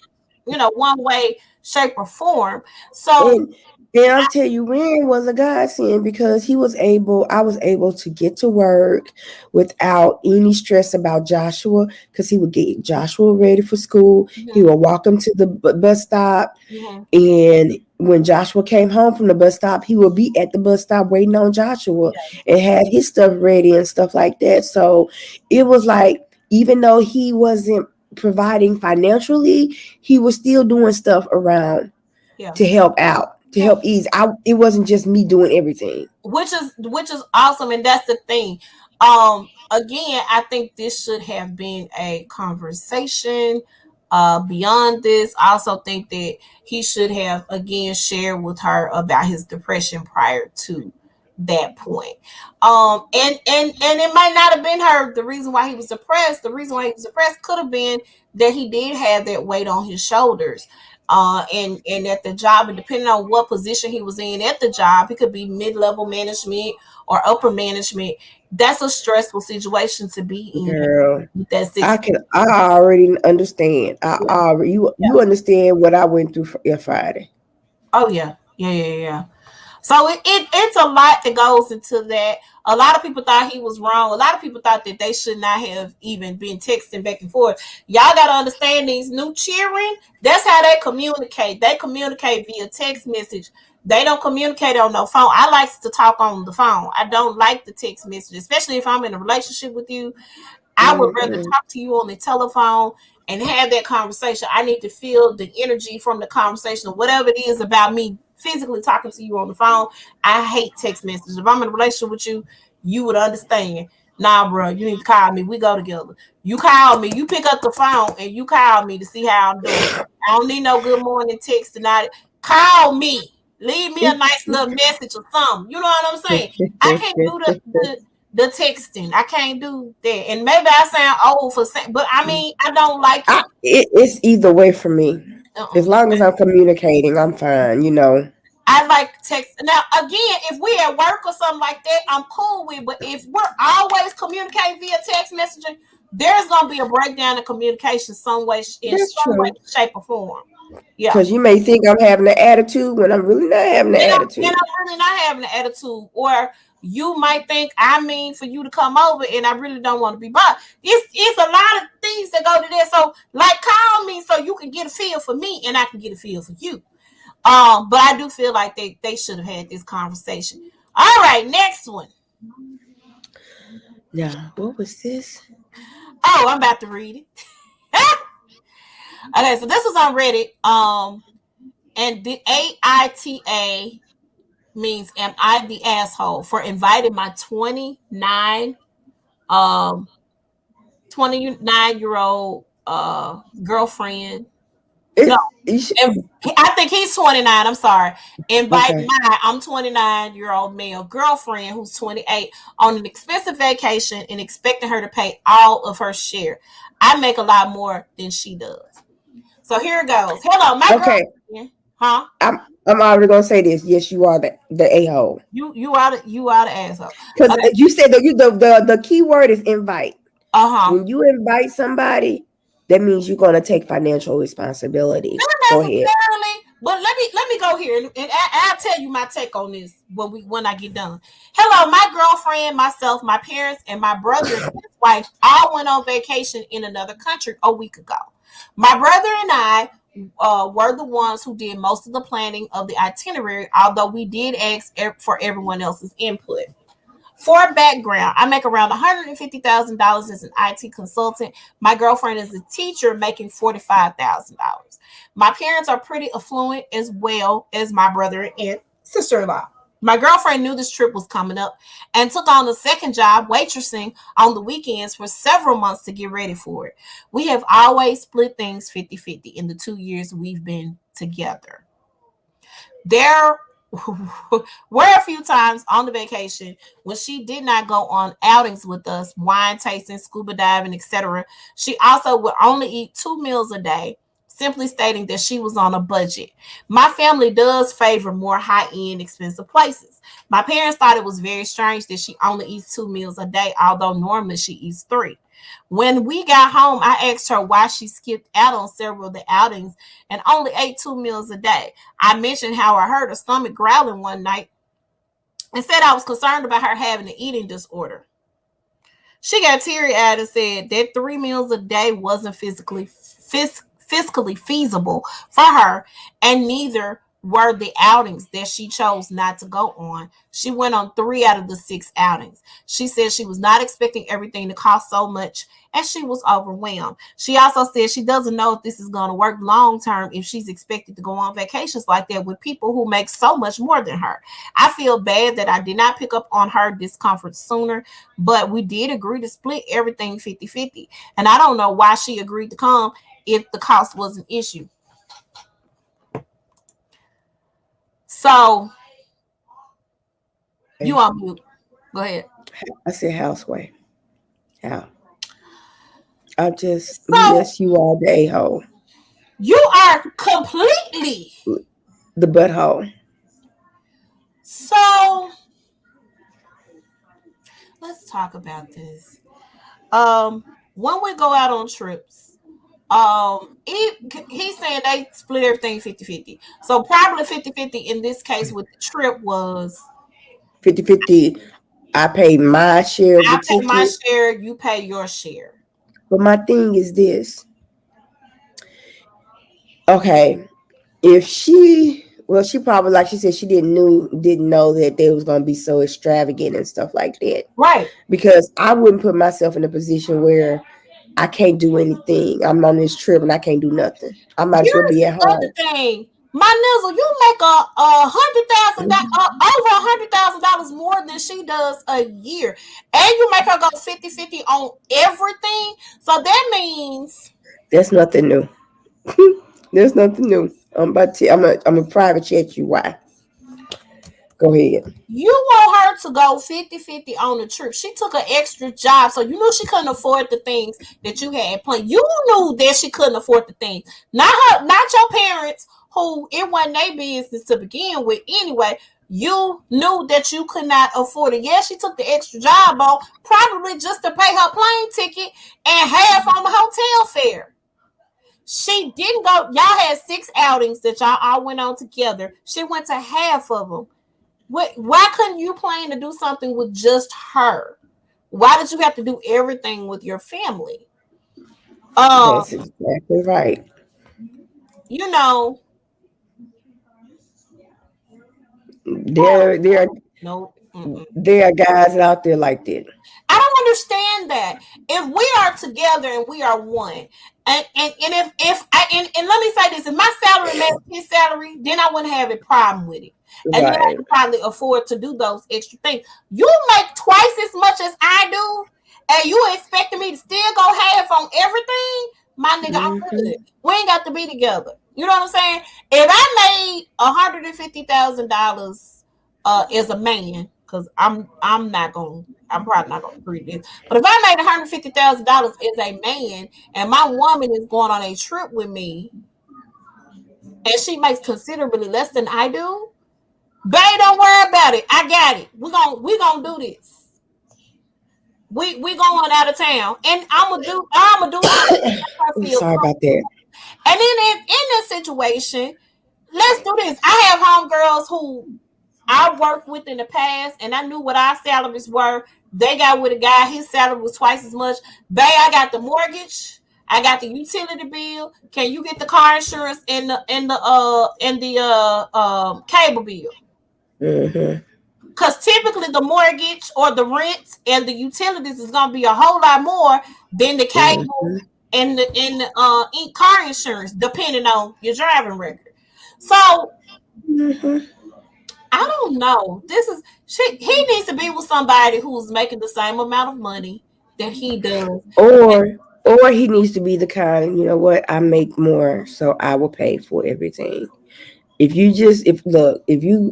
[SPEAKER 1] one way, shape, or form. So,
[SPEAKER 2] And I'll tell you, Ren was a godsend because I was able to get to work without any stress about Joshua, because he would get Joshua ready for school. He
[SPEAKER 1] mhm,
[SPEAKER 2] would walk him to the bus stop.
[SPEAKER 1] mhm,
[SPEAKER 2] And when Joshua came home from the bus stop, he would be at the bus stop waiting on Joshua and had his stuff ready and stuff like that. So it was like, even though he wasn't providing financially, he was still doing stuff around
[SPEAKER 1] yeah,
[SPEAKER 2] to help out, to
[SPEAKER 1] yeah.
[SPEAKER 2] help ease. It wasn't just me doing everything.
[SPEAKER 1] Which is awesome, and that's the thing. Again, I think this should have been a conversation beyond this. I also think that he should have again shared with her about his depression prior to that point. And it might not have been her the reason why he was depressed. The reason why he was depressed could have been that he did have that weight on his shoulders. And at the job, and depending on what position he was in at the job, it could be mid-level management or upper management. That's a stressful situation to be in.
[SPEAKER 2] Girl,
[SPEAKER 1] With that
[SPEAKER 2] I already understand. You
[SPEAKER 1] yeah.
[SPEAKER 2] understand what I went through for Friday.
[SPEAKER 1] Oh yeah. So it's a lot that goes into that. A lot of people thought he was wrong. A lot of people thought that they should not have even been texting back and forth. Y'all got to understand, these new children, that's how they communicate. They communicate via text message. They don't communicate on no phone. I like to talk on the phone. I don't like the text message, especially if I'm in a relationship with you. I would rather
[SPEAKER 2] Mm-hmm.
[SPEAKER 1] talk to you on the telephone and have that conversation. I need to feel the energy from the conversation, whatever it is about me physically talking to you on the phone. I hate text messages. If I'm in a relationship with you, you would understand. Nah, bro, you need to call me. We go together. You call me. You pick up the phone and you call me to see how I'm doing. I don't need no good morning text tonight. Call me. Leave me a nice little message or something. You know what I'm saying? I can't do the texting. I can't do that. And maybe I sound old for saying, but I mean, I don't like it.
[SPEAKER 2] It's either way for me.
[SPEAKER 1] Uh-uh.
[SPEAKER 2] As long as I'm communicating, I'm fine.
[SPEAKER 1] I like text. Now, again, if we at work or something like that, I'm cool with. But if we're always communicating via text messaging, there's gonna be a breakdown in communication in
[SPEAKER 2] That's
[SPEAKER 1] some way,
[SPEAKER 2] true.
[SPEAKER 1] shape, or form. Yeah.
[SPEAKER 2] Because you may think I'm having an attitude when I'm really not having an
[SPEAKER 1] And
[SPEAKER 2] attitude.
[SPEAKER 1] I'm really not having an attitude. Or you might think I mean for you to come over and I really don't want to be bothered. It's a lot of things that go to that. So like, call me so you can get a feel for me and I can get a feel for you. But I do feel like they should have had this conversation. All right, next one.
[SPEAKER 2] Yeah. What was this?
[SPEAKER 1] Oh, I'm about to read it. Okay, so this was on Reddit. And the AITA means am I the asshole for inviting my um 29-year-old girlfriend. No, I think he's 29. I'm sorry. Inviting
[SPEAKER 2] Okay.
[SPEAKER 1] I'm 29-year-old male girlfriend who's 28 on an expensive vacation and expecting her to pay all of her share. I make a lot more than she does. So here it goes. Hello, my
[SPEAKER 2] Okay.
[SPEAKER 1] girlfriend. Huh?
[SPEAKER 2] I'm already gonna say this. Yes, you are the a-hole.
[SPEAKER 1] You are the asshole.
[SPEAKER 2] Because
[SPEAKER 1] Okay.
[SPEAKER 2] you said the key word is invite.
[SPEAKER 1] Uh-huh.
[SPEAKER 2] When you invite somebody, that means you're gonna take financial responsibility.
[SPEAKER 1] Not
[SPEAKER 2] Go ahead.
[SPEAKER 1] necessarily, but let me go here and I'll tell you my take on this when I get done. Hello, my girlfriend, myself, my parents, and my brother and his wife all went on vacation in another country a week ago. My brother and I were the ones who did most of the planning of the itinerary, although we did ask for everyone else's input. For background, I make around $150,000 as an IT consultant. My girlfriend is a teacher making $45,000. My parents are pretty affluent as well as my brother and sister-in-law. My girlfriend knew this trip was coming up and took on a second job waitressing on the weekends for several months to get ready for it. We have always split things 50-50 in the 2 years we've been together. There were a few times on the vacation when she did not go on outings with us, wine tasting, scuba diving, etc. She also would only eat 2 meals a day, simply stating that she was on a budget. My family does favor more high-end, expensive places. My parents thought it was very strange that she only eats 2 meals a day, although normally she eats three. When we got home, I asked her why she skipped out on several of the outings and only ate 2 meals a day. I mentioned how I heard her stomach growling one night and said I was concerned about her having an eating disorder. She got teary-eyed and said that 3 meals a day wasn't fiscally feasible for her, and neither were the outings that she chose not to go on. She went on 3 out of the 6 outings. She said she was not expecting everything to cost so much and she was overwhelmed. She also said she doesn't know if this is going to work long term if she's expected to go on vacations like that with people who make so much more than her. I feel bad that I did not pick up on her discomfort sooner, but we did agree to split everything 50-50. And I don't know why she agreed to come if the cost was an issue. So you on mute. Go ahead.
[SPEAKER 2] I said houseway. How?
[SPEAKER 1] So
[SPEAKER 2] Yes, you are the a-hole.
[SPEAKER 1] You are completely.
[SPEAKER 2] The butthole.
[SPEAKER 1] So let's talk about this. When we go out on trips, he's saying they split everything 50-50. So probably 50-50 in this case with the trip was
[SPEAKER 2] 50-50. I pay my share of the
[SPEAKER 1] I pay my
[SPEAKER 2] ticket.
[SPEAKER 1] share, you pay your share.
[SPEAKER 2] But my thing is this. Okay, if she probably, like she said, she didn't know that they was gonna be so extravagant and stuff like that.
[SPEAKER 1] Right.
[SPEAKER 2] Because I wouldn't put myself in a position where I can't do anything. I'm on this trip and I can't do nothing. I might as well
[SPEAKER 1] Here's
[SPEAKER 2] be
[SPEAKER 1] the
[SPEAKER 2] at home.
[SPEAKER 1] other thing. My nizzle, you make $100,000 over $100,000 more than she does a year, and you make her go 50-50 on everything. So that means
[SPEAKER 2] That's nothing new. There's nothing new. I'm a private chat you why. Go ahead.
[SPEAKER 1] you want her to go 50-50 on the trip. She took an extra job, so you knew she couldn't afford the things that you had planned. You knew that she couldn't afford the things. Not your parents, who it wasn't their business to begin with anyway. You knew that you could not afford it. Yes, she took the extra job on, probably just to pay her plane ticket and half on the hotel fare. She didn't go. Y'all had 6 outings that y'all all went on together. She went to half of them. Why couldn't you plan to do something with just her? Why did you have to do everything with your family?
[SPEAKER 2] That's exactly right.
[SPEAKER 1] You know,
[SPEAKER 2] There there
[SPEAKER 1] no.
[SPEAKER 2] there are guys out there like that.
[SPEAKER 1] I don't understand that. If we are together and we are one, and if I and let me say this, if my salary matched his salary, then I wouldn't have a problem with it. And then I
[SPEAKER 2] Right.
[SPEAKER 1] could probably afford to do those extra things. You make twice as much as I do, and you expecting me to still go half on everything? My nigga, I'm
[SPEAKER 2] Mm-hmm.
[SPEAKER 1] good. We ain't got to be together. You know what I'm saying? If I made $150,000 as a man, because I'm probably not gonna agree to this. But if I made $150,000 as a man and my woman is going on a trip with me and she makes considerably less than I do, babe, don't worry about it. I got it. We gonna do this. We going out of town, and I'm gonna do something to make her
[SPEAKER 2] I'm
[SPEAKER 1] feel
[SPEAKER 2] sorry about
[SPEAKER 1] comfortable.
[SPEAKER 2] that.
[SPEAKER 1] And then in this situation, let's do this. I have homegirls who I worked with in the past, and I knew what our salaries were. They got with a guy, his salary was twice as much. Babe, I got the mortgage, I got the utility bill. Can you get the car insurance and the cable bill?
[SPEAKER 2] Mm-hmm.
[SPEAKER 1] Because typically the mortgage or the rent and the utilities is gonna be a whole lot more than the cable
[SPEAKER 2] Mm-hmm.
[SPEAKER 1] and the car insurance, depending on your driving record. So
[SPEAKER 2] Mm-hmm.
[SPEAKER 1] I don't know. He needs to be with somebody who's making the same amount of money that he does.
[SPEAKER 2] Or he needs to be the kind, you know what, I make more, so I will pay for everything. If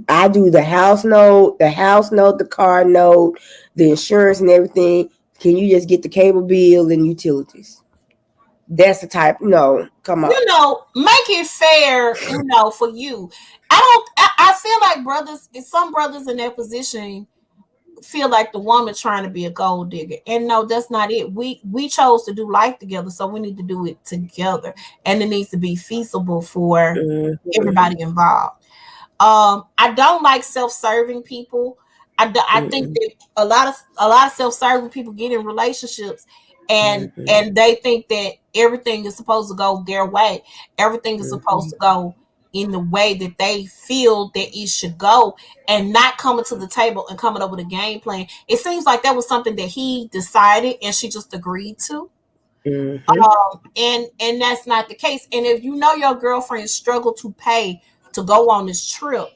[SPEAKER 2] I do the house note, the car note, the insurance and everything, can you just get the cable bill and utilities? That's the type. No, come on.
[SPEAKER 1] Make it fair, for you. I feel like some brothers in that position feel like the woman trying to be a gold digger, and no, that's not it. We chose to do life together, so we need to do it together, and it needs to be feasible for
[SPEAKER 2] Mm-hmm.
[SPEAKER 1] everybody involved. I don't like self-serving people. I think
[SPEAKER 2] Mm-hmm.
[SPEAKER 1] that a lot of self-serving people get in relationships and
[SPEAKER 2] Mm-hmm.
[SPEAKER 1] and they think that everything is supposed to go their way. Everything is supposed
[SPEAKER 2] Mm-hmm.
[SPEAKER 1] to go in the way that they feel that it should go, and not coming to the table and coming up with a game plan. It seems like that was something that he decided and she just agreed to.
[SPEAKER 2] Mm-hmm.
[SPEAKER 1] And that's not the case. And if you know your girlfriend struggled to pay to go on this trip,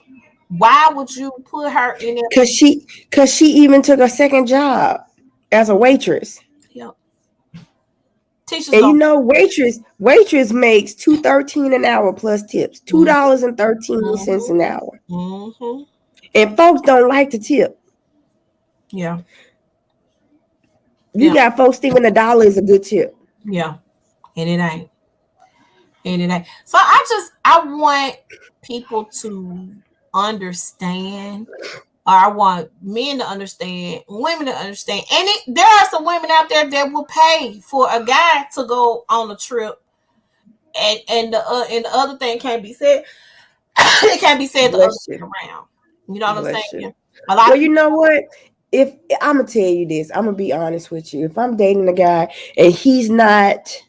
[SPEAKER 1] why would you put her in that
[SPEAKER 2] Cause
[SPEAKER 1] position?
[SPEAKER 2] she even took a second job as a waitress.
[SPEAKER 1] Yep. Teachers
[SPEAKER 2] And
[SPEAKER 1] gonna
[SPEAKER 2] waitress makes $2.13 an hour plus tips.
[SPEAKER 1] mm-hmm,
[SPEAKER 2] $2.13 an
[SPEAKER 1] mm-hmm,
[SPEAKER 2] hour.
[SPEAKER 1] mm-hmm.
[SPEAKER 2] And folks don't like to tip.
[SPEAKER 1] Yeah,
[SPEAKER 2] You
[SPEAKER 1] yeah,
[SPEAKER 2] got folks thinking $1 is a good tip.
[SPEAKER 1] yeah. And it ain't. And it ain't. So I want people to understand, or I want men to understand, women to understand. And there are some women out there that will pay for a guy to go on a trip. And the other thing can't be said. It can't be said the other
[SPEAKER 2] Bless
[SPEAKER 1] way
[SPEAKER 2] you.
[SPEAKER 1] around. You know what I'm
[SPEAKER 2] Bless
[SPEAKER 1] saying?
[SPEAKER 2] you.
[SPEAKER 1] A lot
[SPEAKER 2] Well,
[SPEAKER 1] of
[SPEAKER 2] you
[SPEAKER 1] people.
[SPEAKER 2] know what? If I'm gonna tell you this, I'm gonna be honest with you. If I'm dating a guy and he's not,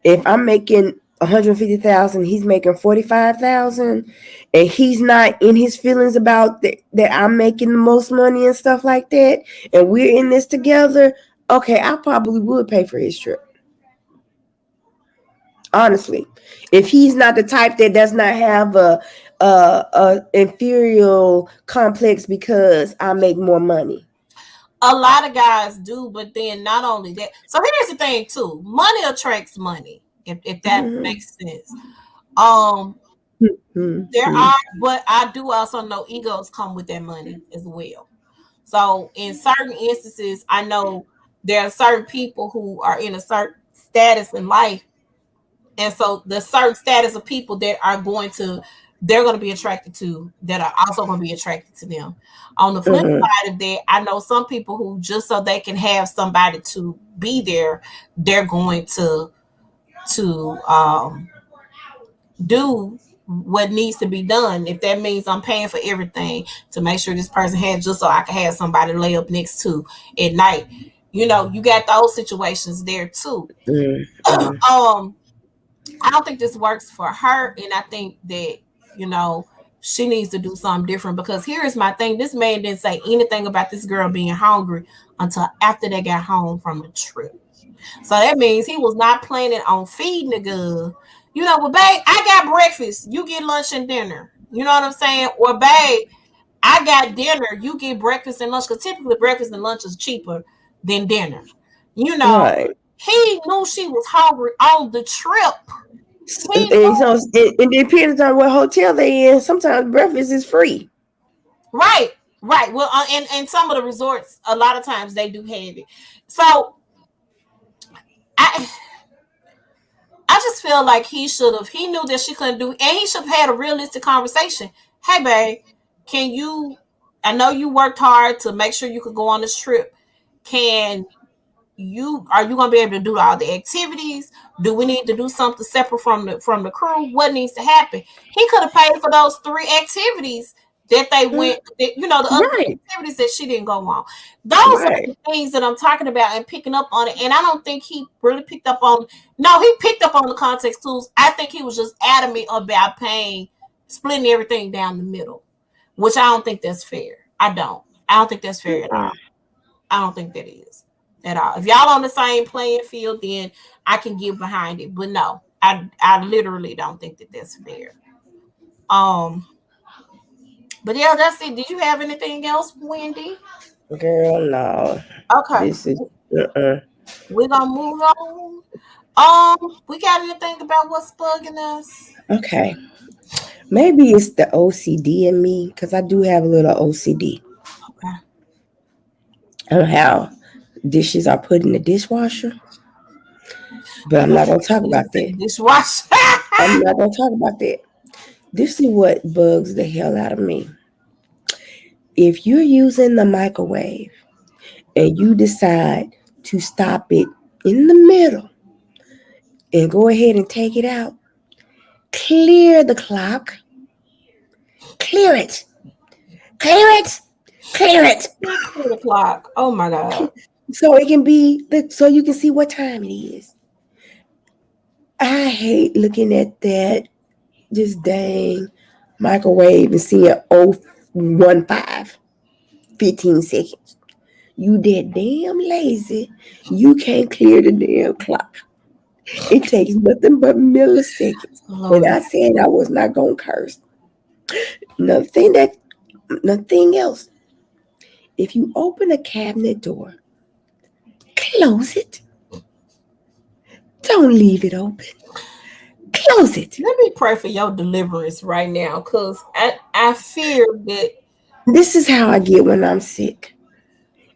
[SPEAKER 2] if I'm making 150,000, he's making 45,000, and he's not in his feelings about that I'm making the most money and stuff like that, and we're in this together, okay, I probably would pay for his trip. Honestly, if he's not the type that does not have a inferior complex because I make more money.
[SPEAKER 1] A lot of guys do, but then not only that. So here's the thing too. Money attracts money, if that makes sense. Um, there
[SPEAKER 2] Mm-hmm.
[SPEAKER 1] are, but I do also know egos come with that money as well. So in certain instances, I know there are certain people who are in a certain status in life, and so the certain status of people that are going to they're going to be attracted to that are also going to be attracted to them. On the flip
[SPEAKER 2] Mm-hmm.
[SPEAKER 1] side of that, I know some people who just so they can have somebody to be there, they're going to do what needs to be done. If that means I'm paying for everything to make sure this person has, just so I can have somebody to lay up next to at night. You know, you got those situations there too.
[SPEAKER 2] Mm-hmm.
[SPEAKER 1] I don't think this works for her, and I think that you know she needs to do something different. Because here is my thing: this man didn't say anything about this girl being hungry until after they got home from the trip. So that means he was not planning on feeding the girl. You know, well, babe, I got breakfast. You get lunch and dinner. You know what I'm saying? Or, babe, I got dinner. You get breakfast and lunch. Because typically breakfast and lunch is cheaper than dinner. You know,
[SPEAKER 2] Right.
[SPEAKER 1] he knew she was hungry on the trip. He
[SPEAKER 2] And
[SPEAKER 1] knew.
[SPEAKER 2] so it depends on what hotel they in. Sometimes breakfast is free.
[SPEAKER 1] Right, right. Well, and some of the resorts, a lot of times they do have it. So I I just feel like he should have. He knew that she couldn't do, and he should have had a realistic conversation. Hey, babe, can you? I know you worked hard to make sure you could go on this trip. Can you? Are you gonna be able to do all the activities? Do we need to do something separate from the crew? What needs to happen? He could have paid for those 3 activities that they went. You know, the other
[SPEAKER 2] Right.
[SPEAKER 1] activities that she didn't go on. Those are
[SPEAKER 2] Right.
[SPEAKER 1] the things that I'm talking about and picking up on it. And I don't think he really picked up on. No, he picked up on the context clues. I think he was just adamant about paying, splitting everything down the middle, which I don't think that's fair. I don't. I don't think that's fair at all. I don't think that is at all. If y'all on the same playing field, then I can get behind it. But no, I literally don't think that that's fair. Um, but yeah, that's it. Did you have anything else, Wendy?
[SPEAKER 2] Girl, no.
[SPEAKER 1] Okay,
[SPEAKER 2] This is uh-uh.
[SPEAKER 1] we're gonna move on. We got anything about what's bugging us?
[SPEAKER 2] Okay. Maybe it's the OCD in me because I do have a little OCD
[SPEAKER 1] Okay.
[SPEAKER 2] on how dishes are put in the dishwasher. But I'm not gonna talk about that.
[SPEAKER 1] Dishwasher.
[SPEAKER 2] I'm not gonna talk about that. This is what bugs the hell out of me. If you're using the microwave and you decide to stop it in the middle and go ahead and take it out, clear the clock, clear it, clear it, clear it.
[SPEAKER 1] 3 o'clock. Oh my god.
[SPEAKER 2] So it can be so you can see what time it is. I hate looking at that just dang microwave and seeing 015, 15 seconds. You that damn lazy. You can't clear the damn clock. It takes nothing but milliseconds. And
[SPEAKER 1] Lord.
[SPEAKER 2] I said I was not gonna curse. Nothing nothing else. If you open a cabinet door, close it. Don't leave it open. Close it.
[SPEAKER 1] Let me pray for your deliverance right now, because I fear that
[SPEAKER 2] This is how I get when I'm sick.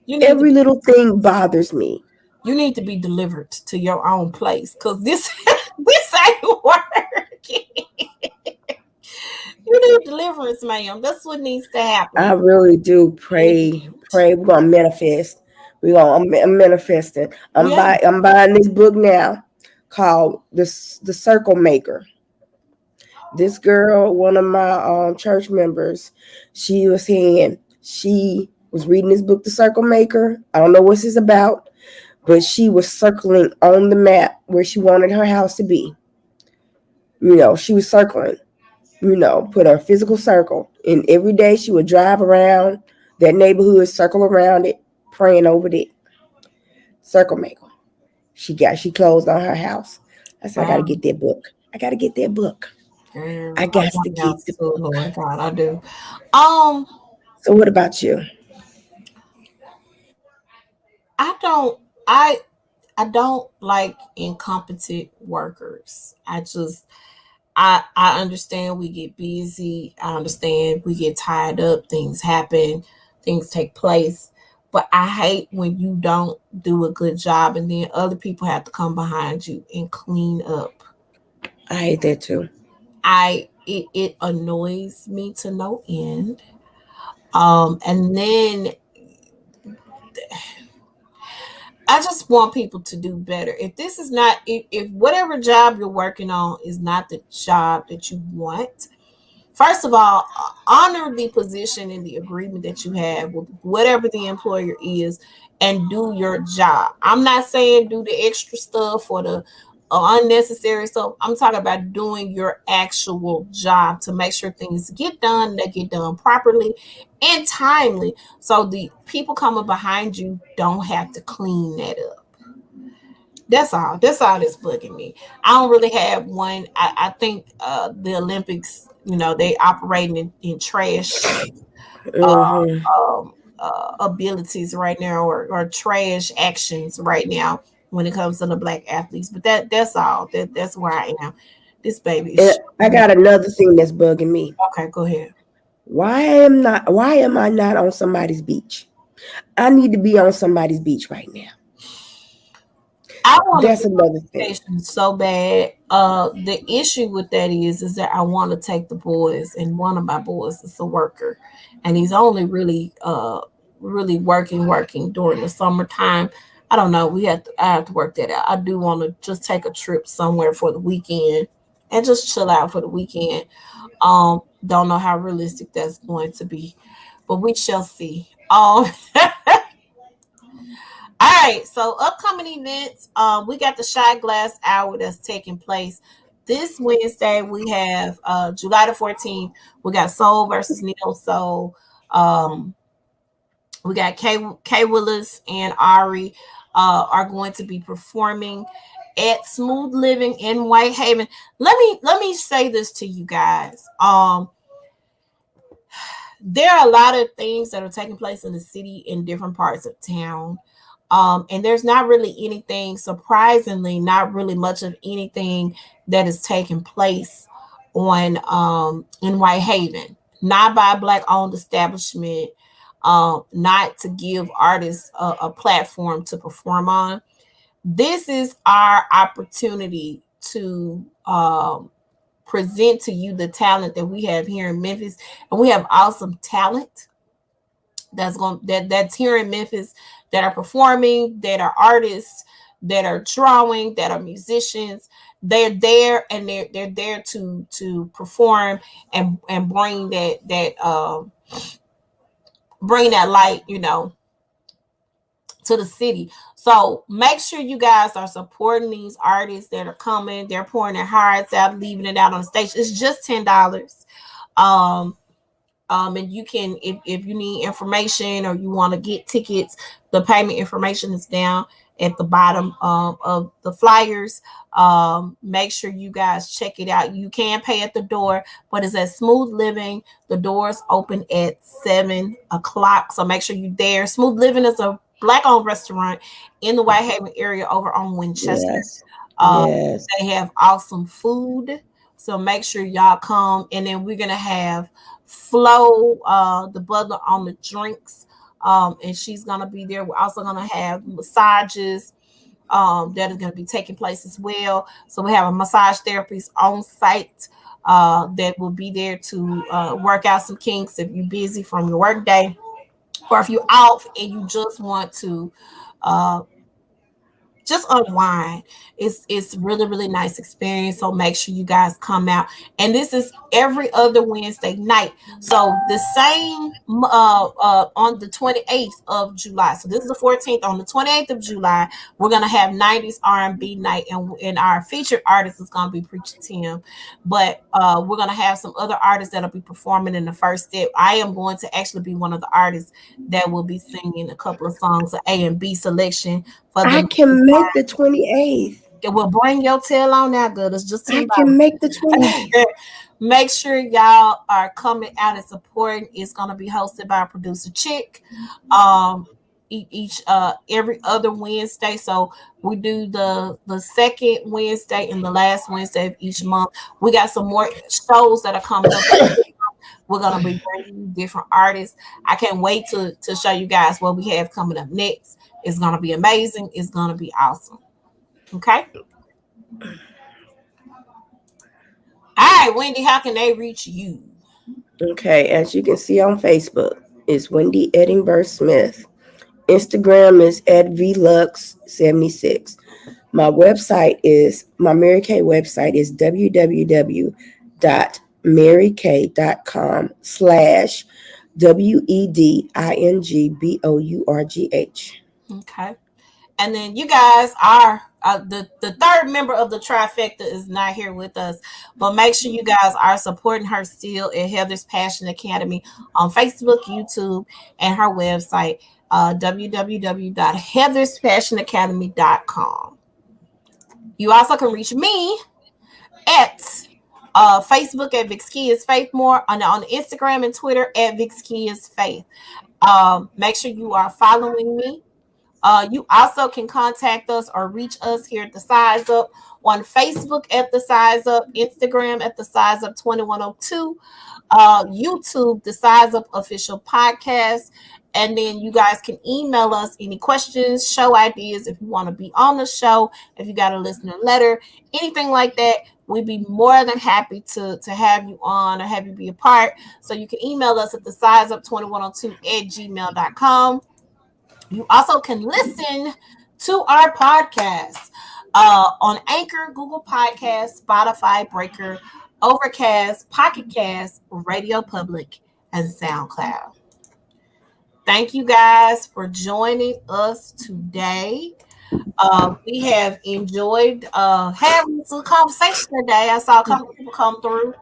[SPEAKER 1] you need to
[SPEAKER 2] Every little thing bothers me.
[SPEAKER 1] you need to be delivered to your own place, because this This ain't working. You need deliverance, ma'am. That's what needs to happen.
[SPEAKER 2] I really do. Pray. We're gonna manifest. I'm manifesting.
[SPEAKER 1] Yeah.
[SPEAKER 2] I'm buying this book now called the Circle Maker. This girl, one of my church members, she was saying she was reading this book, The Circle Maker. I don't know what this is about, but she was circling on the map where she wanted her house to be. She was circling, put a physical circle. And every day she would drive around that neighborhood, circle around it, praying over it. Circle Maker. She closed on her house. I said, I got to get that book. I got to get that book. I got to get the book.
[SPEAKER 1] Lord God, I do.
[SPEAKER 2] So what about you?
[SPEAKER 1] I don't like incompetent workers. I understand we get busy. I understand we get tied up. Things happen. Things take place. But I hate when you don't do a good job and then other people have to come behind you and clean up.
[SPEAKER 2] I hate that too.
[SPEAKER 1] It annoys me to no end. And then I just want people to do better. If this is not, if whatever job you're working on is not the job that you want, first of all, honor the position and the agreement that you have with whatever the employer is and do your job. I'm not saying do the extra stuff or the unnecessary stuff. I'm talking about doing your actual job to make sure things get done, they get done properly and timely. So the people coming behind you don't have to clean that up. That's all. That's all that's bugging me. I don't really have one. I think the Olympics, they operating in trash abilities right now or trash actions right now when it comes to the black athletes. But that's all. That's where I am. This baby is.
[SPEAKER 2] I got another thing that's bugging me.
[SPEAKER 1] Okay, go ahead.
[SPEAKER 2] Why am I not on somebody's beach? I need to be on somebody's beach right now.
[SPEAKER 1] I want
[SPEAKER 2] That's another thing.
[SPEAKER 1] So bad. The issue with that is that I want to take the boys, and one of my boys is a worker, and he's only really working during the summertime. I don't know. I have to work that out. I do want to just take a trip somewhere for the weekend and just chill out for the weekend. Don't know how realistic that's going to be, but we shall see. All right, so upcoming events, we got the Shot Glass Hour that's taking place this Wednesday. We have July the 14th. We got Soul versus Neo Soul. We got K Willis and Ari are going to be performing at Smooth Living in Whitehaven. Let me say this to you guys. There are a lot of things that are taking place in the city in different parts of town. And there's not really anything, surprisingly, not really much of anything that is taking place on in Whitehaven, not by a Black owned establishment, not to give artists a platform to perform on. This is our opportunity to present to you the talent that we have here in Memphis, and we have awesome talent that's here in Memphis that are performing, that are artists, that are drawing, that are musicians. They're there and they're there to perform and bring bring that light, to the city. So make sure you guys are supporting these artists that are coming. They're pouring their hearts out, leaving it out on the stage. It's just $10. And you can, if you need information or you want to get tickets, the payment information is down at the bottom of the flyers. Make sure you guys check it out. You can pay at the door, but it's at Smooth Living. The doors open at 7:00, so make sure you're there. Smooth Living is a Black-owned restaurant in the Whitehaven area over on Winchester.
[SPEAKER 2] Yes. Yes.
[SPEAKER 1] They have awesome food, so make sure y'all come. And then we're gonna have Flo, the butler, on the drinks, and she's gonna be there. We're also gonna have massages. that is going to be taking place as well. So we have a massage therapist on site that will be there to work out some kinks if you're busy from your work day, or if you're off and you just want to uh, just unwind. It's really, really nice experience. So make sure you guys come out. And this is every other Wednesday night. So the same on the 28th of July. So this is the 14th. On the 28th of July, we're gonna have 90s R&B night, and our featured artist is gonna be Preacher Tim. But we're gonna have some other artists that'll be performing in the first step. I am going to actually be one of the artists that will be singing a couple of songs, of A and B selection for
[SPEAKER 2] I
[SPEAKER 1] the.
[SPEAKER 2] can make the 28th.
[SPEAKER 1] It will bring your tail on now, good. It's just
[SPEAKER 2] I
[SPEAKER 1] $10.
[SPEAKER 2] can make the 28th.
[SPEAKER 1] Make sure y'all are coming out and supporting. It's gonna be hosted by producer Chick. Each every other Wednesday. So we do the second Wednesday and the last Wednesday of each month. We got some more shows that are coming up. We're gonna be bringing you different artists. I can't wait to show you guys what we have coming up next. It's gonna be amazing. It's gonna be awesome. Okay. All right, Wendy, how can they reach you?
[SPEAKER 2] Okay, as you can see on Facebook, it's Wendy Edingbourgh Smith. Instagram is at VLux76. My Mary Kay website is www.marykay.com/WEDINGBOURGH.
[SPEAKER 1] Okay. And then you guys are the third member of the trifecta is not here with us, but make sure you guys are supporting her still at Heather's Passion Academy on Facebook, YouTube, and her website, www.heatherspassionacademy.com. You also can reach me at Facebook at Vicskeyas Faith More, on Instagram and Twitter at Vicskeyas Faith. Make sure you are following me. You also can contact us or reach us here at the Size Up on Facebook at the Size Up, Instagram at the Size Up 2102, YouTube, the Size Up Official Podcast. And then you guys can email us any questions, show ideas, if you want to be on the show, if you got a listener letter, anything like that. We'd be more than happy to have you on or have you be a part. So you can email us at the Size Up 2102 at gmail.com. You also can listen to our podcast on Anchor, Google Podcasts, Spotify, Breaker, Overcast, Pocket Cast, Radio Public, and SoundCloud. Thank you guys for joining us today. We have enjoyed having some conversation today. I saw a couple people come through.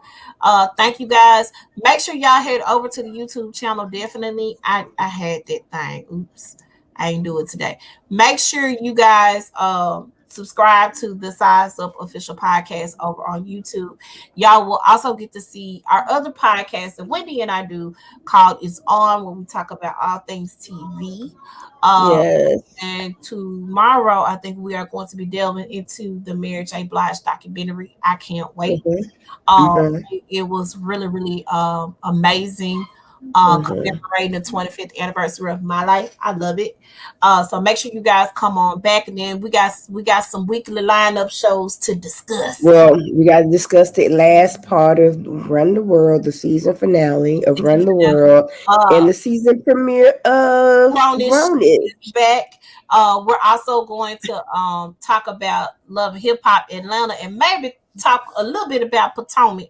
[SPEAKER 1] Thank you guys. Make sure y'all head over to the YouTube channel. Definitely. I had that thing. Oops. I didn't do it today. Make sure you guys subscribe to the Size Up Official Podcast over on YouTube. Y'all will also get to see our other podcast that Wendy and I do called It's On, where we talk about all things TV.
[SPEAKER 2] Yes.
[SPEAKER 1] And tomorrow, I think we are going to be delving into the Mary J. Blige documentary. I can't wait. It was really, really amazing. Commemorating the 25th anniversary of my life. I love it. So make sure you guys come on back, and then we got some weekly lineup shows to discuss.
[SPEAKER 2] Well, we got to discuss the last part of Run the World, the season finale of Run the World, and the season premiere of Grownish.
[SPEAKER 1] Back. We're also going to talk about Love and Hip Hop Atlanta, and maybe talk a little bit about Potomac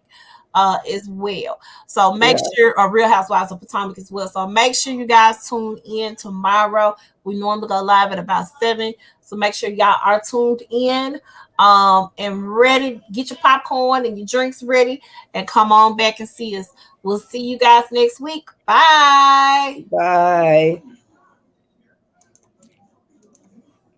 [SPEAKER 1] as well. So make sure, or Real Housewives of Potomac as well. So make sure you guys tune in tomorrow. We normally go live at about 7. So make sure y'all are tuned in and ready. Get your popcorn and your drinks ready and come on back and see us. We'll see you guys next week. Bye.
[SPEAKER 2] Bye.